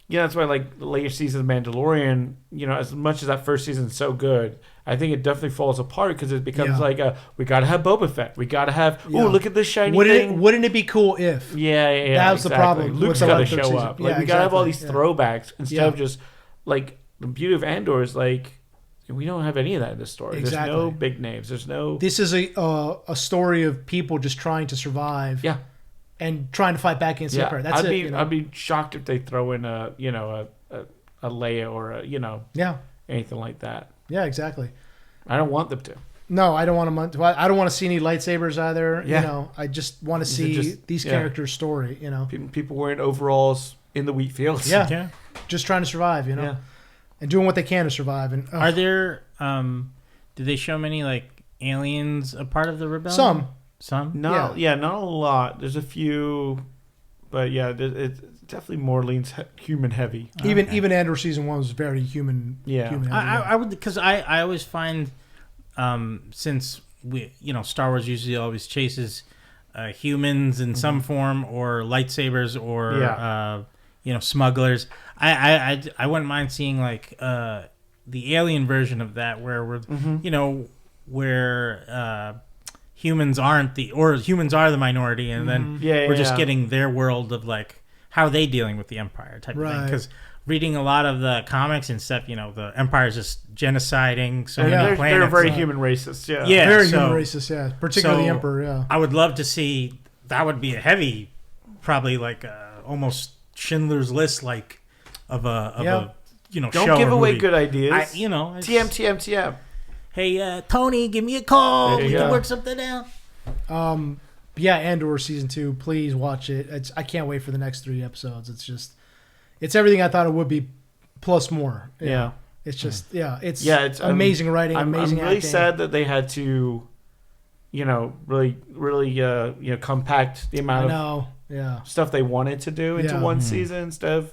that's why like the later season of Mandalorian, as much as that first season is so good, I think it definitely falls apart because it becomes like we got to have Boba Fett. We got to have, look at this shiny thing. Wouldn't it be cool if? Yeah. That was the problem. Luke's got to show up. Like we got to have all these throwbacks instead of just like the beauty of Andor is like we don't have any of that in this story. Exactly. There's no big names. There's no. This is a story of people just trying to survive. Yeah. And trying to fight back against the Empire. That's it. I'd be shocked if they throw in a Leia or anything like that. Yeah, exactly. I don't want them to. No, I don't want to. I don't want to see any lightsabers either. Yeah. I just want to see these characters' story. People wearing overalls in the wheat fields. Yeah. Just trying to survive. Yeah. And doing what they can to survive. And are there? Do they show many like aliens a part of the rebellion? Some. Not a lot. There's a few, but it's definitely more leans human heavy. Even Andor season 1 was very human. Yeah, human heavy. I would, because I always find, since we Star Wars usually always chases humans in some form or lightsabers or smugglers. I wouldn't mind seeing like the alien version of that where we're where humans aren't humans are the minority, and then we're just getting their world of like how are they dealing with the Empire type of thing. Because reading a lot of the comics and stuff, the Empire is just genociding so many planets. They're very human racist. Very human racist. Yeah, particularly the Emperor. Yeah, I would love to see that. Would be a heavy, probably like almost Schindler's List like of a don't show give or away movie. good ideas. TM. Hey, Tony, give me a call. We can work something out. Andor season 2. Please watch it. I can't wait for the next 3 episodes. It's everything I thought it would be, plus more. Yeah. It's just it's amazing writing, amazing I'm really acting. sad that they had to, really compact the amount of stuff they wanted to do into one season instead of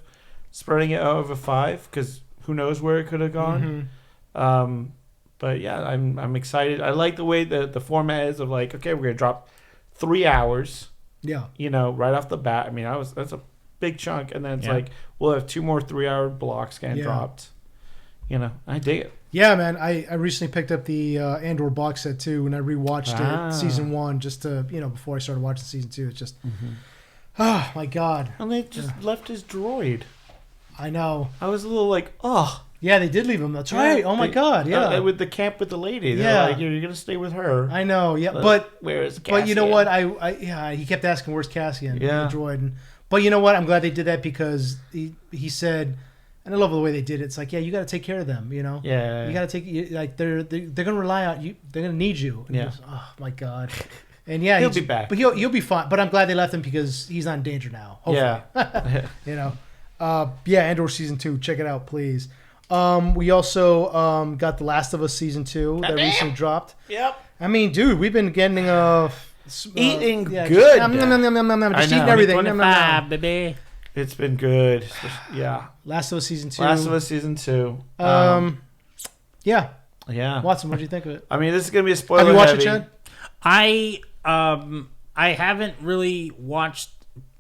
spreading it out over 5. Because who knows where it could have gone. But I'm excited. I like the way that the format is of like, okay, we're gonna drop 3 hours. Yeah. Right off the bat. I mean, that's a big chunk, and then it's like we'll have 2 more 3-hour blocks getting dropped. I dig it. Yeah, man. I recently picked up the Andor box set too, and I rewatched it season 1 just to before I started watching season 2. It's just, oh my god. And they just left his droid. I know. I was a little like, oh. Yeah, they did leave him. That's right. Oh my god. Yeah. With the camp with the lady. They're like, you're gonna stay with her. I know. Yeah, but where is Cassian? But you know what? He kept asking, "Where's Cassian?" The droid. But you know what? I'm glad they did that because he said, and I love the way they did it. It's like, you got to take care of them. You got to take like they're gonna rely on you. They're gonna need you. And goes, oh my god. And he'll be back. But he'll be fine. But I'm glad they left him because he's not in danger now. Hopefully. Andor season 2. Check it out, please. We also got The Last of Us season 2 that recently dropped. Yep. I mean, dude, we've been getting eating good. Just eating everything. 25, baby. It's been good. Yeah. Last of Us season 2. Last of Us season 2. Yeah. Yeah. Watson, what do you think of it? I mean, this is gonna be a spoiler. Have you watched heavy. it, Chad? I haven't really watched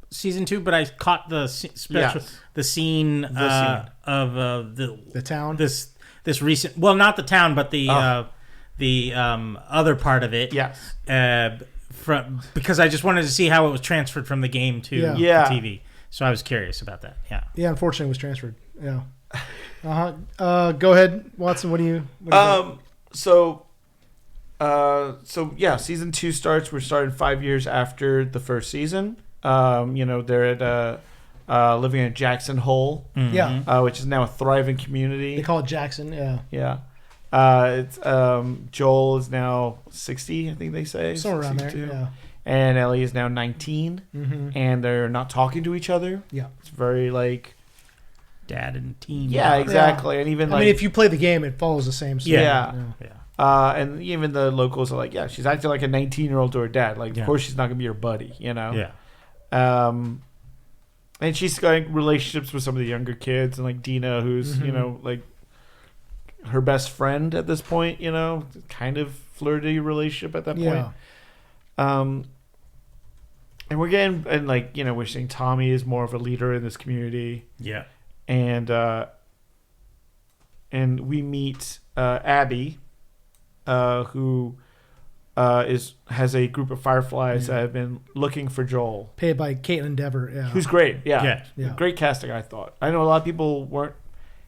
season 2, but I caught the scene of the town. This recent, well, not the town, but the other part of it. Yes. Because I just wanted to see how it was transferred from the game to TV. So I was curious about that. Yeah. Yeah. Unfortunately, it was transferred. Yeah. Go ahead, Watson. What do you think? So season 2 starts. We're starting 5 years after the first season. They're at living in Jackson Hole, which is now a thriving community. They call it Jackson, yeah. It's Joel is now 60, I think they say. Somewhere around there. 62. Yeah. And Ellie is now 19, and they're not talking to each other. Yeah. It's very like Dad and teen. yeah, exactly. And even I like mean, if you play the game, it follows the same story. Yeah. Yeah. and even the locals are like, yeah, she's acting like a 19-year-old to her dad. Like, of course she's not gonna be your buddy, you know. Yeah. And she's got relationships with some of the younger kids, and like Dina, who's you know like her best friend at this point, you know, kind of flirty relationship at that point. And we're getting, and like, you know, we're seeing Tommy is more of a leader in this community. Yeah. And we meet Abby, who has a group of fireflies that have been looking for Joel. Played by Caitlin Dever. Yeah. Who's great. Yeah. Yeah. Great casting, I thought. I know a lot of people weren't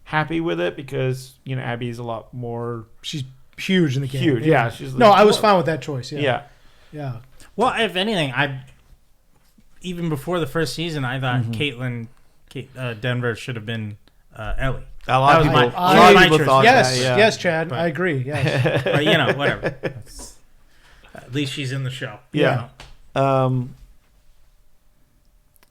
happy with it because, you know, Abby is a lot more... She's huge in the game. Huge, yeah. She's no, I was fine with that choice. Yeah. Yeah. Well, if anything, even before the first season, I thought Caitlin Denver should have been Ellie. A lot of people thought yes, that. Yeah. Yes, Chad. I agree. Yes. But, you know, whatever. At least she's in the show. Yeah. And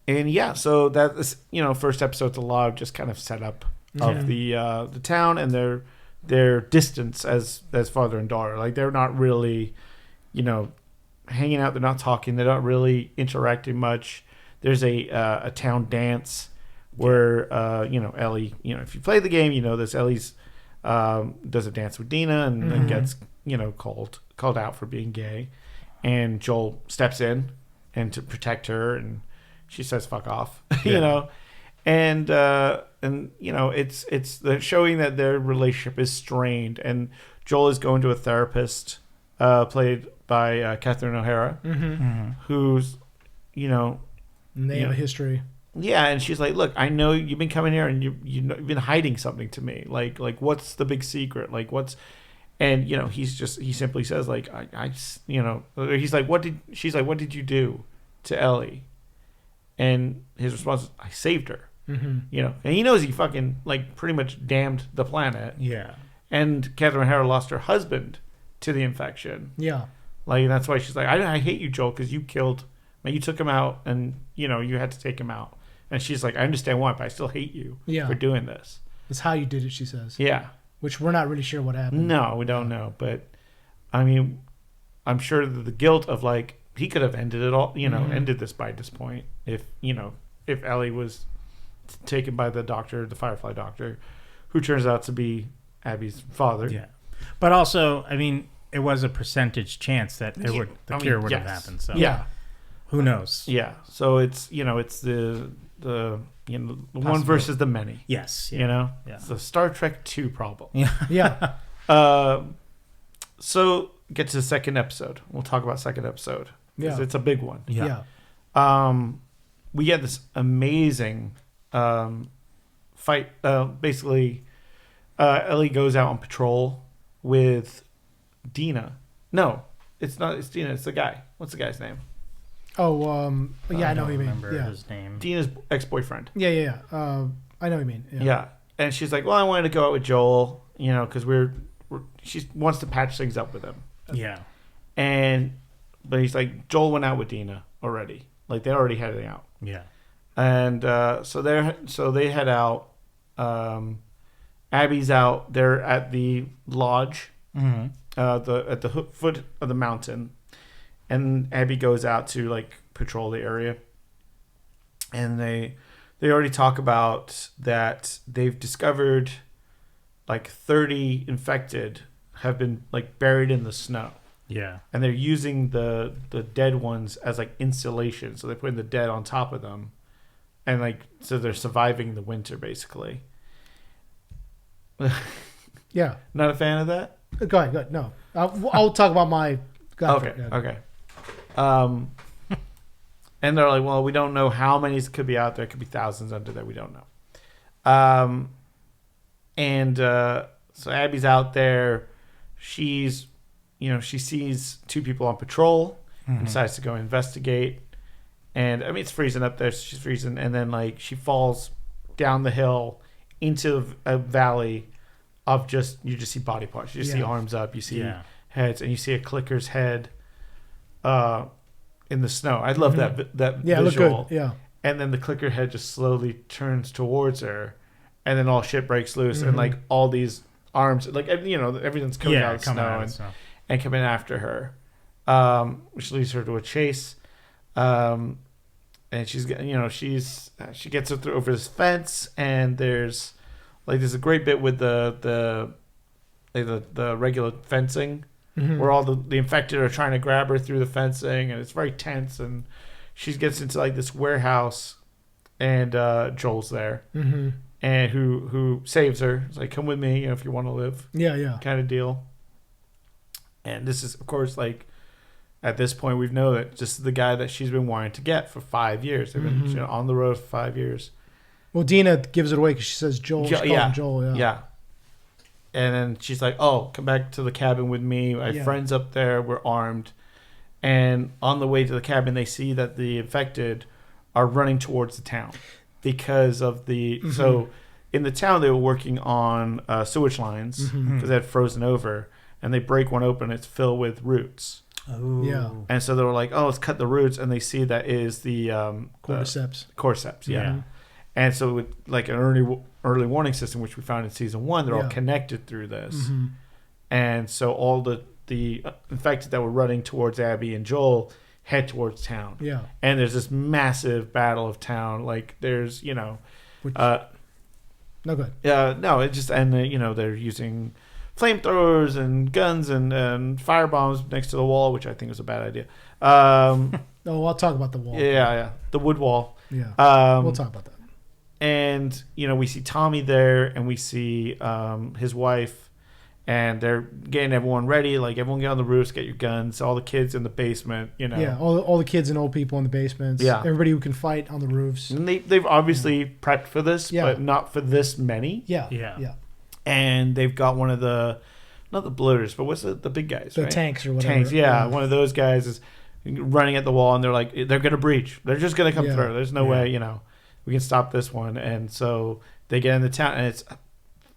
yeah, so that is, you know, first episode's a lot of just kind of setup of the town and their distance as father and daughter. Like, they're not really, you know, hanging out. They're not talking. They're not really interacting much. There's a town dance where you know, Ellie, you know, if you play the game, you know this. Ellie's does a dance with Dina and then gets, you know, called out for being gay, and Joel steps in and to protect her, and she says "fuck off," you know, and you know, it's the showing that their relationship is strained, and Joel is going to a therapist, played by Catherine O'Hara, who's, you know, And they have a history. Yeah, and she's like, "Look, I know you've been coming here and you've been hiding something to me. Like what's the big secret? Like what's?" And you know, he simply says like, "I you know," he's like, she's like, "What did you do to Ellie?" And his response is, "I saved her." You know, and he knows he fucking like pretty much damned the planet. Yeah. And Catherine O'Hara lost her husband to the infection. Yeah. Like, that's why she's like, I hate you, Joel, because you took him out, and you know you had to take him out. And she's like, I understand why, but I still hate you for doing this. It's how you did it, she says. Yeah. Which we're not really sure what happened. No, we don't know. But, I mean, I'm sure that the guilt of, like, he could have ended it all, you know, ended this by this point. If, you know, if Ellie was taken by the doctor, the Firefly doctor, who turns out to be Abby's father. Yeah. But also, I mean, it was a percentage chance that the cure would have happened. So yeah. Who knows? Yeah. So it's, you know, it's the you know, the one versus the many. Yes. Yeah. You know? Yeah. It's the Star Trek 2 problem. Yeah. Yeah. So get to the second episode. We'll talk about second episode. Because it's a big one. Yeah. We get this amazing fight. Basically, Ellie goes out on patrol with Dina. No, it's not. It's Dina. It's the guy. What's the guy's name? Oh, yeah, I know who you mean. Remember Yeah. his name. Dina's ex-boyfriend. Yeah. I know what you mean. Yeah. And she's like, well, I wanted to go out with Joel, you know, because she wants to patch things up with him. Yeah. But he's like, Joel went out with Dina already. Like, they already had it out. Yeah. And so they head out. Abby's out. They're at the lodge, at the foot of the mountain, and Abby goes out to like patrol the area. And they already talk about that they've discovered like 30 infected have been like buried in the snow. Yeah. And they're using the dead ones as like insulation. So they're putting the dead on top of them. And like, so they're surviving the winter basically. Yeah. Not a fan of that? Go ahead. No. I'll talk about my... Okay. And they're like, well, we don't know how many could be out there. It could be thousands under there. We don't know. So Abby's out there. She's, you know, she sees two people on patrol and decides to go investigate. And I mean, it's freezing up there. So she's freezing. And then like she falls down the hill into a valley of you just see body parts. You just see arms up. You see heads, and you see a clicker's head in the snow. I love that visual. It looked good. Yeah. And then the clicker head just slowly turns towards her, and then all shit breaks loose, and like all these arms, like everything's coming out of the snow and coming after her, which leads her to a chase. And she gets her through over this fence, and there's a great bit with the regular fencing where all the infected are trying to grab her through the fencing, and it's very tense. And she gets into like this warehouse, and Joel's there, and who saves her. It's like, come with me, if you want to live, kind of deal. And this is, of course, like at this point we know that this is the guy that she's been wanting to get for 5 years. They've been on the road for 5 years. Well, Dina gives it away because she says Joel. Joel. Yeah. And then she's like, "Oh, come back to the cabin with me. I have friends up there. We're armed." And on the way to the cabin, they see that the infected are running towards the town because of the. So in the town, they were working on sewage lines because they had frozen over, and they break one open. It's filled with roots. Oh. Yeah. And so they were like, "Oh, let's cut the roots," and they see that is the cordyceps. Cordyceps, yeah. And so with like an early warning system, which we found in season 1, they're all connected through this. And so all the infected that were running towards Abby and Joel head towards town. Yeah. And there's this massive battle of town. Like there's, no, go ahead. No, it just, and they're using flamethrowers and guns and fire bombs next to the wall, which I think was a bad idea. I'll talk about the wall. Yeah. The wood wall. Yeah. We'll talk about that. And, we see Tommy there, and we see his wife, and they're getting everyone ready. Like, everyone get on the roofs, get your guns, all the kids in the basement, Yeah, all the kids and old people in the basements. Yeah. Everybody who can fight on the roofs. And they've obviously prepped for this, but not for this many. Yeah. And they've got one of not the bloaters, but what's the big guys, the right? tanks or whatever. Tanks, yeah. One of those guys is running at the wall, and they're like, they're going to breach. They're just going to come through. There's no way, we can stop this one. And so they get in the town, and it's,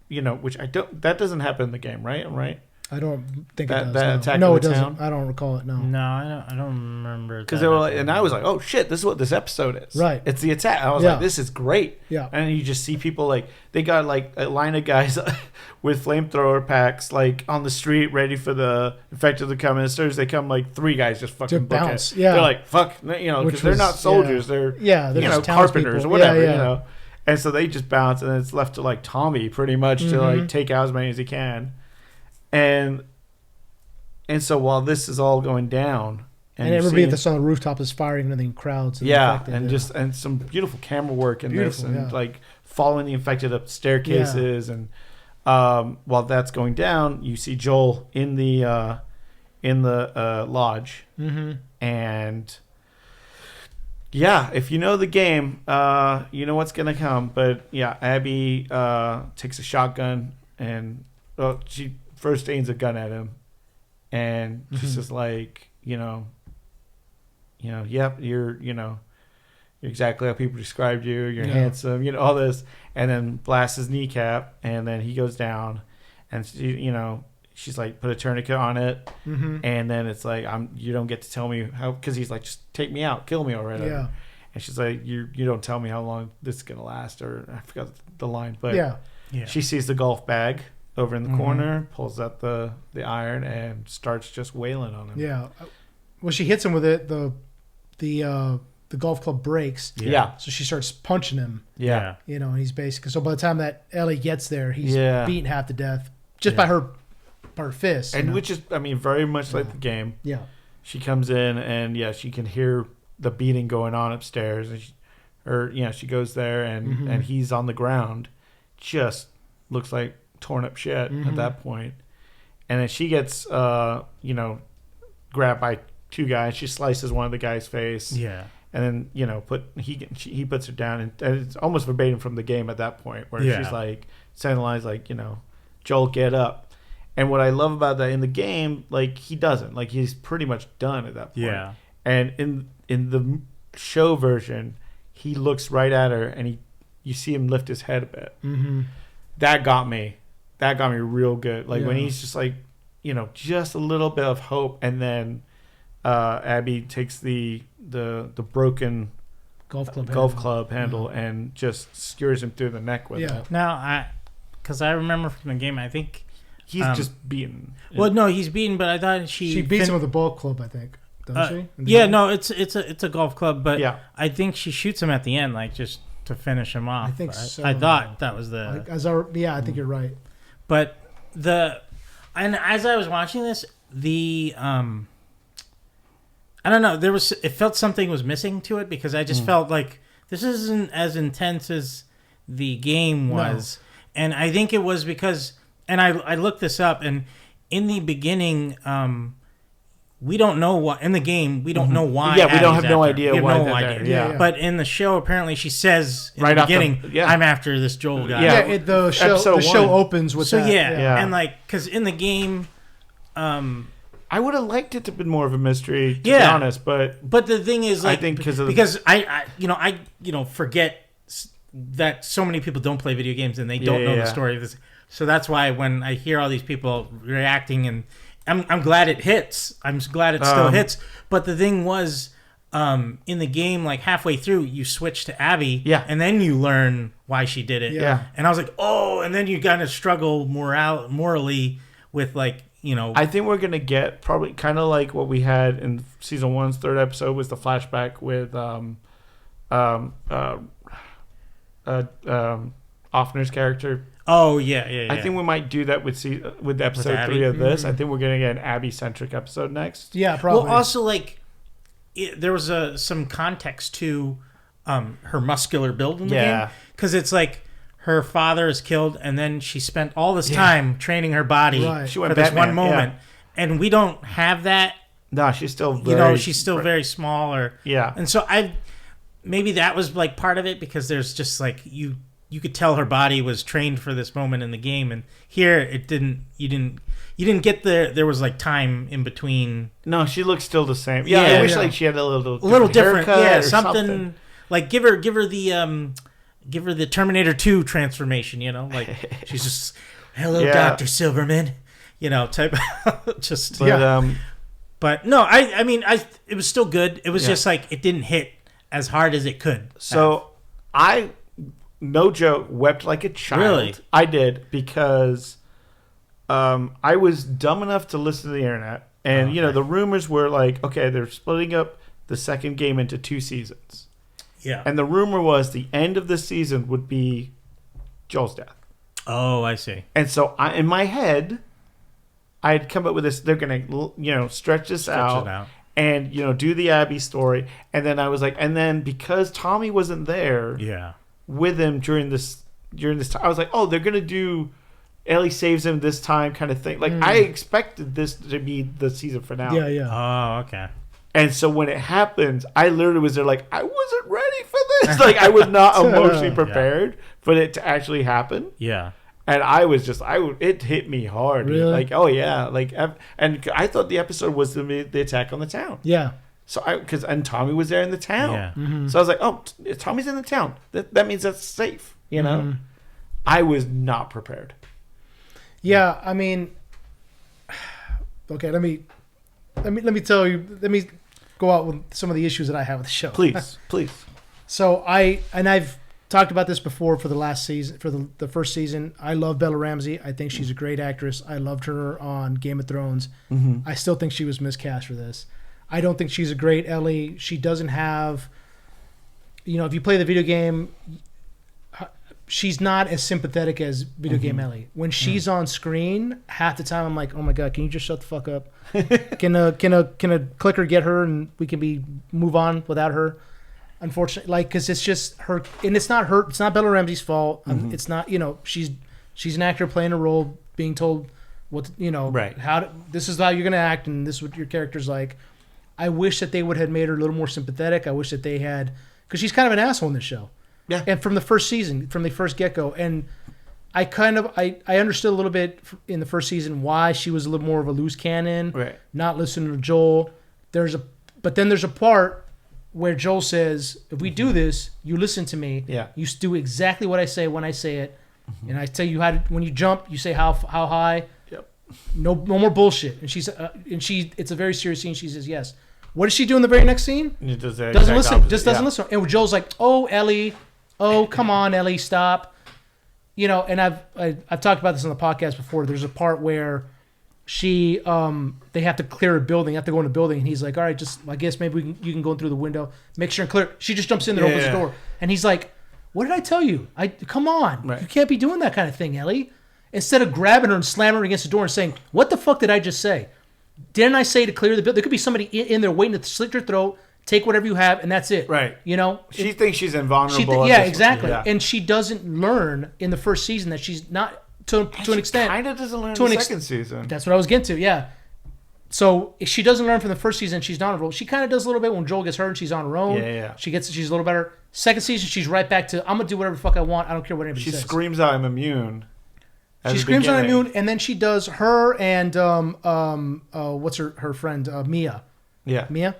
which that doesn't happen in the game, right? Right? I don't think that it does. That attack no, in it the doesn't. town? I don't recall it. No. No, I don't remember. Because they were like, and I was like, oh shit, this is what this episode is. Right. It's the attack. I was like, this is great. Yeah. And you just see people like, they got like a line of guys with flamethrower packs like on the street ready for the infected to come. And as soon as they come, like 3 guys just fucking book bounce. it. Yeah. They're like, fuck, because they're not soldiers. They're they're just carpenters or townspeople. whatever, And so they just bounce, and then it's left to like Tommy pretty much to like take out as many as he can. And so while this is all going down, and everybody at the rooftop is firing, and then crowds. And some beautiful camera work in this, and like following the infected up staircases, and while that's going down, you see Joel in the lodge, and if you know the game, you know what's gonna come. But Abby takes a shotgun, and she first aims a gun at him. And she's just like, you're exactly how people described you. You're handsome, all this. And then blasts his kneecap, and then he goes down. And she, she's like, put a tourniquet on it. And then it's like, you don't get to tell me how, because he's like, just take me out, kill me already. Yeah. And she's like, you don't tell me how long this is gonna last, or I forgot the line, but she sees the golf bag over in the corner, pulls out the iron, and starts just wailing on him. Yeah. Well, she hits him with it. The golf club breaks. Yeah. So she starts punching him. Yeah. And he's basically, so by the time that Ellie gets there, he's beaten half to death just by her fist. And which is, very much like the game. Yeah. She comes in, and she can hear the beating going on upstairs. And she goes there, and he's on the ground. Just looks like torn up shit at that point. And then she gets grabbed by 2 guys. She slices one of the guy's face, and then he puts her down, and it's almost verbatim from the game at that point, where she's like saying lines like, Joel, get up. And what I love about that in the game, like, he doesn't, like, he's pretty much done at that point. And in the show version, he looks right at her, and you see him lift his head a bit. That got me. that got me real good. Like when Yeah. he's just like, you know, just a little bit of hope, and then Abby takes the broken golf club handle and just skewers him through the neck with it. Now, because I remember from the game, I think He's just beaten. Well, no, he's beaten, but I thought she beats him with a ball club, I think. Doesn't she? Yeah, no, it's a golf club, but Yeah. I think she shoots him at the end, like just to finish him off. I think so. I thought that was the. I think you're right. But and as I was watching this, I don't know, it felt something was missing to it, because I just felt like this isn't as intense as the game was. No. And I think it was because, and I looked this up, and in the beginning, we don't know what, in the game, we don't know why. Yeah, we don't have no after. idea we have why no they're idea. there. Yeah. But in the show, apparently she says in Right the off the- beginning, yeah. I'm after this Joel guy. Yeah. The Episode show one. opens with So that. yeah, and like, because in the game, I would have liked it to be more of a mystery, to be honest, but the thing is, like, I think because I forget that so many people don't play video games and they don't know the story of this. So that's why when I hear all these people reacting, and I'm glad it hits. I'm glad it still hits. But the thing was, in the game, like halfway through, you switch to Abby, and then you learn why she did it. Yeah. And I was like, oh, and then you kind of struggle morally with, like, you know. I think we're gonna get probably kind of like what we had in season 1's third episode was the flashback with Offner's character. Oh yeah. I think we might do that with episode 3 of this. I think we're gonna get an Abby centric episode next. Yeah, probably. Well, also, like, there was some context to her muscular build in the game, because it's like her father is killed, and then she spent all this time training her body She went for this Batman, one moment, and we don't have that. No, she's still very, she's still very small, and so maybe that was like part of it, because there's just like you could tell her body was trained for this moment in the game, and here it didn't. You didn't get there was like time in between. No, she looks still the same. Yeah, I wish like she had a little different. Yeah, or something like give her the Terminator 2 transformation. Like she's just hello, Dr. Silverman. Type just But no, I mean it was still good. It was just like it didn't hit as hard as it could. So I, no joke, wept like a child. Really? I did, because I was dumb enough to listen to the internet, and the rumors were like, okay, they're splitting up the second game into 2 seasons. Yeah. And the rumor was the end of the season would be Joel's death. Oh, I see. And so in my head, I had come up with this. They're gonna, stretch it out, and do the Abby story. And then I was like, and then because Tommy wasn't there, with him during this time, I was like, oh, they're gonna do Ellie saves him this time kind of thing. Like I expected this to be the season finale. Yeah. Oh, okay. And so when it happens, I literally was there like, I wasn't ready for this. Like I was not emotionally prepared for it to actually happen. Yeah. And I was just, it hit me hard. Really? Like, oh yeah. Like, and I thought the episode was the attack on the town. Yeah. So and Tommy was there in the town. Yeah. Mm-hmm. So I was like, oh, Tommy's in the town. That means that's safe. I was not prepared. Yeah. I mean, okay. Let me tell you. Let me go out with some of the issues that I have with the show. Please. So I've talked about this before for the last season, for the first season. I love Bella Ramsey. I think she's a great actress. I loved her on Game of Thrones. I still think she was miscast for this. I don't think she's a great Ellie. She doesn't have, if you play the video game, she's not as sympathetic as video game Ellie. When she's on screen, half the time I'm like, oh my God, can you just shut the fuck up? Can a clicker get her and we can move on without her? Unfortunately, because it's just her, and it's not her. It's not Bella Ramsey's fault. It's not. She's an actor playing a role, being told what right. This is how you're gonna act, and this is what your character's like. I wish that they would have made her a little more sympathetic. I wish that they had, because she's kind of an asshole in this show. Yeah. And from the first season, from the first get-go, and I understood a little bit in the first season why she was a little more of a loose cannon, right? Not listening to Joel. But then there's a part where Joel says, if we do this, you listen to me. Yeah. You do exactly what I say when I say it. And I tell you when you jump, you say how high. Yep. No more bullshit. And it's a very serious scene. She says yes. What does she do in the very next scene? Doesn't listen. Just doesn't listen. And Joel's like, "Oh, Ellie, come on, Ellie, stop." And I've talked about this on the podcast before. There's a part where they have to clear a building, have to go in a building, and he's like, "All right, I guess maybe you can go in through the window, make sure and clear." She just jumps in there, opens the door, and he's like, "What did I tell you? Come on, You can't be doing that kind of thing, Ellie." Instead of grabbing her and slamming her against the door and saying, "What the fuck did I just say? Didn't I say to clear the building? There could be somebody in there waiting to slit your throat, take whatever you have, and that's it." Right. She It, thinks she's invulnerable. yeah, exactly. Yeah. And she doesn't learn in the first season that she's not to an extent. Kind of doesn't learn in the second season. That's what I was getting to. Yeah. So if she doesn't learn from the first season, she's not on her own. She kind of does a little bit when Joel gets hurt and she's on her own. Yeah. She's a little better. Second season, she's right back to I'm gonna do whatever the fuck I want. I don't care what anybody says. She screams out, "I'm immune." She screams out, "I'm immune," and then she does her and what's her friend Mia. Yeah. Mia.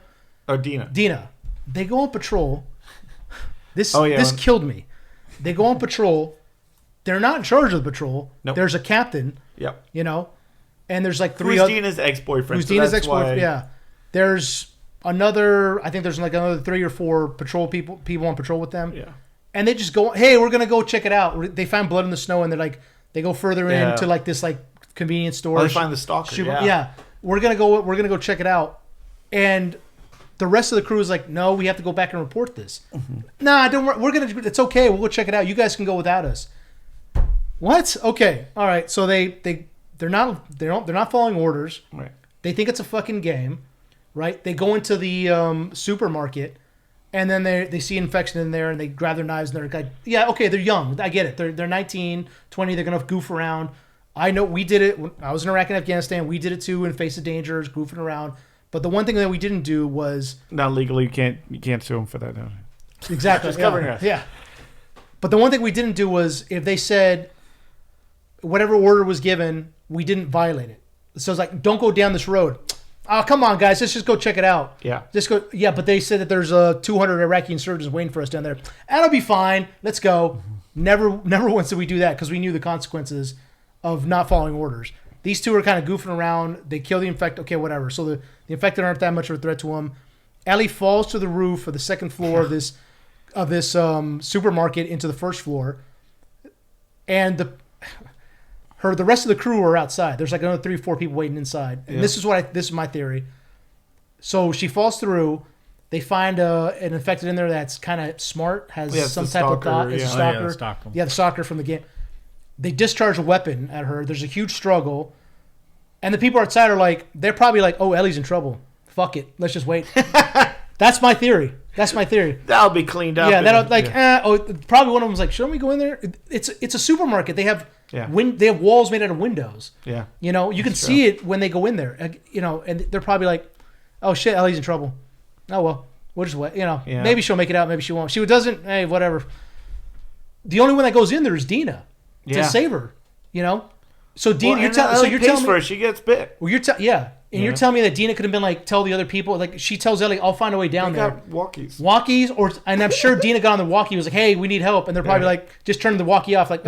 Or Dina. Dina. They go on patrol. This killed me. They go on patrol. They're not in charge of the patrol. Nope. There's a captain. Yep. And there's like three other. Who's Dina's ex-boyfriend? Who's Dina's ex-boyfriend? Yeah. There's another. I think there's like another 3 or 4 patrol people on patrol with them. Yeah. And they just go, "Hey, we're gonna go check it out." They find blood in the snow, and they're like, they go further into like this like convenience store. They find the stalker. Yeah. We're gonna go check it out, and the rest of the crew is like, "No, we have to go back and report this." Mm-hmm. Nah, don't worry. It's okay. We'll go check it out. You guys can go without us. What? Okay. All right. So they're not following orders. Right. They think it's a fucking game, right? They go into the supermarket, and then they see infection in there, and they grab their knives, and they're like, "Yeah, okay, they're young. I get it. They're 19, 20. They're gonna goof around. I know we did it. When I was in Iraq and Afghanistan. We did it too in face of dangers, goofing around. But the one thing that we didn't do was not legally. You can't sue them for that. No. Exactly. Just covering us. Yeah. But the one thing we didn't do was if they said whatever order was given, we didn't violate it. So it's like, don't go down this road. Oh, come on, guys. Let's just go check it out. Yeah. Just go. Yeah, but they said that there's 200 Iraqi insurgents waiting for us down there. That'll be fine. Let's go. Mm-hmm. Never once did we do that because we knew the consequences of not following orders. These two are kind of goofing around. They kill the infected. Okay, whatever. So the infected aren't that much of a threat to them. Ellie falls to the roof of the second floor of this supermarket into the first floor, and the rest of the crew are outside. There's like another 3 or 4 people waiting inside. And this is my theory. So she falls through. They find an infected in there that's kind of smart, has some type of thought. It's a stalker. The stalker from the game. They discharge a weapon at her. There's a huge struggle. And the people outside are like, they're probably like, "Oh, Ellie's in trouble. Fuck it. Let's just wait." That's my theory. That'll be cleaned up. Yeah, probably one of them's like, "Shouldn't we go in there?" It's a supermarket. They have they have walls made out of windows. Yeah. You can see it when they go in there. And they're probably like, "Oh shit, Ellie's in trouble. Oh well, we'll just wait. Maybe she'll make it out, maybe she won't. She doesn't. Hey, whatever." The only one that goes in there is Dina to save her. So Dina, you're telling me she gets bit. Well, you're telling me that Dina could have been like, tell the other people, like she tells Ellie, "I'll find a way down there." Got walkies, and I'm sure Dina got on the walkie. Was like, "Hey, we need help," and they're probably like, just turning the walkie off, like,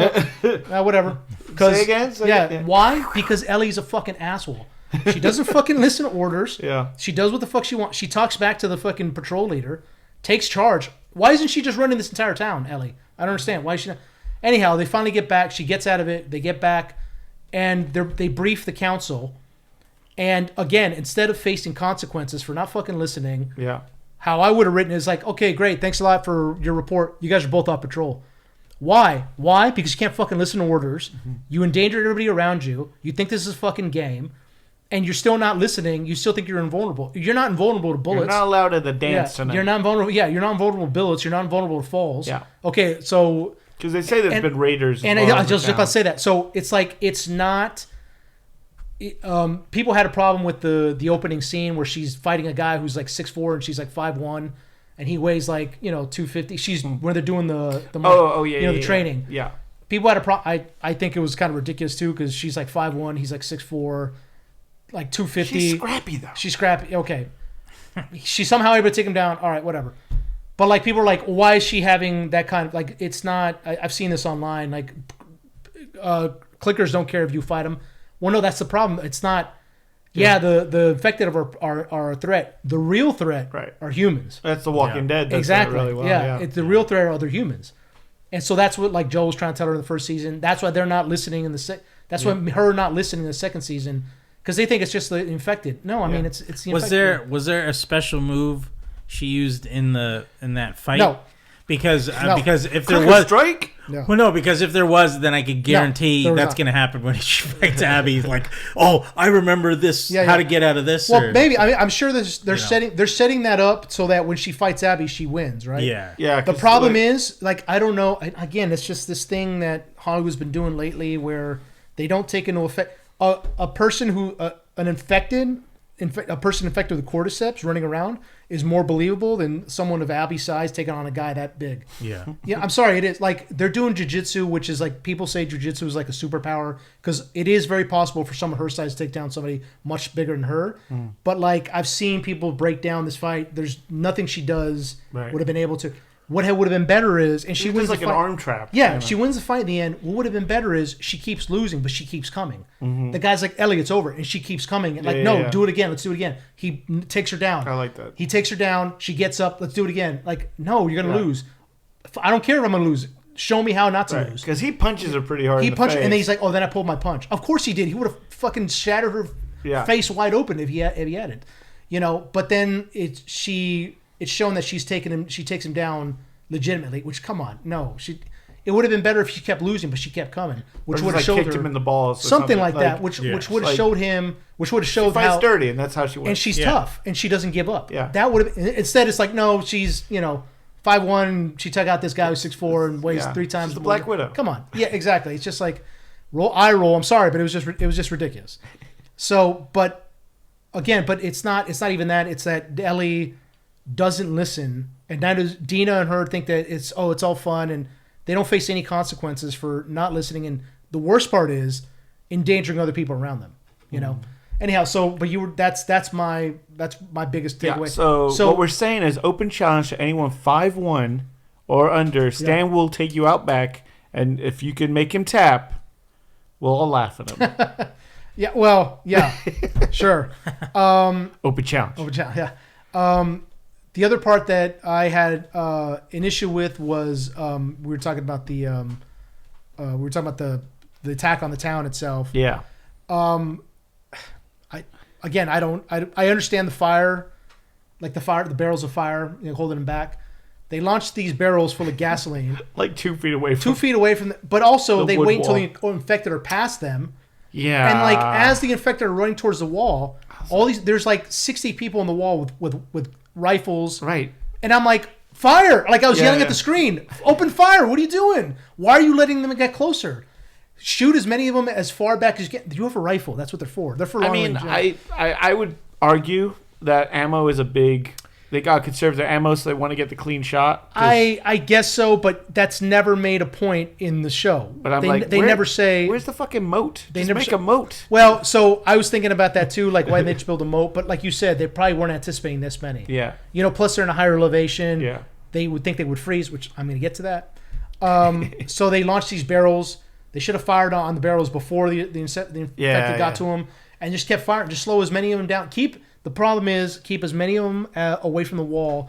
whatever. Say again. Why? Because Ellie's a fucking asshole. She doesn't fucking listen to orders. Yeah. She does what the fuck she wants. She talks back to the fucking patrol leader, takes charge. Why isn't she just running this entire town, Ellie? I don't understand. Why is she not? Anyhow, they finally get back. She gets out of it. They get back, and they brief the council. And again, instead of facing consequences for not fucking listening, how I would have written is like, "Okay, great, thanks a lot for your report. You guys are both off patrol." Why? Because you can't fucking listen to orders. Mm-hmm. You endangered everybody around you. You think this is a fucking game, and you're still not listening. You still think you're invulnerable. You're not invulnerable to bullets. You're not allowed at the dance tonight. You're not invulnerable. Yeah, you're not invulnerable to bullets. You're not invulnerable to falls. Yeah. Okay, so because they say there's been raiders. And I was just about to say that. So it's like it's not. People had a problem with the opening scene where she's fighting a guy who's like 6'4" and she's like 5'1", and he weighs like 250. She's when they're doing the training. Yeah. People had a problem. I think it was kind of ridiculous too because she's like 5'1", he's like 6'4", like 250. She's scrappy though. She's scrappy. Okay. She's somehow able to take him down. All right, whatever. But like people are like, why is she having that kind of like? It's not. I've seen this online. Like clickers don't care if you fight them. Well, no, that's the problem. It's not. Yeah, the infected are a threat. The real threat are humans. That's The Walking Dead. That's Exactly. really well. Yeah, it's the real threat are other humans, and so that's what like Joel was trying to tell her in the first season. That's why they're not listening in the That's why her not listening in the second season because they think it's just the infected. No, I mean it's the infected. Was there a special move she used in that fight? No. Because if there was strike. No. Well, no, because if there was, then I could guarantee that's going to happen when she fights Abby. He's like, oh, I remember this. How to get out of this? Well, maybe. I mean, I'm sure they're setting that up so that when she fights Abby, she wins, right? Yeah. The problem is, like, I don't know. Again, it's just this thing that Hollywood's been doing lately, where they don't take into effect a person who a person infected with cordyceps running around is more believable than someone of Abby's size taking on a guy that big. Yeah. Yeah, I'm sorry, it is. Like, they're doing jiu-jitsu, which is like, people say jiu-jitsu is like a superpower, because it is very possible for someone her size to take down somebody much bigger than her. But, like, I've seen people break down this fight. There's nothing she does would have been able to. What would have been better is, and she wins like the an fight. arm trap. Yeah, she wins the fight in the end. What would have been better is she keeps losing, but she keeps coming. The guy's like, Ellie, it's over, and she keeps coming. And do it again. Let's do it again. He takes her down. I like that. He takes her down. She gets up. Let's do it again. Like, no, you're gonna lose. I don't care if I'm gonna lose. Show me how not to lose. Because he punches her pretty hard. He punched, and then he's like, oh, then I pulled my punch. Of course he did. He would have fucking shattered her face wide open if he hadn't. You know. But then it's shown that she takes him down legitimately, which, come on, no, it would have been better if she kept losing, but she kept coming, which would have showed kicked her him in the balls, something like that, which would have showed him, which would have showed she fights how dirty, and that's how she wins. And she's tough, and she doesn't give up. Yeah, that would have instead. It's like, no, she's 5'1", she took out this guy who's 6'4" and weighs 3 times the Black Widow. Come on, yeah, exactly. It's just like eye roll. I'm sorry, but it was just ridiculous. So, but it's not even that. It's that Ellie doesn't listen. And now Dina and her think that it's all fun, and they don't face any consequences for not listening. And the worst part is endangering other people around them. You know. Anyhow, that's my biggest takeaway. Yeah, so what we're saying is open challenge to anyone 5'1" or under. Stan will take you out back, and if you can make him tap, we'll all laugh at him. Yeah. Well. Yeah. Sure. Open challenge. Yeah. The other part that I had an issue with was we were talking about the attack on the town itself. Yeah. I understand the fire, like the barrels of fire, holding them back. They launched these barrels full of gasoline, like 2 feet away. But also they wait until the the infected are past them. Yeah. And like as the infected are running towards the wall, there's like 60 people on the wall with rifles. Right. And I'm like, fire! Like I was yelling at the screen, open fire! What are you doing? Why are you letting them get closer? Shoot as many of them as far back as you can. You have a rifle. That's what they're for. They're for long range. I would argue that ammo is a big. They got to conserve their ammo, so they want to get the clean shot. I guess so, but that's never made a point in the show. But they never say. Where's the fucking moat? They Just never make a moat. Well, so I was thinking about that too. Like, why didn't they just build a moat? But like you said, they probably weren't anticipating this many. Yeah. Plus they're in a higher elevation. Yeah. They would think they would freeze, which I'm going to get to that. So they launched these barrels. They should have fired on the barrels before the infected got to them, and just kept firing. Just slow as many of them down. The problem is keep as many of them away from the wall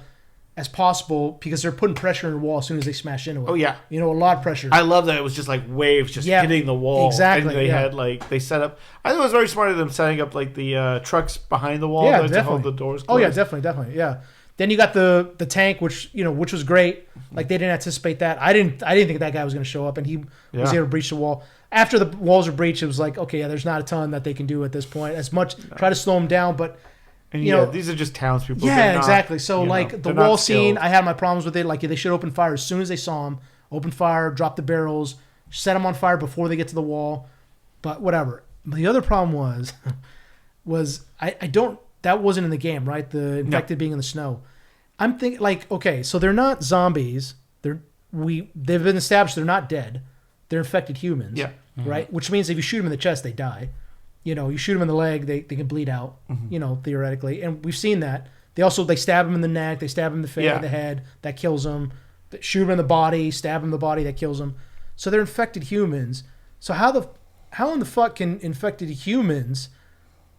as possible, because they're putting pressure on the wall as soon as they smash into it. Oh yeah, a lot of pressure. I love that it was just like waves just hitting the wall. Exactly. And they had they set up. I think it was very smart of them setting up like the trucks behind the wall to hold the doors closed. Oh yeah, definitely. Yeah. Then you got the tank, which was great. Like they didn't anticipate that. I didn't think that guy was going to show up, and he was able to breach the wall. After the walls were breached, it was like, okay, there's not a ton that they can do at this point. Try to slow them down, but these are just townspeople. Yeah, exactly. So the wall scene, I had my problems with it. Like they should open fire as soon as they saw him. Open fire, drop the barrels, set them on fire before they get to the wall. But whatever. The other problem was that wasn't in the game, right? The infected being in the snow. I'm thinking okay, so they're not zombies. They've been established they're not dead. They're infected humans. Yeah. Right? Which means if you shoot them in the chest, they die. You shoot them in the leg, they can bleed out, theoretically. And we've seen that. They stab them in the neck, they stab them in the face, the head, that kills them. They shoot them in the body, stab them in the body, that kills them. So they're infected humans. So how in the fuck can infected humans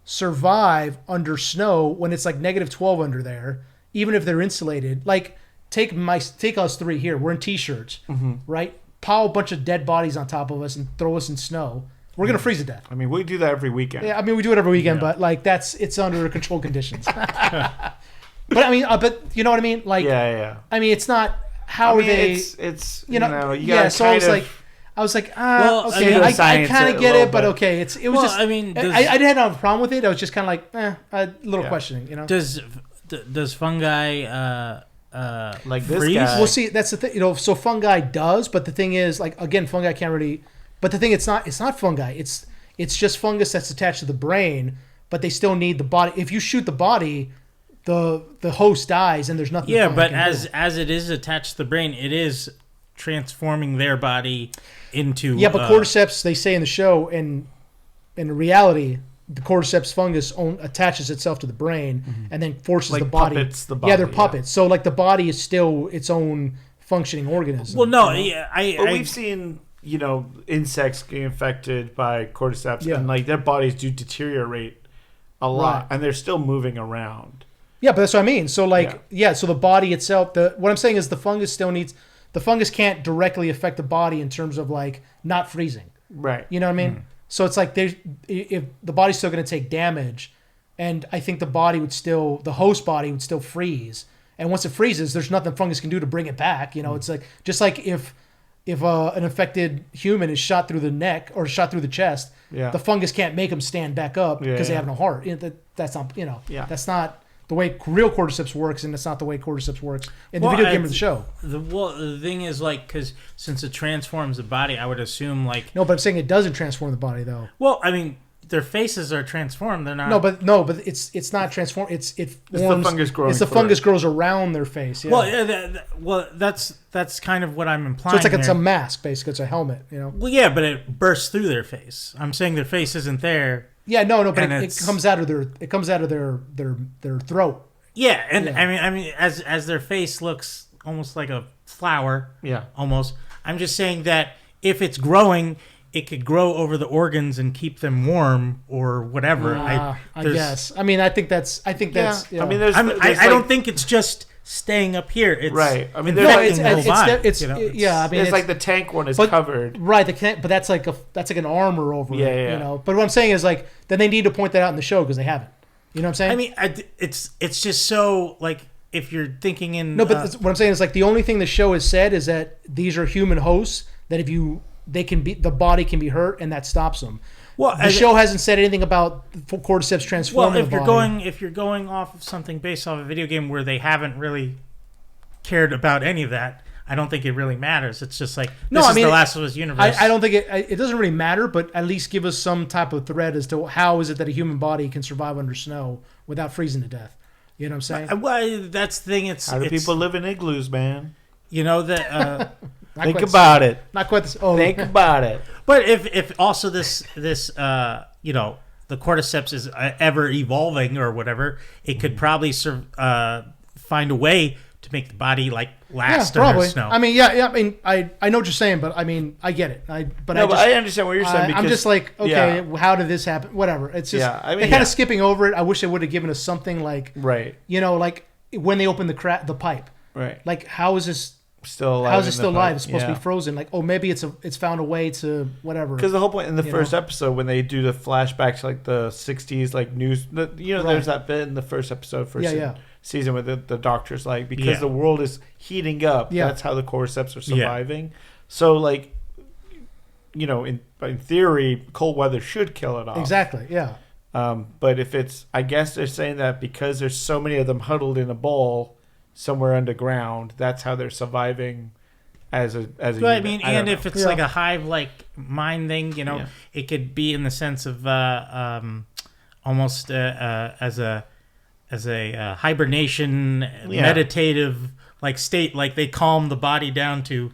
survive under snow when it's like -12 under there, even if they're insulated? Like, take us three here. We're in t-shirts, right? Pile a bunch of dead bodies on top of us and throw us in snow. We're gonna freeze to death. I mean, we do that every weekend. Yeah, I mean, we do it every weekend, but like it's under controlled conditions. But I mean, but you know what I mean? Like, yeah. I mean, it's not how are they? It's you know, you gotta So I was like, Well, okay, I I mean, kind of get it, but okay, it was just. I mean, I didn't have a problem with it. I was just kind of like, a little questioning, you know. Does fungi like this freeze? guy? Well, see, that's the thing, you know. So fungi does, but the thing is, like, again, fungi can't really. But the thing, it's not fungi. It's just fungus that's attached to the brain, but they still need the body. If you shoot the body, the host dies, and there's nothing. Yeah, but as it is attached to the brain, it is transforming their body into. Yeah, but cordyceps, they say in the show, and in reality, the cordyceps fungus attaches itself to the brain and then forces like the body. Puppets the body. Yeah, they're puppets. So like the body is still its own functioning organism. Well, no, you know? yeah, we've seen, you know, insects get infected by cordyceps, and like their bodies do deteriorate a lot, and they're still moving around. Yeah, but that's what I mean. So like, so the body itself. What I'm saying is the fungus still needs. The fungus can't directly affect the body in terms of like not freezing. Right. You know what I mean? So it's like if the body's still going to take damage, and I think the host body would still freeze. And once it freezes, there's nothing fungus can do to bring it back. You know, it's like just like if an infected human is shot through the neck or shot through the chest, the fungus can't make them stand back up because they have no heart. That's not, that's not the way real cordyceps works, and it's not the way cordyceps works in the video game or the show. The thing is, like, because since it transforms the body, I would assume, like... No, but I'm saying it doesn't transform the body, though. Well, I mean, their faces are transformed. They're not... No, but it's not transformed. It's the fungus growing. It's the fungus grows around their face. Yeah. Well, that's kind of what I'm implying. So it's like it's a mask, basically. It's a helmet, you know? Well, yeah, but it bursts through their face. I'm saying their face isn't there. Yeah, no, but it comes out of their throat. Yeah, and I mean, as their face looks almost like a flower. Yeah. Almost. I'm just saying that if it's growing, it could grow over the organs and keep them warm or whatever. I guess. I mean, I think that's. Yeah. I mean, I don't think it's just staying up here. It's right. I mean, it's yeah. I mean, it's like the tank one is covered. Right. But that's like an armor over it. You know. But what I'm saying is like then they need to point that out in the show because they haven't. You know what I'm saying? I mean, it's just so like if you're thinking in no, but what I'm saying is like the only thing the show has said is that these are human hosts that the body can be hurt and that stops them. Well, the show hasn't said anything about cordyceps transforming. Well, if you're going off of something based off a video game where they haven't really cared about any of that, I don't think it really matters. It's just like the Last of Us universe. I don't think it doesn't really matter, but at least give us some type of thread as to how is it that a human body can survive under snow without freezing to death. You know what I'm saying? Well, that's the thing. How do people live in igloos, man? You know that. Think about it. Not quite this. Oh, think about it. But if also this the cordyceps is ever evolving or whatever, it could probably find a way to make the body like last under snow. I mean, I mean, I know what you're saying, but I mean, I get it. But I understand what you're saying. Because, I'm just like, okay, how did this happen? Whatever. It's just they're kind of skipping over it. I wish they would have given us something like, you know, like when they open the pipe, right? Like how is this still alive? How is it still alive? It's supposed to be frozen. Like, oh, maybe it's found a way to whatever. Because the whole point in the first episode when they do the flashbacks, like the '60s, like news, there's that bit in the first episode, season where the doctor's like, because the world is heating up, that's how the cordyceps are surviving. So like, you know, in theory, cold weather should kill it off. Exactly. Yeah. But if it's, I guess they're saying that because there's so many of them huddled in a ball somewhere underground, that's how they're surviving as a but unit. I mean, and if it's like a hive like mind thing, you know, it could be in the sense of almost as a hibernation meditative like state, like they calm the body down to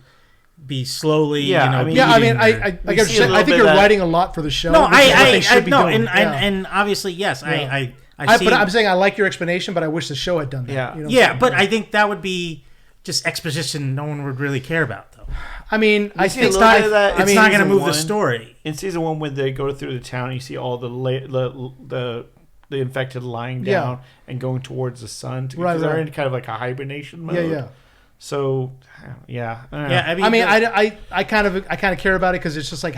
be slowly I think you're writing a lot for the show. No, and obviously yes, but I'm saying I like your explanation, but I wish the show had done that. Yeah, but I think that would be just exposition no one would really care about, though. I mean, I see think a little bit of that. It's I mean, not going to season move one. the story. In season 1, when they go through the town, you see all the infected lying down and going towards the sun. Because they're in kind of like a hibernation mode. Yeah. So, yeah. I mean, I kind of care about it because it's just like,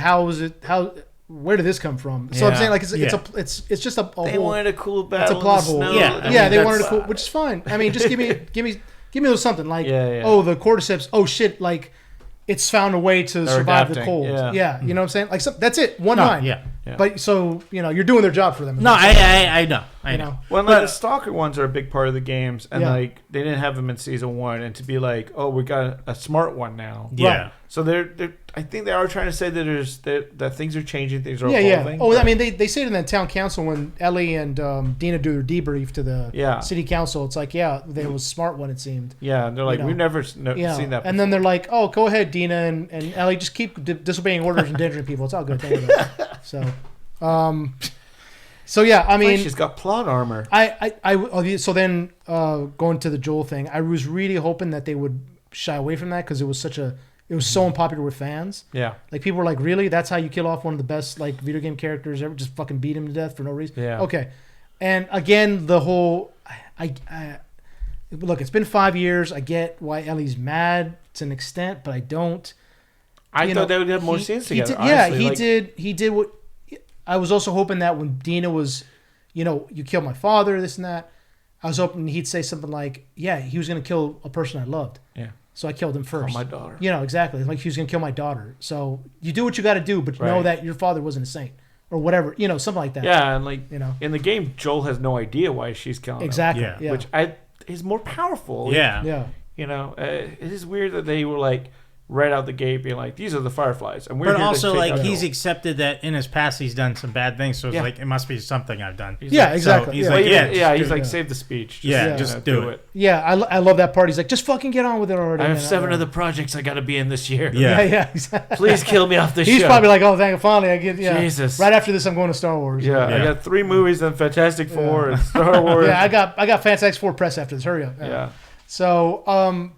where did this come from? So I'm saying, like, it's just a they whole, wanted a cool battle. it's a plot in the hole. snow. Yeah, they wanted a cool, which is fine. I mean, just give me a little something like, oh, the cordyceps. Oh shit, like it's found a way to survive the cold. Yeah, you know what I'm saying? Like that's it. One line. Yeah. But so you're doing their job for them. No, I know. Well, like, the Stalker ones are a big part of the games, and like they didn't have them in season 1, and to be like, oh, we got a smart one now. Yeah. Right. So they're I think they are trying to say that that things are changing, things are Yeah. evolving. Oh, I mean, they say it in the town council when Ellie and Dina do their debrief to the city council. It's like, there was a smart one, it seemed. Yeah, and they're like, we've never seen that before. And then they're like, oh, go ahead, Dina and Ellie, just keep disobeying orders and endangering people. It's all good. Don't worry about it. So yeah, I mean, she's got plot armor. So then going to the Joel thing, I was really hoping that they would shy away from that because it was so unpopular with fans. Yeah, like people were like, really? That's how you kill off one of the best like video game characters ever? Just fucking beat him to death for no reason? Yeah. Okay. And again, the whole, look, it's been 5 years. I get why Ellie's mad to an extent, but I don't. I thought they would have more scenes together. He did what. I was also hoping that when Dina was, you killed my father, this and that, I was hoping he'd say something like, he was going to kill a person I loved. Yeah. So I killed him first. My daughter. Exactly. Like he was going to kill my daughter. So you do what you got to do, but know that your father wasn't a saint or whatever, something like that. Yeah, and like, in the game, Joel has no idea why she's killing him. Exactly. Yeah. Which is more powerful. Yeah. It is weird that they were like, right out the gate being like, these are the Fireflies. And we're but here also, to like, he's accepted that in his past he's done some bad things, so it's like, it must be something I've done. Exactly. So he's like, save the speech. Just do it. Yeah, I love that part. He's like, just fucking get on with it already. I have 7 other projects I got to be in this year. Yeah, exactly. Please kill me off the show. He's probably like, oh, thank you, finally, I get, Jesus. Right after this, I'm going to Star Wars. Yeah, I got 3 movies, then Fantastic Four and Star Wars. I got Fantastic Four press after this. Hurry up. Yeah. So,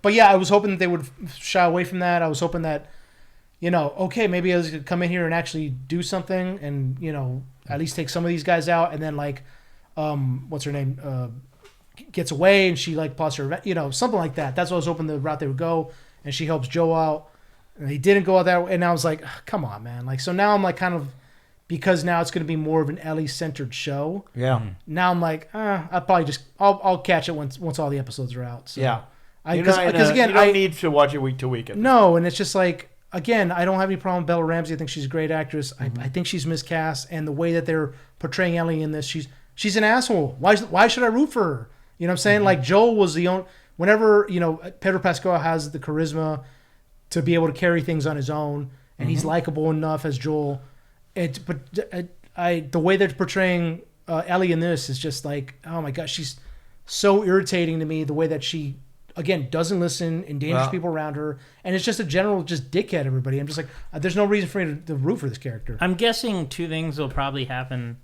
but yeah, I was hoping that they would shy away from that. I was hoping that, okay, maybe I was going to come in here and actually do something and, at least take some of these guys out. And then, like, what's her name? Gets away and she, like, plots her, something like that. That's what I was hoping the route they would go. And she helps Joe out. And they didn't go out that way. And I was like, come on, man. Like, so now I'm, like, kind of, because now it's going to be more of an Ellie-centered show. Yeah. Now I'm like, I'll probably I'll catch it once all the episodes are out. So. Yeah. Because again, you don't need to watch it week to week. No, and it's just like, again, I don't have any problem with Bella Ramsey. I think she's a great actress. I think she's miscast, and the way that they're portraying Ellie in this, she's an asshole. Why should I root for her? You know what I'm saying? Like Joel was the only. Whenever Pedro Pascal has the charisma to be able to carry things on his own, and he's likable enough as Joel. The way they're portraying Ellie in this is just like, oh my gosh, she's so irritating to me. The way that she, again, doesn't listen, endangers people around her, and it's just a general just dickhead. Everybody, I'm just like, there's no reason for me to root for this character. I'm guessing 2 things will probably happen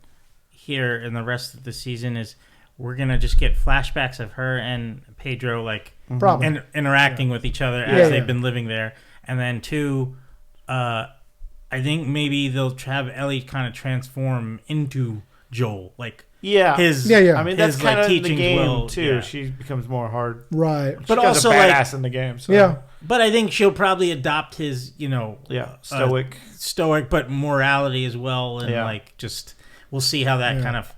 here in the rest of the season. Is we're gonna just get flashbacks of her and Pedro like interacting with each other as they've been living there, and then 2. I think maybe they'll have Ellie kind of transform into Joel, like his. I mean, that's kind of teaching the game too. Yeah. She becomes more hard, right? But she also a badass like in the game. So. But I think she'll probably adopt his, stoic, but morality as well, and like just we'll see how that kind of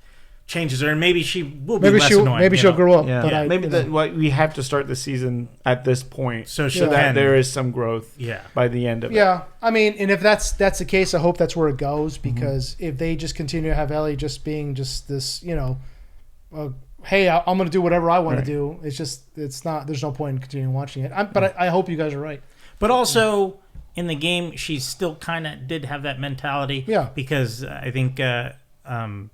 changes her, and maybe she will be less annoying. Maybe she'll grow up. Yeah. But we have to start the season at this point, so that there is some growth. By the end of it. Yeah, I mean, and if that's the case, I hope that's where it goes, because if they just continue to have Ellie just being just this, hey, I'm going to do whatever I want to do. It's not. There's no point in continuing watching it. But I hope you guys are right. But also in the game, she still kind of did have that mentality. Yeah. Because I think.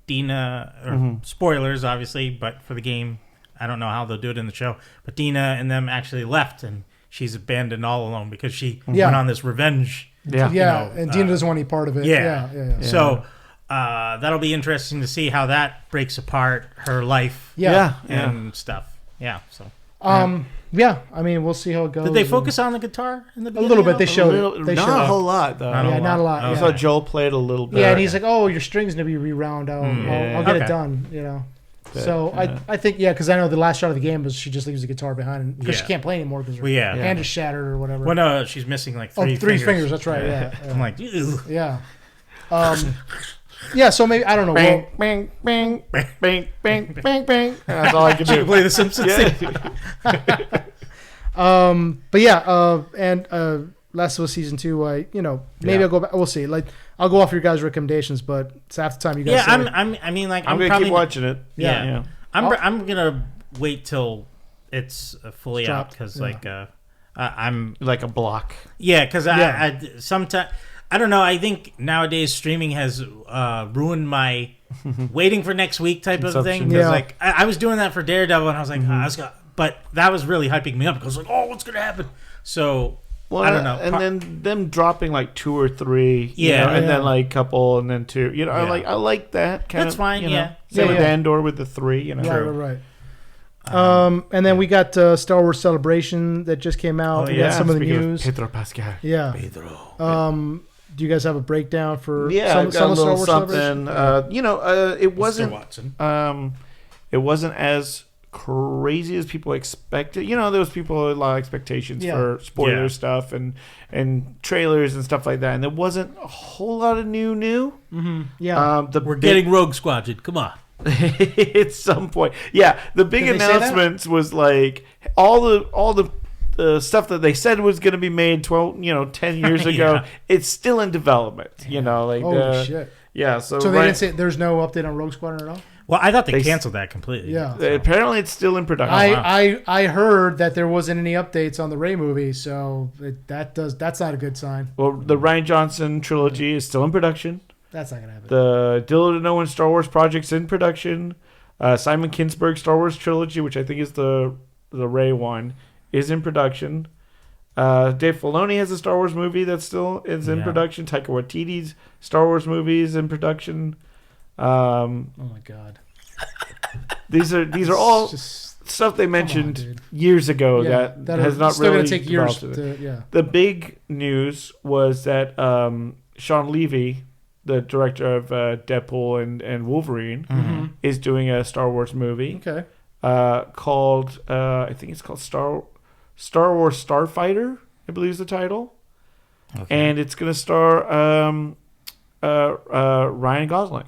Dina, spoilers obviously, but for the game, I don't know how they'll do it in the show, but Dina and them actually left and she's abandoned all alone because she went on this revenge. And Dina doesn't want any part of it. Yeah. So that'll be interesting to see how that breaks apart her life and stuff. Yeah. So Yeah, I mean, we'll see how it goes. Did they focus on the guitar in the a beginning? little bit? They showed it. They not showed a whole lot, though. Not a lot. I saw Joel played a little bit. Yeah, and he's like, "Oh, your string's gonna be rewound. I'll get it done." So I think because I know the last shot of the game was she just leaves the guitar behind because she can't play anymore because her hand is shattered or whatever. Well, no, she's missing like three fingers. That's right. Yeah. I'm like, ew. Yeah. Yeah. So maybe I don't know. Bang, bang, bang, bang, bang, bang, bang. That's all I can do. She can play the Simpsons thing. But yeah, and Last of Us season 2. Maybe I'll go back. We'll see. Like I'll go off your guys' recommendations, but it's half the time you guys. Yeah, I'm gonna probably keep watching it. Yeah. I'm gonna wait till it's fully out because I'm like a block. Yeah, because I sometimes I don't know. I think nowadays streaming has ruined my waiting for next week type of thing. Because like I was doing that for Daredevil, and I was like, but that was really hyping me up because like, oh, what's gonna happen? So. Well, I don't know. And then them dropping like 2 or 3, and then like couple, and then 2. I like that kind of. That's fine. Same with Andor with the 3. Right. And then we got Star Wars Celebration that just came out. We got some of the news. Pedro Pascal. Yeah. Pedro. Do you guys have a breakdown for some Star Wars something? It wasn't. Watson. It wasn't as crazy as people expected. There was people a lot of expectations for spoiler stuff and trailers and stuff like that, and there wasn't a whole lot of new. Mm-hmm. Yeah, we're getting Rogue Squadron. Come on. At some point, the big announcements was like all the stuff that they said was going to be made 10 years ago. It's still in development. Holy shit. Yeah, so they didn't say there's no update on Rogue Squadron at all. Well, I thought they canceled that completely. Yeah. So. Apparently, it's still in production. I heard that there wasn't any updates on the Rey movie, so that's not a good sign. Well, the Ryan Johnson trilogy is still in production. That's not gonna happen. The Dilla to No One Star Wars project's in production. Simon Kinberg Star Wars trilogy, which I think is the Rey one, is in production. Dave Filoni has a Star Wars movie that still is in production. Taika Waititi's Star Wars movie is in production. Oh my god! These are all stuff they mentioned years ago that has not still really gonna take years. The big news was that Sean Levy, the director of Deadpool and Wolverine, is doing a Star Wars movie. Okay. Called I think it's called Star Wars Starfighter, I believe is the title. Okay. And it's gonna star Ryan Gosling.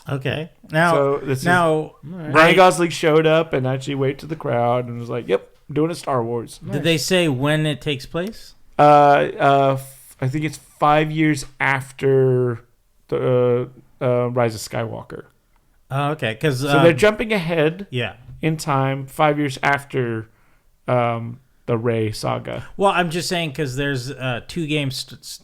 Okay. Ryan Gosling showed up and actually waved to the crowd and was like, "Yep, I'm doing a Star Wars." Nice. Did they say when it takes place? I think it's 5 years after the Rise of Skywalker. Oh, okay. Because so they're jumping ahead. Yeah. In time, 5 years after the Rey saga. Well, I'm just saying because there's 2 games.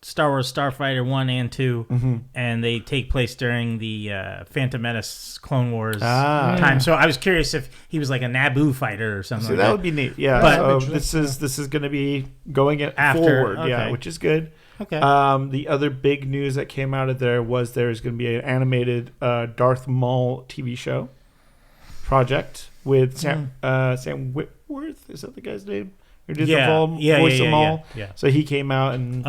Star Wars Starfighter 1 and 2, and they take place during the Phantom Menace Clone Wars time. So I was curious if he was like a Naboo fighter or something. So that would be neat. Yeah. But this is going to be going forward. Okay. Yeah, which is good. Okay. The other big news that came out of there was there's going to be an animated Darth Maul TV show project with Sam Whitworth. Is that the guy's name? Who did the voice of Maul? Yeah. So he came out and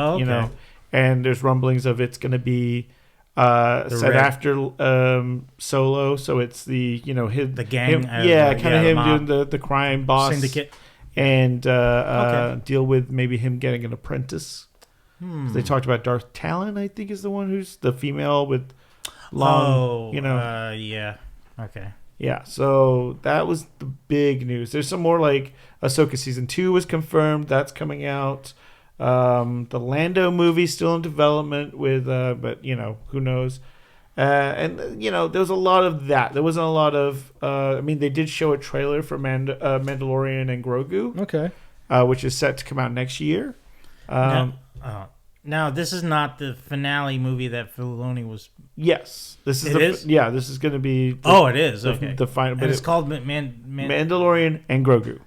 and there's rumblings of it's going to be set after Solo. So it's the the gang, him doing the crime boss syndicate and deal with maybe him getting an apprentice. They talked about Darth Talon, I think, is the one who's the female with long. Okay. Yeah, so that was the big news. There's some more, like Ahsoka Season 2 was confirmed. That's coming out. The Lando movie still in development with, but, who knows. And, there was a lot of that. There wasn't a lot of, they did show a trailer for Mandalorian and Grogu. Okay. Which is set to come out next year. Now, this is not the finale movie that Filoni was... Yes. This is Yeah, this is going to be... it is. Okay. The final, and it's called Mandalorian and Grogu.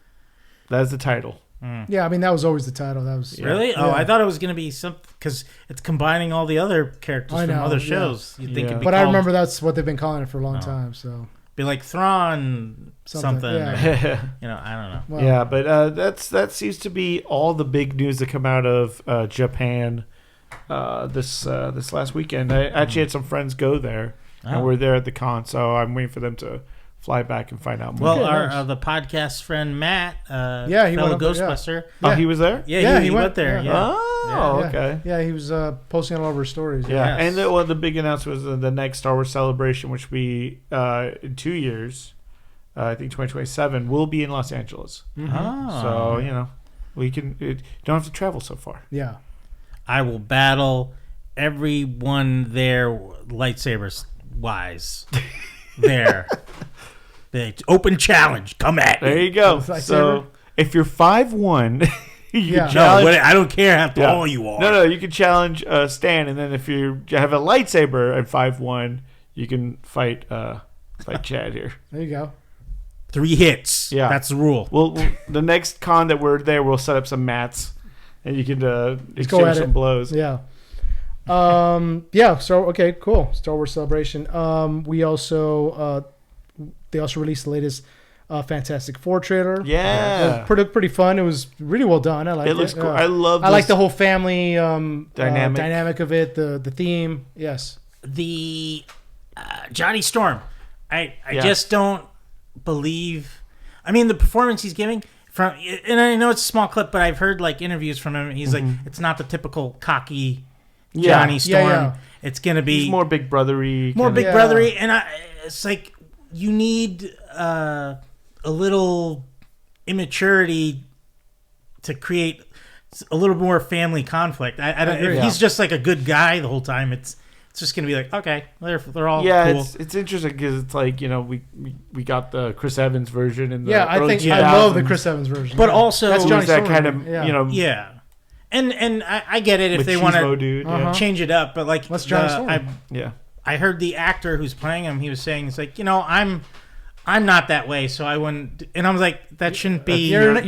That's the title. Yeah, that was always the title. That was Really? Yeah. Oh, I thought it was going to be something... Because it's combining all the other characters from other shows. You'd think it'd be I remember that's what they've been calling it for a long time, so... be like Thrawn something. yeah. Or, I don't know. Well, Yeah, but that seems to be all the big news that come out of Japan this last weekend. I actually had some friends go there, and we're there at the con, so I'm waiting for them to fly back and find out more. Well, Okay, nice. the podcast friend Matt, he fellow went up there, Ghostbuster. Oh, he was there? Yeah, he went went there. Yeah. Oh, Yeah. okay. Yeah, he was posting all over his stories. Yeah, Yes. and the big announcement was the next Star Wars Celebration, which will be in 2 years, I think 2027, will be in Los Angeles. Oh. So, we don't have to travel so far. Yeah. I will battle everyone there, lightsabers wise. There. The open challenge. Come at me. There you go. Lightsaber? So, if you're 5'1", you Yeah. can challenge... No, I don't care how tall you are. No, you can challenge Stan, and then if you have a lightsaber at 5'1", you can fight Chad here. There you go. 3 hits. Yeah. That's the rule. Well, the next con that we're there, we'll set up some mats, and you can go at exchange some it. blows. Yeah. So okay, cool. Star Wars Celebration. We also they also released the latest Fantastic Four trailer. Yeah. Pretty fun. It was really well done. I liked it. It looks cool. Yeah. I love. I like this the whole family dynamic of it. The theme. Yes. The Johnny Storm. I Yeah. just don't believe. I mean, the performance he's giving from, and I know it's a small clip, but I've heard like interviews from him. He's like, it's not the typical cocky Johnny Storm. Yeah. It's gonna be He's more Big Brothery. more kinda- big Yeah. brothery, and it's like you need a little immaturity to create a little more family conflict. I don't. agree. If he's just like a good guy the whole time, it's just gonna be like, okay, they're all Yeah, cool. it's interesting because it's like we got the Chris Evans version and Yeah, I think I love the Chris Evans version. But yeah. also, That's Johnny that Storm, kind of yeah. yeah, and I get it if they want Machismo to dude. Uh-huh. change it up, but like That's Johnny Storm. Yeah. I heard the actor who's playing him. He was saying, "It's like I'm not that way, so I wouldn't." And I was like, "That shouldn't be. You're an actor.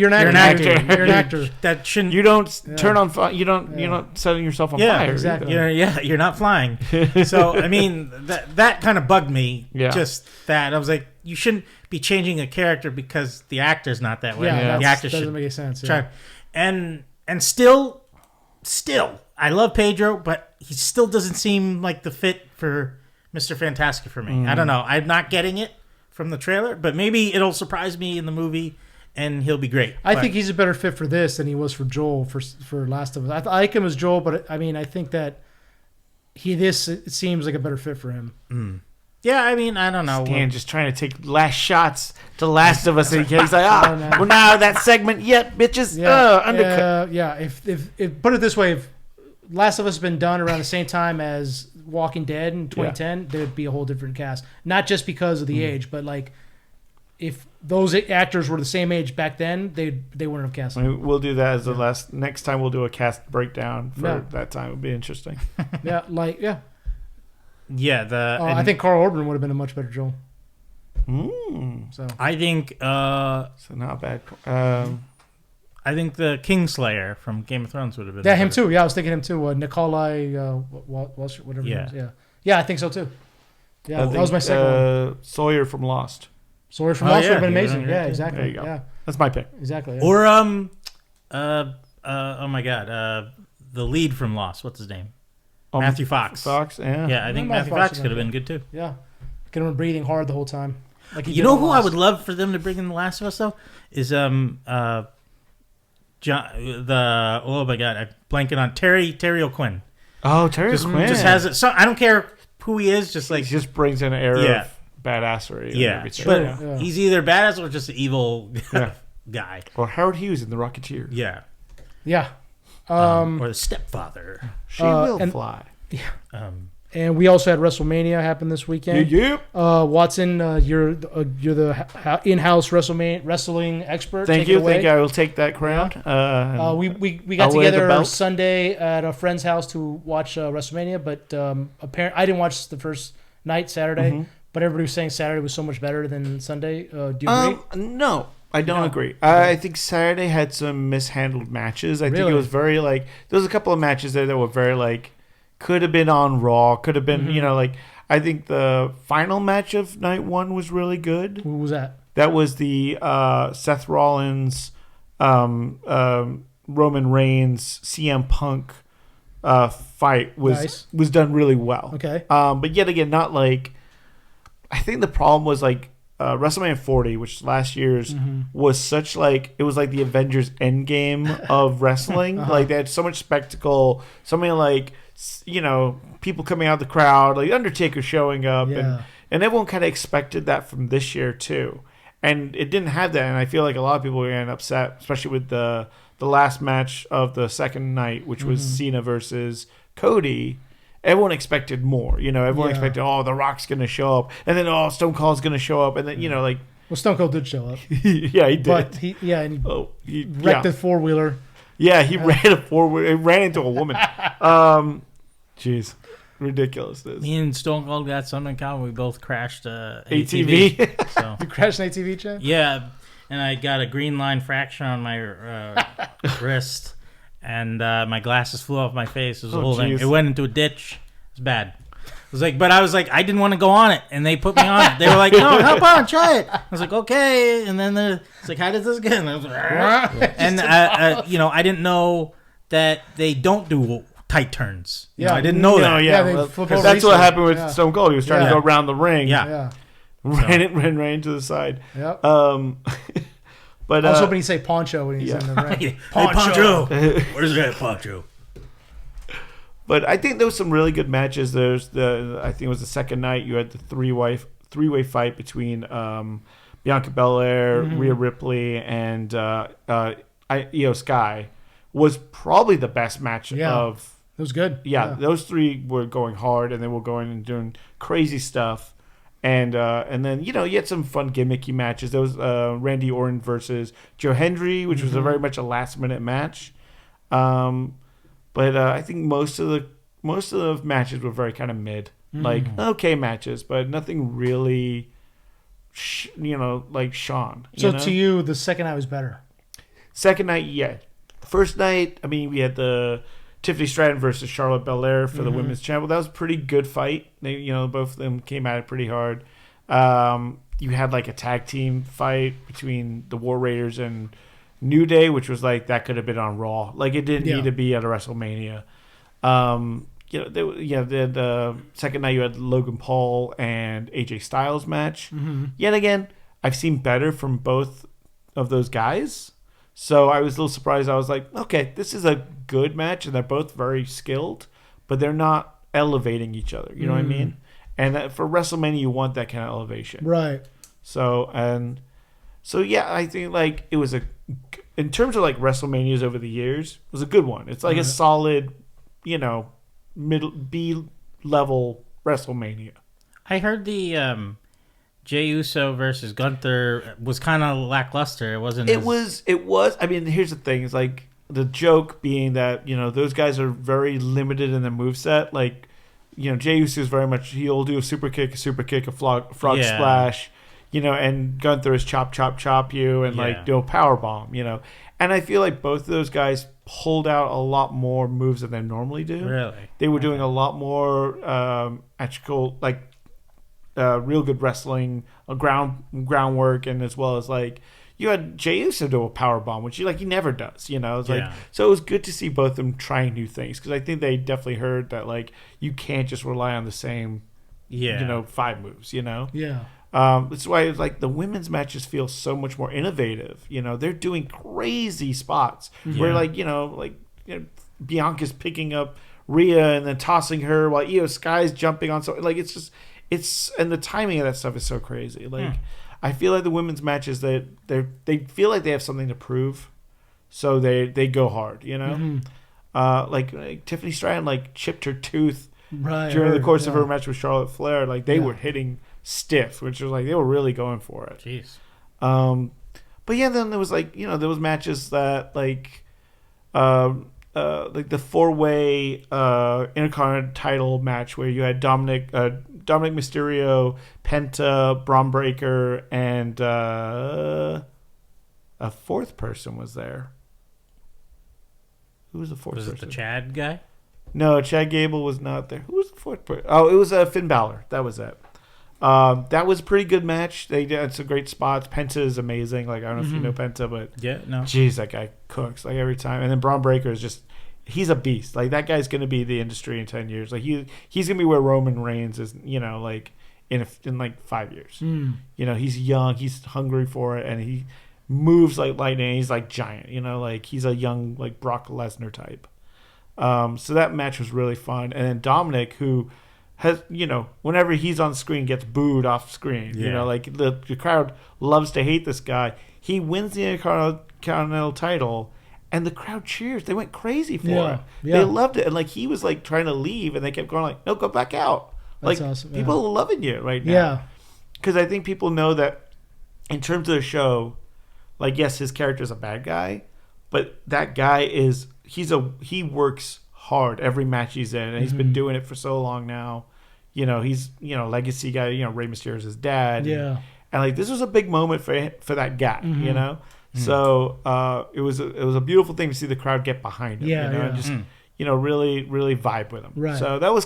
You're an actor. That shouldn't. You don't turn on fire. You're not setting yourself on fire. exactly. either. You're not flying." So I mean, that kind of bugged me. Yeah. Just that I was like, you shouldn't be changing a character because the actor's not that way. Yeah, The actor doesn't should make any sense. try. Yeah. And still, I love Pedro, but he still doesn't seem like the fit for Mr. Fantastic for me. I don't know. I'm not getting it from the trailer, but maybe it'll surprise me in the movie, and he'll be great. I think he's a better fit for this than he was for Joel for Last of Us. I like him as Joel, but I mean, I think that it seems like a better fit for him. Yeah, I mean, I don't know. Dan just trying to take last shots to Last of Us. And he's like, no. well, now that segment, bitches, undercut. Yeah. If put it this way, if Last of Us had been done around the same time as Walking Dead in 2010, there'd be a whole different cast. Not just because of the age, but like if those actors were the same age back then, they wouldn't have cast I them. mean, we'll do that as the last. Next time, we'll do a cast breakdown for Yeah. that time. It'll be interesting. Yeah, I think Carl Urban would have been a much better Joel. So I think So not bad. I think the Kingslayer from Game of Thrones would have been. yeah, him better. too. Yeah, I was thinking him too. Nikolai, Walsh, whatever. Yeah. His name is. Yeah, I think so too. Yeah, I that was my think, second one. Sawyer from Lost. Sawyer from Oh, Lost yeah, would have been he was amazing. on Yeah, there, too. exactly. There you go. Yeah, That's my pick. exactly. Yeah. Or oh my God, the lead from Lost. What's his name? Matthew Fox. Fox, yeah. Yeah, I think Matthew Matthew Fox Fox would could have have been good too. Yeah, get him breathing hard the whole time. Like he You did know on who I Lost. would love for them to bring in The Last of Us though is John oh my God, I'm blanking on Terry O'Quinn. Oh, Terry Just Quinn. has it. So I don't care who he is. Just like He just brings in an air Yeah. of badassery. and yeah, everything. but Yeah. he's either badass or just an evil Yeah. guy. Or Howard Hughes in The Rocketeer. Yeah, Yeah. or the stepfather. She will and- fly. And we also had WrestleMania happen this weekend. Yep. Watson, you're the in-house wrestling expert. Thank Take you. it away. Thank you. I will take that crown. We got I'll wear the together belt. Sunday at a friend's house to watch WrestleMania, but apparently I didn't watch the first night Saturday. Mm-hmm. But everybody was saying Saturday was so much better than Sunday. Do you agree? No, I don't No. agree. I think Saturday had some mishandled matches. I think Really? it was very there was a couple of matches there that were very could have been on Raw, could have been, Mm-hmm. I think the final match of night one was really good. Who was that? That was the Seth Rollins, Roman Reigns, CM Punk fight was done really well. Okay. But yet again, not like. I think the problem was like WrestleMania 40, which last year's was such like it was like the Avengers Endgame of wrestling. Like they had so much spectacle, so many like people coming out of the crowd, like Undertaker showing up, and everyone kind of expected that from this year too. And it didn't have that, and I feel like a lot of people were getting upset, especially with the last match of the second night, which was Cena versus Cody. Everyone expected more, Everyone expected, The Rock's going to show up, and then Stone Cold's going to show up, and then well, Stone Cold did show up. Yeah, he did. But he wrecked the 4-wheeler. Yeah, he ran a 4-wheeler. He ran into a woman. Jeez, ridiculousness. Me and Stone Cold got something in common. We both crashed ATV. So. You crashed an ATV, Chad? Yeah, and I got a green line fracture on my wrist. And my glasses flew off my face. It was a whole thing. It went into a ditch. It was bad. It was like, I didn't want to go on it, and they put me on it. They were like, "No, hop on, try it." I was like, "Okay." And then it's like, "How does this get?" And I was like, and I didn't know that they don't do tight turns. I didn't know that. That's what happened with Stone Cold. He was trying to go around the ring. Ran into the side. Yep. But I was hoping he'd say Poncho when he's in the ring. Hey, Poncho. Where's that Poncho? But I think there was some really good matches. I think it was the second night. You had the three-way fight between Bianca Belair, Rhea Ripley, and Io Sky. Was probably the best match of. It was good. Yeah, those three were going hard, and they were going and doing crazy stuff. And then you had some fun gimmicky matches. There was Randy Orton versus Joe Hendry, which was very much a last minute match. But I think most of the matches were very kind of mid, like okay matches, but nothing really, like Sean. So to you, the second night was better. Second night, yeah. First night, I mean, we had the Tiffany Stratton versus Charlotte Belair for the women's champion. That was a pretty good fight. They, both of them came at it pretty hard. You had like a tag team fight between the War Raiders and New Day, which was like that could have been on Raw. Like it didn't need to be at a WrestleMania. The second night you had Logan Paul and AJ Styles match. Yet again, I've seen better from both of those guys. So I was a little surprised. I was like, okay, this is a good match, and they're both very skilled, but they're not elevating each other. You know what I mean? And for WrestleMania, you want that kind of elevation, right? So yeah, I think like it was in terms of like WrestleManias over the years, it was a good one. It's like a solid, middle B level WrestleMania. I heard the Jey Uso versus Gunther was kind of lackluster. It wasn't. It was. I mean, here's the thing: it's like the joke being that those guys are very limited in their moveset. Like, Jey Uso is very much he'll do a super kick, a frog splash, and Gunther is chop, chop, chop you, and like do a power bomb, And I feel like both of those guys pulled out a lot more moves than they normally do. Really, they were doing a lot more actual like. Real good wrestling, groundwork, and as well as like you had Jey Uso do a power bomb, which he never does. It's like so it was good to see both of them trying new things because I think they definitely heard that like you can't just rely on the same, 5 moves. That's why it's like the women's matches feel so much more innovative. They're doing crazy spots where Bianca's picking up Rhea and then tossing her while Io Sky's jumping on so like it's just. And the timing of that stuff is so crazy. Like, I feel like the women's matches they feel like they have something to prove, so they go hard. Like Tiffany Stratton chipped her tooth during the course of her match with Charlotte Flair. Like they were hitting stiff, which was like they were really going for it. Jeez. But yeah, then there was there was matches that like the 4-way Intercontinental title match where you had Dominic Mysterio, Penta, Braun Breaker, and a fourth person was there. Who was the fourth person? Was it the Chad guy? No, Chad Gable was not there. Who was the fourth person? Oh, it was Finn Balor. That was it. That was a pretty good match. They had some great spots. Penta is amazing. Like, I don't know if you know Penta, but geez, that guy cooks like every time. And then Braun Breaker is just, he's a beast. Like, that guy's going to be the industry in 10 years. Like, he's going to be where Roman Reigns is, like in like 5 years. He's young, he's hungry for it, and he moves like lightning. He's like giant, like he's a young like Brock Lesnar type. So that match was really fun. And then Dominic, who has, whenever he's on screen, gets booed off screen. Like the crowd loves to hate this guy. He wins the Intercontinental title, and the crowd cheers. They went crazy for it. Yeah. They loved it. And like he was like trying to leave, and they kept going like, "No, go back out." That's like awesome. People are loving you right now. Yeah. Because I think people know that in terms of the show, like, yes, his character is a bad guy, but that guy he works hard every match he's in, and he's been doing it for so long now. He's legacy guy. Rey Mysterio is his dad. Yeah. And like this was a big moment for that guy. So it was a beautiful thing to see the crowd get behind him. And just really really vibe with him. Right. So that was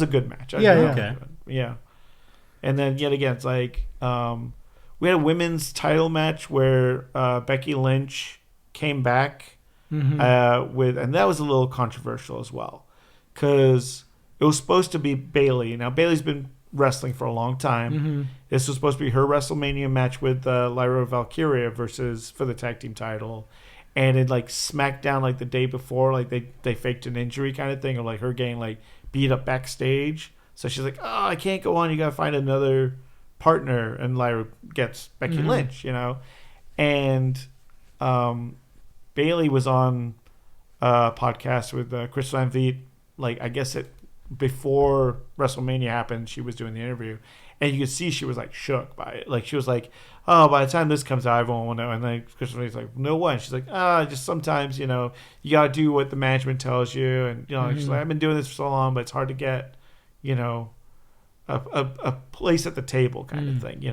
a good match. Yeah. And then yet again, it's like we had a women's title match where Becky Lynch came back and that was a little controversial as well, because it was supposed to be Bayley. Now Bayley's been wrestling for a long time. This was supposed to be her WrestleMania match with Lyra Valkyria for the tag team title, and it like SmackDown like the day before, like they faked an injury kind of thing, or like her getting like beat up backstage. So she's like, "Oh, I can't go on. You gotta find another partner." And Lyra gets Becky Lynch, and Bayley was on a podcast with Chris Van Vliet. Like, I guess before WrestleMania happened, she was doing the interview, and you could see she was like shook by it. Like, she was like, "Oh, by the time this comes out, everyone will know." And then Chris Van Vliet's like, "No way." And she's like, just sometimes, you gotta do what the management tells you." And she's like, "I've been doing this for so long, but it's hard to get, a place at the table kind of thing,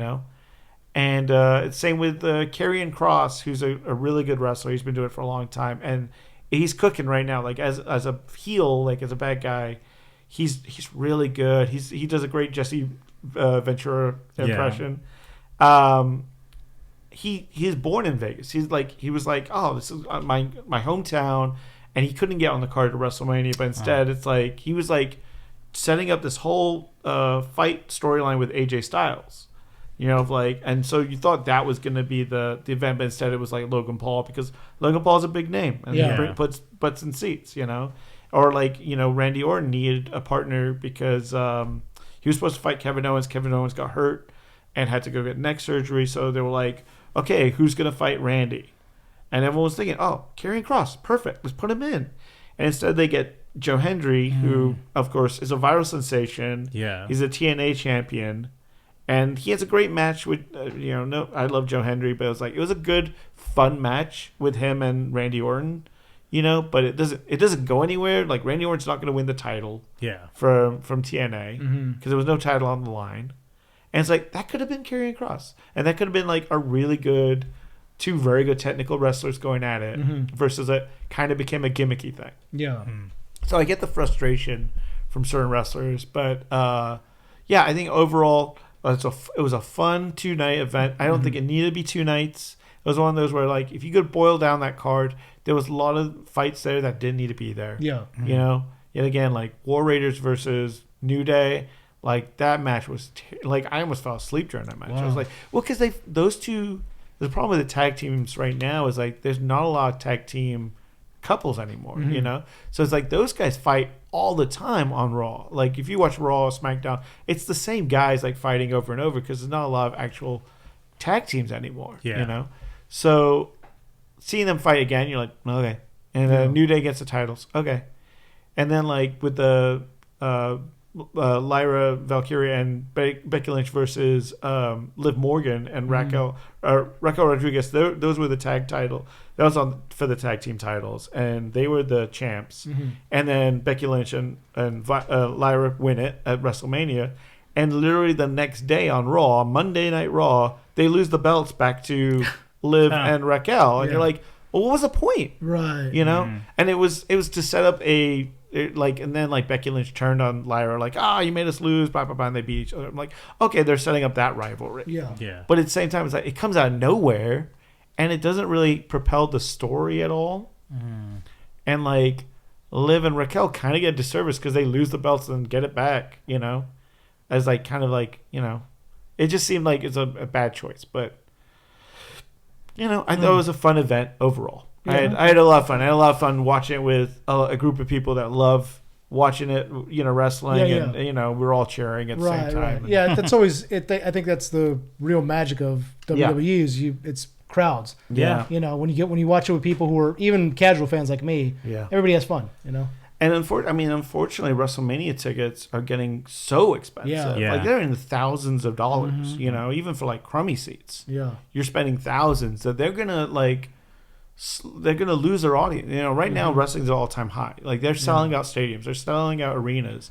And it's same with Karrion Kross, who's a really good wrestler. He's been doing it for a long time, and he's cooking right now. Like as a heel, like as a bad guy, he's really good. He does a great Jesse Ventura impression. He's born in Vegas. He was like, "Oh, this is my hometown," and he couldn't get on the card to WrestleMania, but instead it's like he was like setting up this whole fight storyline with AJ Styles, and so you thought that was going to be the event, but instead it was like Logan Paul, because Logan Paul's a big name and he puts butts in seats, or like Randy Orton needed a partner because he was supposed to fight Kevin Owens. Kevin Owens got hurt and had to go get neck surgery, so they were like, "Okay, who's going to fight Randy?" And everyone was thinking, "Oh, Karrion Kross, perfect, let's put him in." And instead they get Joe Hendry, who, of course, is a viral sensation. Yeah. He's a TNA champion. And he has a great match with, I love Joe Hendry, but it was a good, fun match with him and Randy Orton, but it doesn't go anywhere. Like, Randy Orton's not going to win the title from TNA because there was no title on the line. And it's like, that could have been Karrion Kross. And that could have been like a really good, two very good technical wrestlers going at it versus it kind of became a gimmicky thing. Yeah. So I get the frustration from certain wrestlers, but I think overall it was a fun 2-night event. I don't think it needed to be 2 nights. It was one of those where, like, if you could boil down that card, there was a lot of fights there that didn't need to be there. Yeah. Yet again, like War Raiders versus New Day, like that match was like I almost fell asleep during that match. Wow. I was like, well, because those two. The problem with the tag teams right now is like there's not a lot of tag team couples anymore, So it's like those guys fight all the time on Raw. Like if you watch Raw or SmackDown, it's the same guys like fighting over and over because there's not a lot of actual tag teams anymore. So seeing them fight again, you're like, okay. And New Day gets the titles, okay. And then like with the Lyra Valkyria and Becky Lynch versus Liv Morgan and Raquel Rodriguez. Those were the tag title. That was on for the tag team titles, and they were the champs. And then Becky Lynch and Lyra win it at WrestleMania. And literally the next day on Raw, Monday Night Raw, they lose the belts back to Liv and Raquel, and you're like, well, what was the point? Right. And it was to set up a and then like Becky Lynch turned on Lyra, like, you made us lose, blah blah blah, and they beat each other. I'm like, okay, they're setting up that rivalry. Yeah. But at the same time, it's like it comes out of nowhere, and it doesn't really propel the story at all. And like Liv and Raquel kind of get a disservice because they lose the belts and get it back, as like kind of like it just seemed like it's a bad choice. But I thought it was a fun event overall. Yeah. I had a lot of fun. I had a lot of fun watching it with a group of people that love watching it, wrestling, and we're all cheering at the same time. Right. Yeah, that's always it. I think that's the real magic of WWE is it's crowds. Yeah. When you watch it with people who are even casual fans like me, everybody has fun. And unfortunately, WrestleMania tickets are getting so expensive. Yeah. Like they're in the thousands of dollars. Even for like crummy seats. Yeah. You're spending thousands. So they're gonna lose their audience. Right now wrestling's at all time high. Like they're selling out stadiums, they're selling out arenas,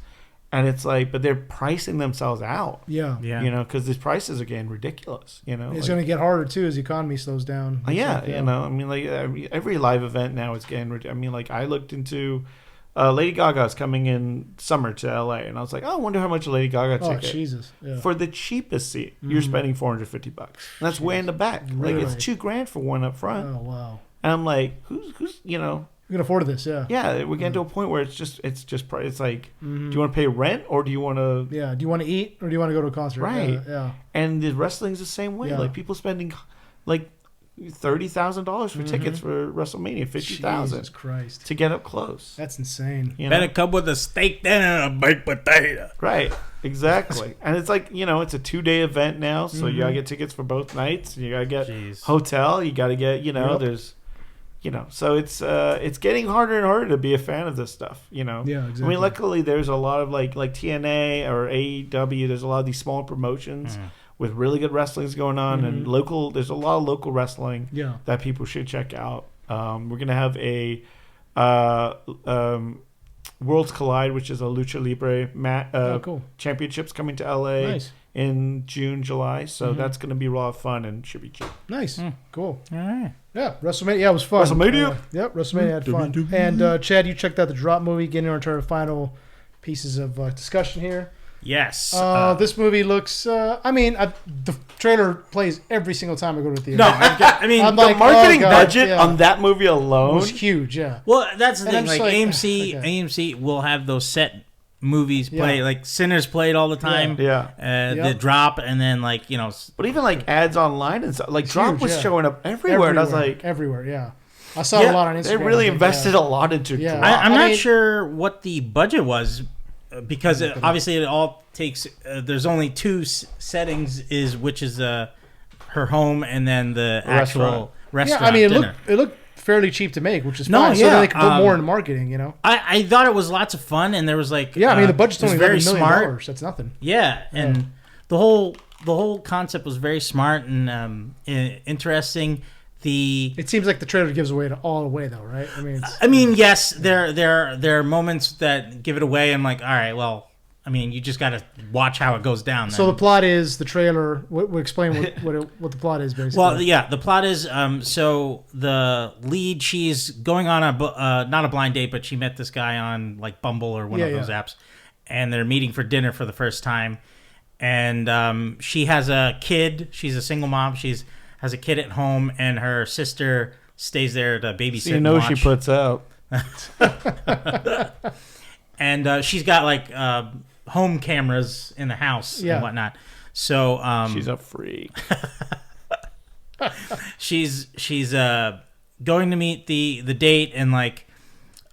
and it's like, but they're pricing themselves out. Yeah. Because these prices are getting ridiculous. It's going to get harder too as the economy slows down. Every live event now is getting ridiculous. I mean, like I looked into Lady Gaga's coming in summer to LA, and I was like, I wonder how much a Lady Gaga ticket. Oh Jesus! Yeah. For the cheapest seat, you're spending $450. And that's way in the back. Really? Like it's $2,000 for one up front. Oh wow! And I'm like, who's we can afford this? Yeah. Yeah, we're getting to a point where it's like, do you want to pay rent or do you want to? Yeah. Do you want to eat or do you want to go to a concert? Right. Yeah. And the wrestling's the same way. Yeah. Like people spending like $30,000 for tickets for WrestleMania, $50,000. Jesus Christ! To get up close. That's insane. Better come with a steak than a baked potato. Right. Exactly. And it's like, it's a 2-day event now, so you gotta get tickets for both nights. You gotta get hotel. You gotta get, there's, so it's getting harder and harder to be a fan of this stuff. Yeah, exactly. I mean, luckily there's a lot of like TNA or AEW. There's a lot of these small promotions with really good wrestlings going on, and there's a lot of local wrestling that people should check out. We're gonna have a Worlds Collide, which is a lucha libre cool. championships coming to LA in June, July. So that's going to be a lot of fun and should be cheap. Nice. Cool. All right. Yeah, WrestleMania. Yeah, it was fun. WrestleMania? Yep, WrestleMania had fun. And Chad, you checked out the Drop movie, getting into our final pieces of discussion here. Yes. This movie looks. The trailer plays every single time I go to the theater. No, I mean, I'm the like, marketing oh, God, budget on that movie alone was huge. Yeah. Well, that's the And thing. I'm Like just like, AMC will have those set movies play. Like Sinners played all the time. The Drop, and then But even like ads online and stuff. Like Drop huge, was showing up everywhere, and I was like, everywhere. Yeah. I saw a lot on Instagram. They really invested a lot into Drop. I'm not sure what the budget was. Because obviously it all takes. There's only two settings, which is her home and then the actual restaurant. Yeah, I mean it looked fairly cheap to make, which is fine. So they could put more into marketing. I thought it was lots of fun, and there was like the budget's only very $11 smart. million. That's nothing. Yeah, and the whole concept was very smart and interesting. It seems like the trailer gives away all away, though, right? Yes, there are moments that give it away. I'm like, all right, well, you just got to watch how it goes down. Then. So the plot is the trailer. We'll explain what the plot is, basically. Well, yeah, the plot is so the lead, she's going on a not a blind date, but she met this guy on like Bumble or one of those apps, and they're meeting for dinner for the first time, and she has a kid. She's a single mom. Has a kid at home, and her sister stays there to babysit. So she puts out. And she's got like home cameras in the house and whatnot. So she's a freak. she's going to meet the date, and like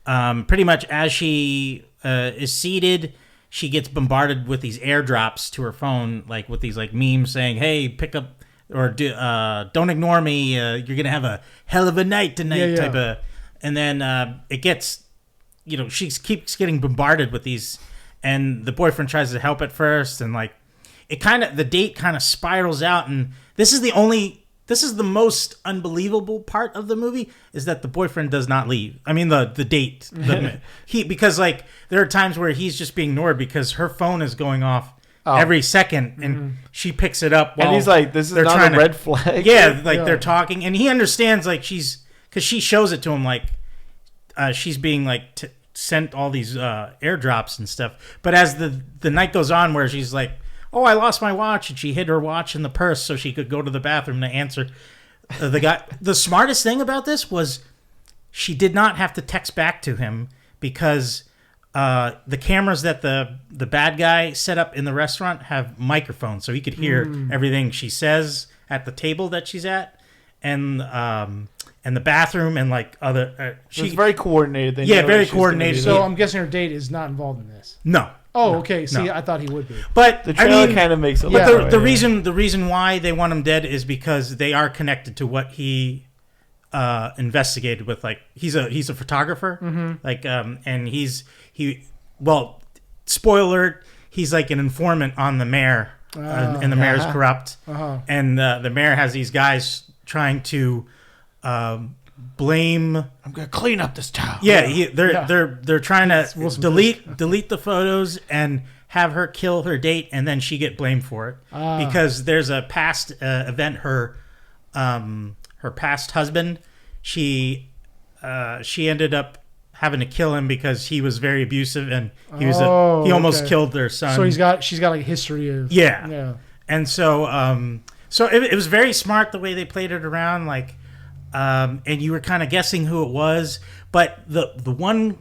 pretty much as she is seated, she gets bombarded with these airdrops to her phone, like with these like memes saying, "Hey, pick up." Or don't ignore me. You're gonna have a hell of a night tonight, type of. And then it gets, she keeps getting bombarded with these, and the boyfriend tries to help at first, and like, the date kind of spirals out, and this is the most unbelievable part of the movie is that the boyfriend does not leave. I mean the date, because like there are times where he's just being ignored because her phone is going off. Every second, and she picks it up. And he's like, "This is not a red flag." Yeah, they're talking, and he understands. Like because she shows it to him, like she's being like sent all these airdrops and stuff. But as the night goes on, where she's like, "Oh, I lost my watch," and she hid her watch in the purse so she could go to the bathroom to answer the guy. The smartest thing about this was she did not have to text back to him because the cameras that the bad guy set up in the restaurant have microphones, so he could hear everything she says at the table that she's at, and the bathroom and like other. She's very coordinated. They Yeah, know very that she's gonna coordinated. be So there. I'm guessing her date is not involved in this. No. Oh, okay. See, No. I thought he would be. But The trailer I mean, kind of makes it. Yeah. look the that way, the reason why they want him dead is because they are connected to what he investigated with. Like he's a photographer, like and well, spoiler, he's like an informant on the mayor, and the mayor's corrupt, and the mayor has these guys trying to blame. I'm gonna clean up this town. Yeah, they're trying to delete the photos and have her kill her date, and then she get blamed for it because there's a past event. Her past husband, she ended up having to kill him because he was very abusive and he almost killed their son. So she's got like a history of yeah. And so it was very smart the way they played it around, like. And you were kind of guessing who it was, but the one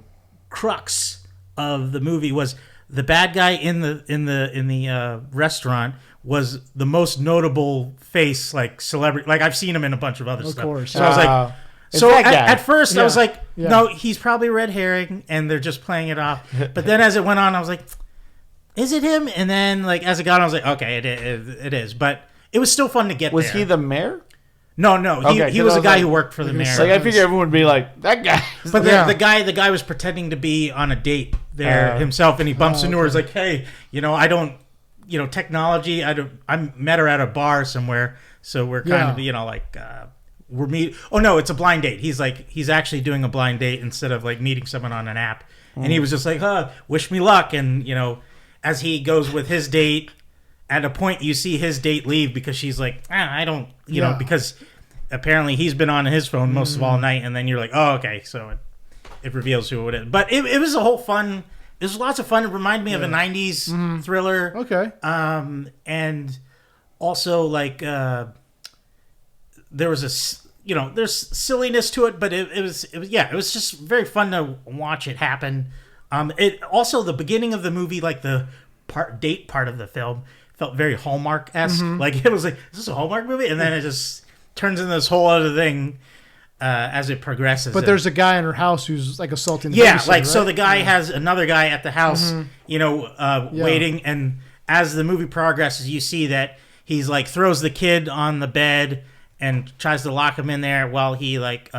crux of the movie was the bad guy in the restaurant was the most notable face, like celebrity. Like I've seen him in a bunch of other stuff. Course. So I was like, It's that guy. at first I was like, Yeah. no, he's probably red herring, and they're just playing it off. But then as it went on, I was like, is it him? And then like as it got on, I was like, okay, it is. But it was still fun to get. Was there. he the mayor? No. Okay, He was a I was guy like- who worked for the mayor. Like I figure everyone would be like that guy. But Yeah. the guy was pretending to be on a date there himself, and he bumps into her. He's like, "Hey, I don't, technology. I met her at a bar somewhere, so we're kind of, like, we're meet. Oh no, it's a blind date. He's actually doing a blind date instead of like meeting someone on an app. And he was just like, wish me luck. And as he goes with his date, at a point you see his date leave because she's like, I don't, because apparently he's been on his phone most of all night, and then you're like, oh, okay, so it reveals who it is. But it was a whole fun. It was lots of fun. It reminded me of a '90s thriller. Okay. And also like there was there's silliness to it, but it was just very fun to watch it happen. It also the beginning of the movie, like the date part of the film, felt very Hallmark-esque. Like it was like, is this a Hallmark movie? And then it just turns into this whole other thing as it progresses. But there's a guy in her house who's like assaulting the yeah, babysitter, like so right? the guy has another guy at the house, waiting, and as the movie progresses, you see that he's like throws the kid on the bed and tries to lock him in there while he like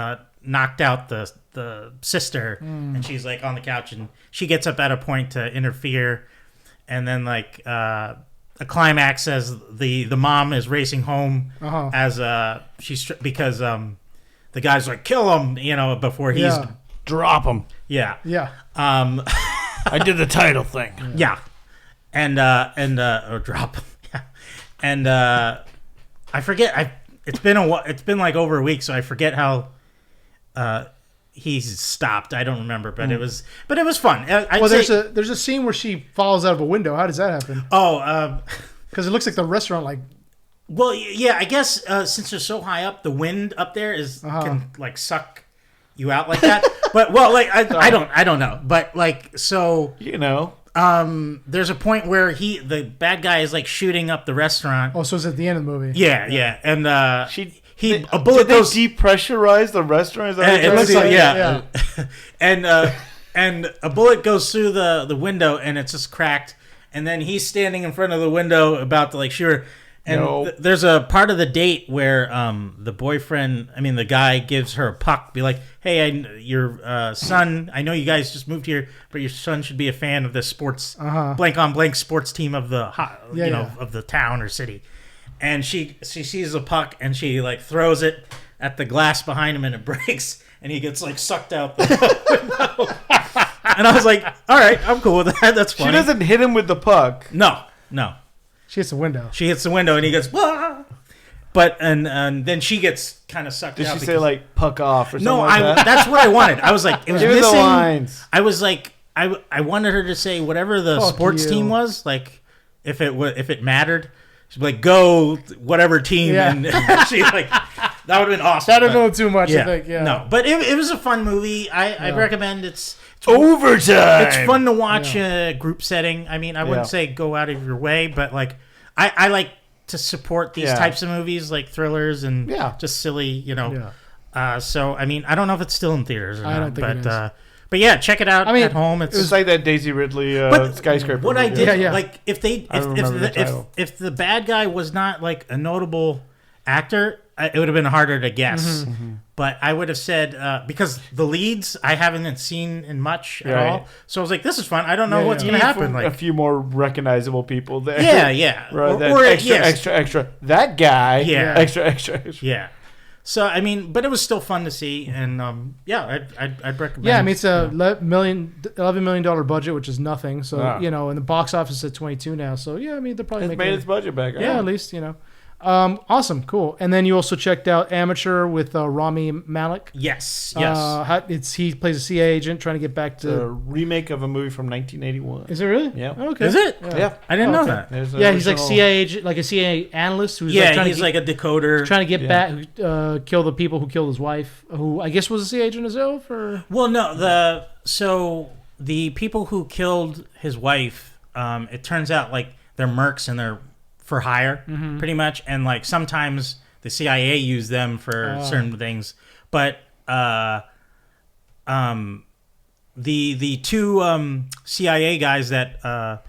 knocked out the sister, and she's like on the couch, and she gets up at a point to interfere, and then like a climax as the mom is racing home as because the guy's like kill him, before he's Drop him. yeah. I did the title thing. Yeah, and or drop. Yeah, and I forget. It's been like over a week, so I forget how he's stopped. I don't remember, but it was fun. There's a scene where she falls out of a window. How does that happen? Oh, Because it looks like the restaurant, like well, yeah. I guess since they're so high up, the wind up there can like suck you out like that. But I don't know. But like so. There's a point where the bad guy is like shooting up the restaurant. so it's at the end of the movie. Yeah, and a Did bullet they goes depressurize the restaurant? Is that what it you're looks saying? like and a bullet goes through the window, and it's just cracked, and then he's standing in front of the window about to like shoot her. And there's a part of the date where the guy gives her a puck, be like, hey, your son, I know you guys just moved here, but your son should be a fan of this sports, blank on blank sports team of the, of the town or city. And she sees the puck, and she like throws it at the glass behind him, and it breaks, and he gets like sucked out the window. And I was like, all right, I'm cool with that. That's funny. She doesn't hit him with the puck. No. She hits the window. She hits the window, and he goes, "Wah!" But and then she gets kind of sucked Did out. she say like "puck off" or something? No, like that? that's what I wanted. I was like, it was Give me missing. the lines. I was like, I wanted her to say whatever the Fuck sports you. team was, like if it mattered. She'd be like, go whatever team, Yeah. and she like that would have been awesome. I don't but- know too much. Yeah, I think. Yeah. no, but it was a fun movie. I'd recommend it's Overtime. it's fun to watch a group setting. I mean, I wouldn't say go out of your way, but like I like to support these types of movies, like thrillers and just silly, So I mean, I don't know if it's still in theaters or not. I don't think it is. But yeah, check it out at home. It was like that Daisy Ridley skyscraper. What I movie. did, Yeah. like if the bad guy was not like a notable actor, it would have been harder to guess. But I would have said because the leads I haven't seen in much at all, so I was like, "This is fun. I don't know what's going to happen." Like a few more recognizable people there. yeah, Or extra. That guy. Extra. Yeah. So I mean, but it was still fun to see, and I'd recommend. Yeah, I mean it's a $11 million budget, which is nothing. So and the box office is at 22 now. So yeah, I mean they're probably It's made its budget back. Yeah, at least awesome, cool. And then you also checked out Amateur with Rami Malek. Yes. He plays a CIA agent trying to get back to a remake of a movie from 1981. Is it really? Yeah. Okay. Is it? Yeah. I didn't know that. He's like CIA agent, like a CIA analyst who's like a decoder trying to get back, kill the people who killed his wife, who I guess was a CIA agent himself, or well, no, the people who killed his wife, it turns out like they're mercs and they're for hire, pretty much, and like sometimes the CIA use them for certain things, but the two CIA guys that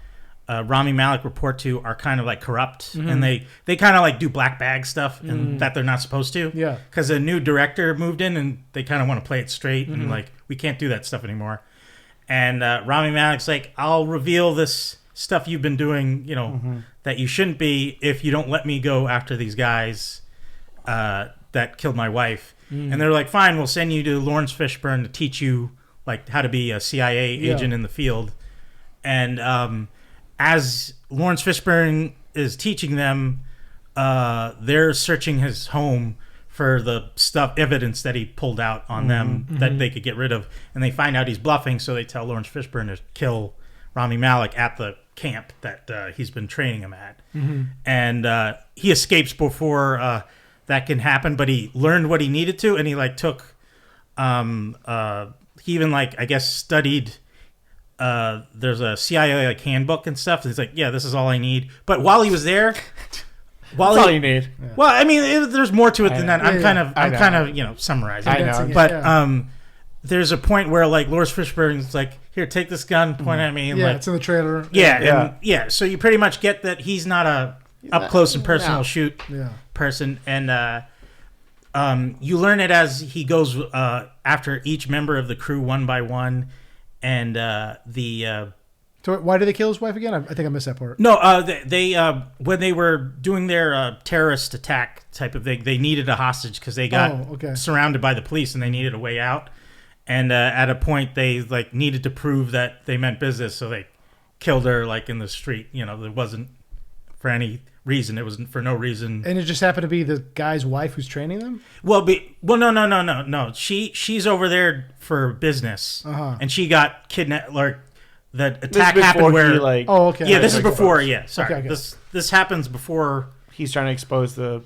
Rami Malek report to are kind of like corrupt, and they kind of like do black bag stuff and that they're not supposed to. Yeah. Because a new director moved in and they kind of want to play it straight and like we can't do that stuff anymore. And Rami Malek's like, I'll reveal this stuff you've been doing, that you shouldn't be if you don't let me go after these guys that killed my wife. And they're like, fine, we'll send you to Lawrence Fishburne to teach you like how to be a CIA agent in the field. And as Lawrence Fishburne is teaching them, they're searching his home for the evidence that he pulled out on them that they could get rid of. And they find out he's bluffing, so they tell Lawrence Fishburne to kill Rami Malek at the camp that he's been training him at. And he escapes before that can happen, but he learned what he needed to, and he like took he even like I guess studied there's a CIA like handbook and stuff. And he's like, yeah, this is all I need. But while he was there, that's all you need. Well, I mean, there's more to it than that. I'm kind of summarizing. I know. But there's a point where like Lawrence Fishburne's like, here, take this gun, point at me. And, yeah, like, it's in the trailer. So you pretty much get that he's not a up close and personal shoot person, and you learn it as he goes after each member of the crew one by one, and So why did they kill his wife again? I think I missed that part. No, they when they were doing their terrorist attack type of thing, they needed a hostage because they got surrounded by the police and they needed a way out. And at a point, they like needed to prove that they meant business, so they killed her like in the street. It wasn't for any reason; it was for no reason. And it just happened to be the guy's wife who's training them. No. She's over there for business, and she got kidnapped. Like the attack happened where this is before. Yeah, sorry. Okay. This happens before he's trying to expose the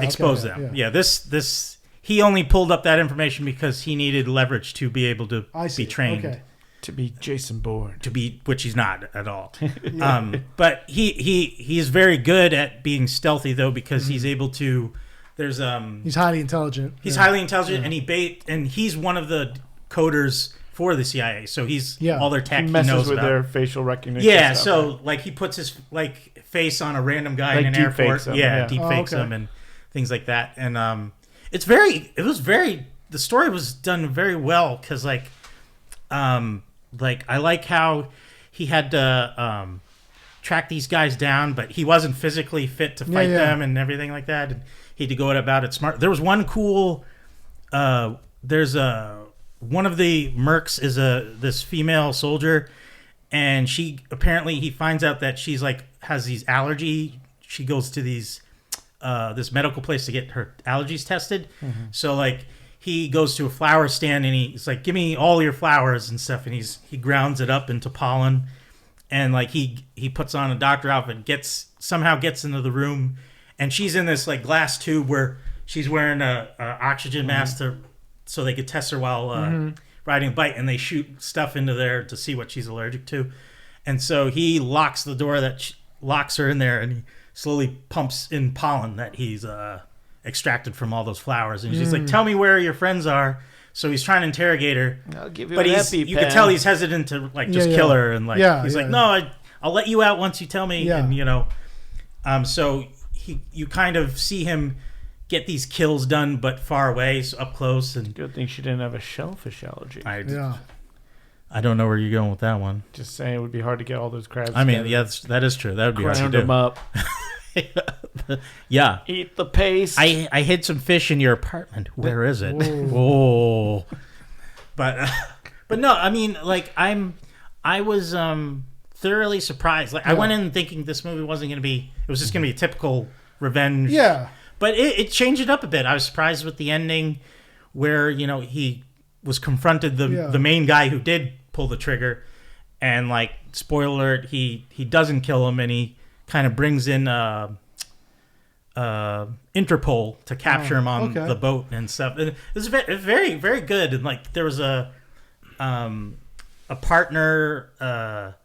expose them. Yeah, this. He only pulled up that information because he needed leverage to be able to be trained. Okay. To be Jason Bourne. Which he's not at all. But he's very good at being stealthy though, because he's able to. He's highly intelligent. He's highly intelligent, and he's one of the coders for the CIA. So he's all their tech. He messes knows with about. Their facial recognition. Yeah, stuff, so right? like he puts his like face on a random guy like in an airport. Deep fakes him and things like that. And the story was done very well because like I like how he had to track these guys down, but he wasn't physically fit to fight them and everything like that. And he had to go about it smart. There was one cool. There's one of the mercs is this female soldier, and she apparently he finds out that she's like has these allergy. She goes to these this medical place to get her allergies tested. So like he goes to a flower stand and he's like, "Give me all your flowers and stuff," and he grounds it up into pollen, and like he puts on a doctor outfit, somehow gets into the room, and she's in this like glass tube where she's wearing a oxygen mask so they could test her while riding a bike, and they shoot stuff into there to see what she's allergic to. And so he locks the door that locks her in there, and he slowly pumps in pollen that he's extracted from all those flowers. And he's just like, "Tell me where your friends are." So he's trying to interrogate her. I'll give you but an EpiPen. you can tell he's hesitant to like just kill her, and like he's like, "No, I'll let you out once you tell me." Yeah. And so you kind of see him get these kills done, but far away, so up close. And Good thing she didn't have a shellfish allergy. I don't know where you're going with that one. Just saying, it would be hard to get all those crabs. I mean, together. that is true. That would be hard to Ground do. them up. Yeah. Eat the paste. I hid some fish in your apartment. Where is it? Oh. But no, I mean, like I was thoroughly surprised. Like I went in thinking this movie wasn't going to be. It was just going to be a typical revenge. Yeah. But it changed it up a bit. I was surprised with the ending, where he was confronted the main guy who did pull the trigger, and like spoiler alert, he doesn't kill him, and he kind of brings in Interpol to capture him on the boat and stuff. And it was very, very good. And like there was a partner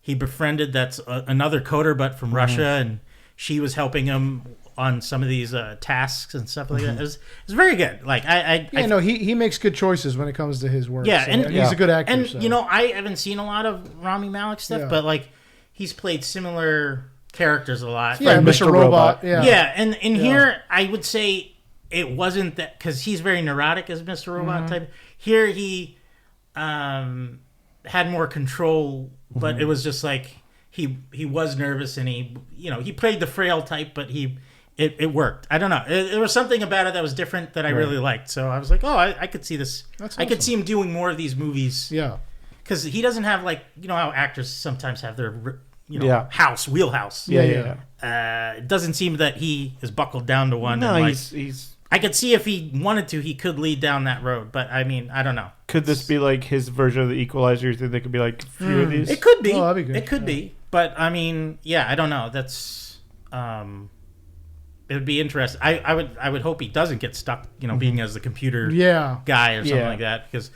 he befriended that's another coder, but from Russia, and she was helping him on some of these tasks and stuff like that. It was very good. Like he makes good choices when it comes to his work. Yeah, so, and he's a good actor. And so. I haven't seen a lot of Rami Malek stuff, but like he's played similar characters a lot. Yeah, like Mr. Robot. Yeah. Yeah, and in here I would say it wasn't that, because he's very neurotic as Mr. Robot type. Here he had more control, but it was just like he was nervous, and he played the frail type, but it worked. I don't know. There was something about it that was different that I really liked. So I was like, oh, I could see this. That's I could awesome. see him doing more of these movies. Yeah. Because he doesn't have like, how actors sometimes have their, wheelhouse. Yeah. It doesn't seem that he is buckled down to one. No, and he's. I could see if he wanted to, he could lead down that road. But I mean, I don't know. Could this be like his version of the Equalizer? You think there could be like a few of these? It could be. Oh, that'd be good. It could be. But I mean, I don't know. That's it would be interesting. I would hope he doesn't get stuck, being as the computer guy or something like that. Because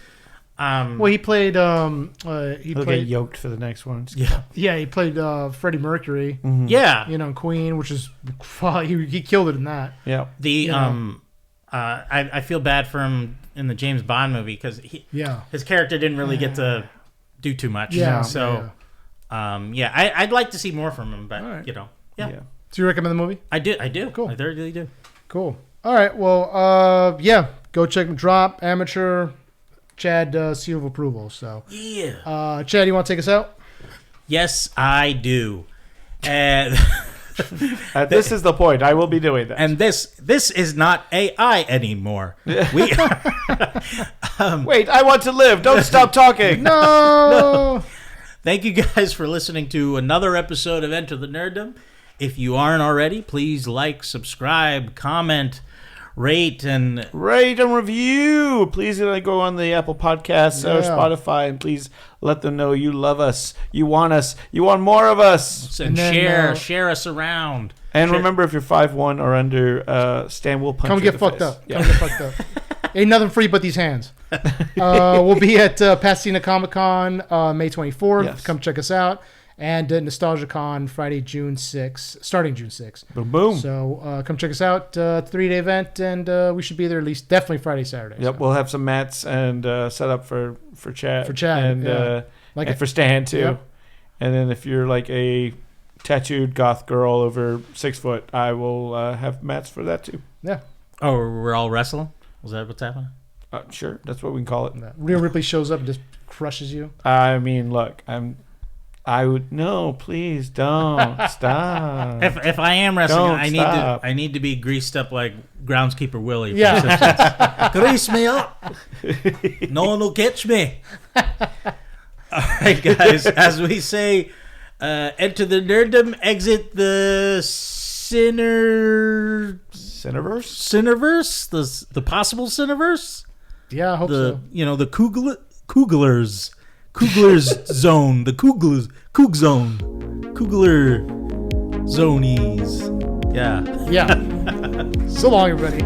he played He'll get yoked for the next one. he played Freddie Mercury. Yeah. In Queen, which is he killed it in that. Yeah. The I feel bad for him in the James Bond movie because his character didn't really get to do too much. I'd like to see more from him, but So you recommend the movie? I do. Cool. I really do. Cool. All right. Well, go check Drop Amateur. Chad seal of approval. So Chad, you want to take us out? Yes, I do. And this is the point. I will be doing that. And this is not AI anymore. Wait, I want to live. Don't stop talking. No. Thank you guys for listening to another episode of Enter the Nerdom. If you aren't already, please like, subscribe, comment, rate and review. Please go on the Apple Podcasts or Spotify, and please let them know you love us, you want more of us, and share us around. And remember, if you're 5'1" or under, Stan will punch you in the face. Come get fucked up. Ain't nothing free but these hands. We'll be at Pasadena Comic Con May 24th. Yes. Come check us out. And Nostalgia Con Friday, June 6th, starting June 6th. Boom, boom. So come check us out. 3-day event, and we should be there at least definitely Friday, Saturday. Yep, so. We'll have some mats and set up for Chad. For Chad, and for Stan, too. Yep. And then if you're like a tattooed goth girl over 6 foot, I will have mats for that, too. Yeah. Oh, we're all wrestling? Was that what's happening? Sure, that's what we can call it. Rhea Ripley shows up and just crushes you. I mean, look, no, please don't stop. If I am wrestling, I need to be greased up like groundskeeper Willie. Yeah, grease me up. No one will catch me. All right, guys. As we say, enter the Nerdom, exit the Cineverse? the possible Cineverse. Yeah, I hope so. The Cooglers zone, the Coog zone, Coogler zonies. Yeah. Yeah. So long, everybody.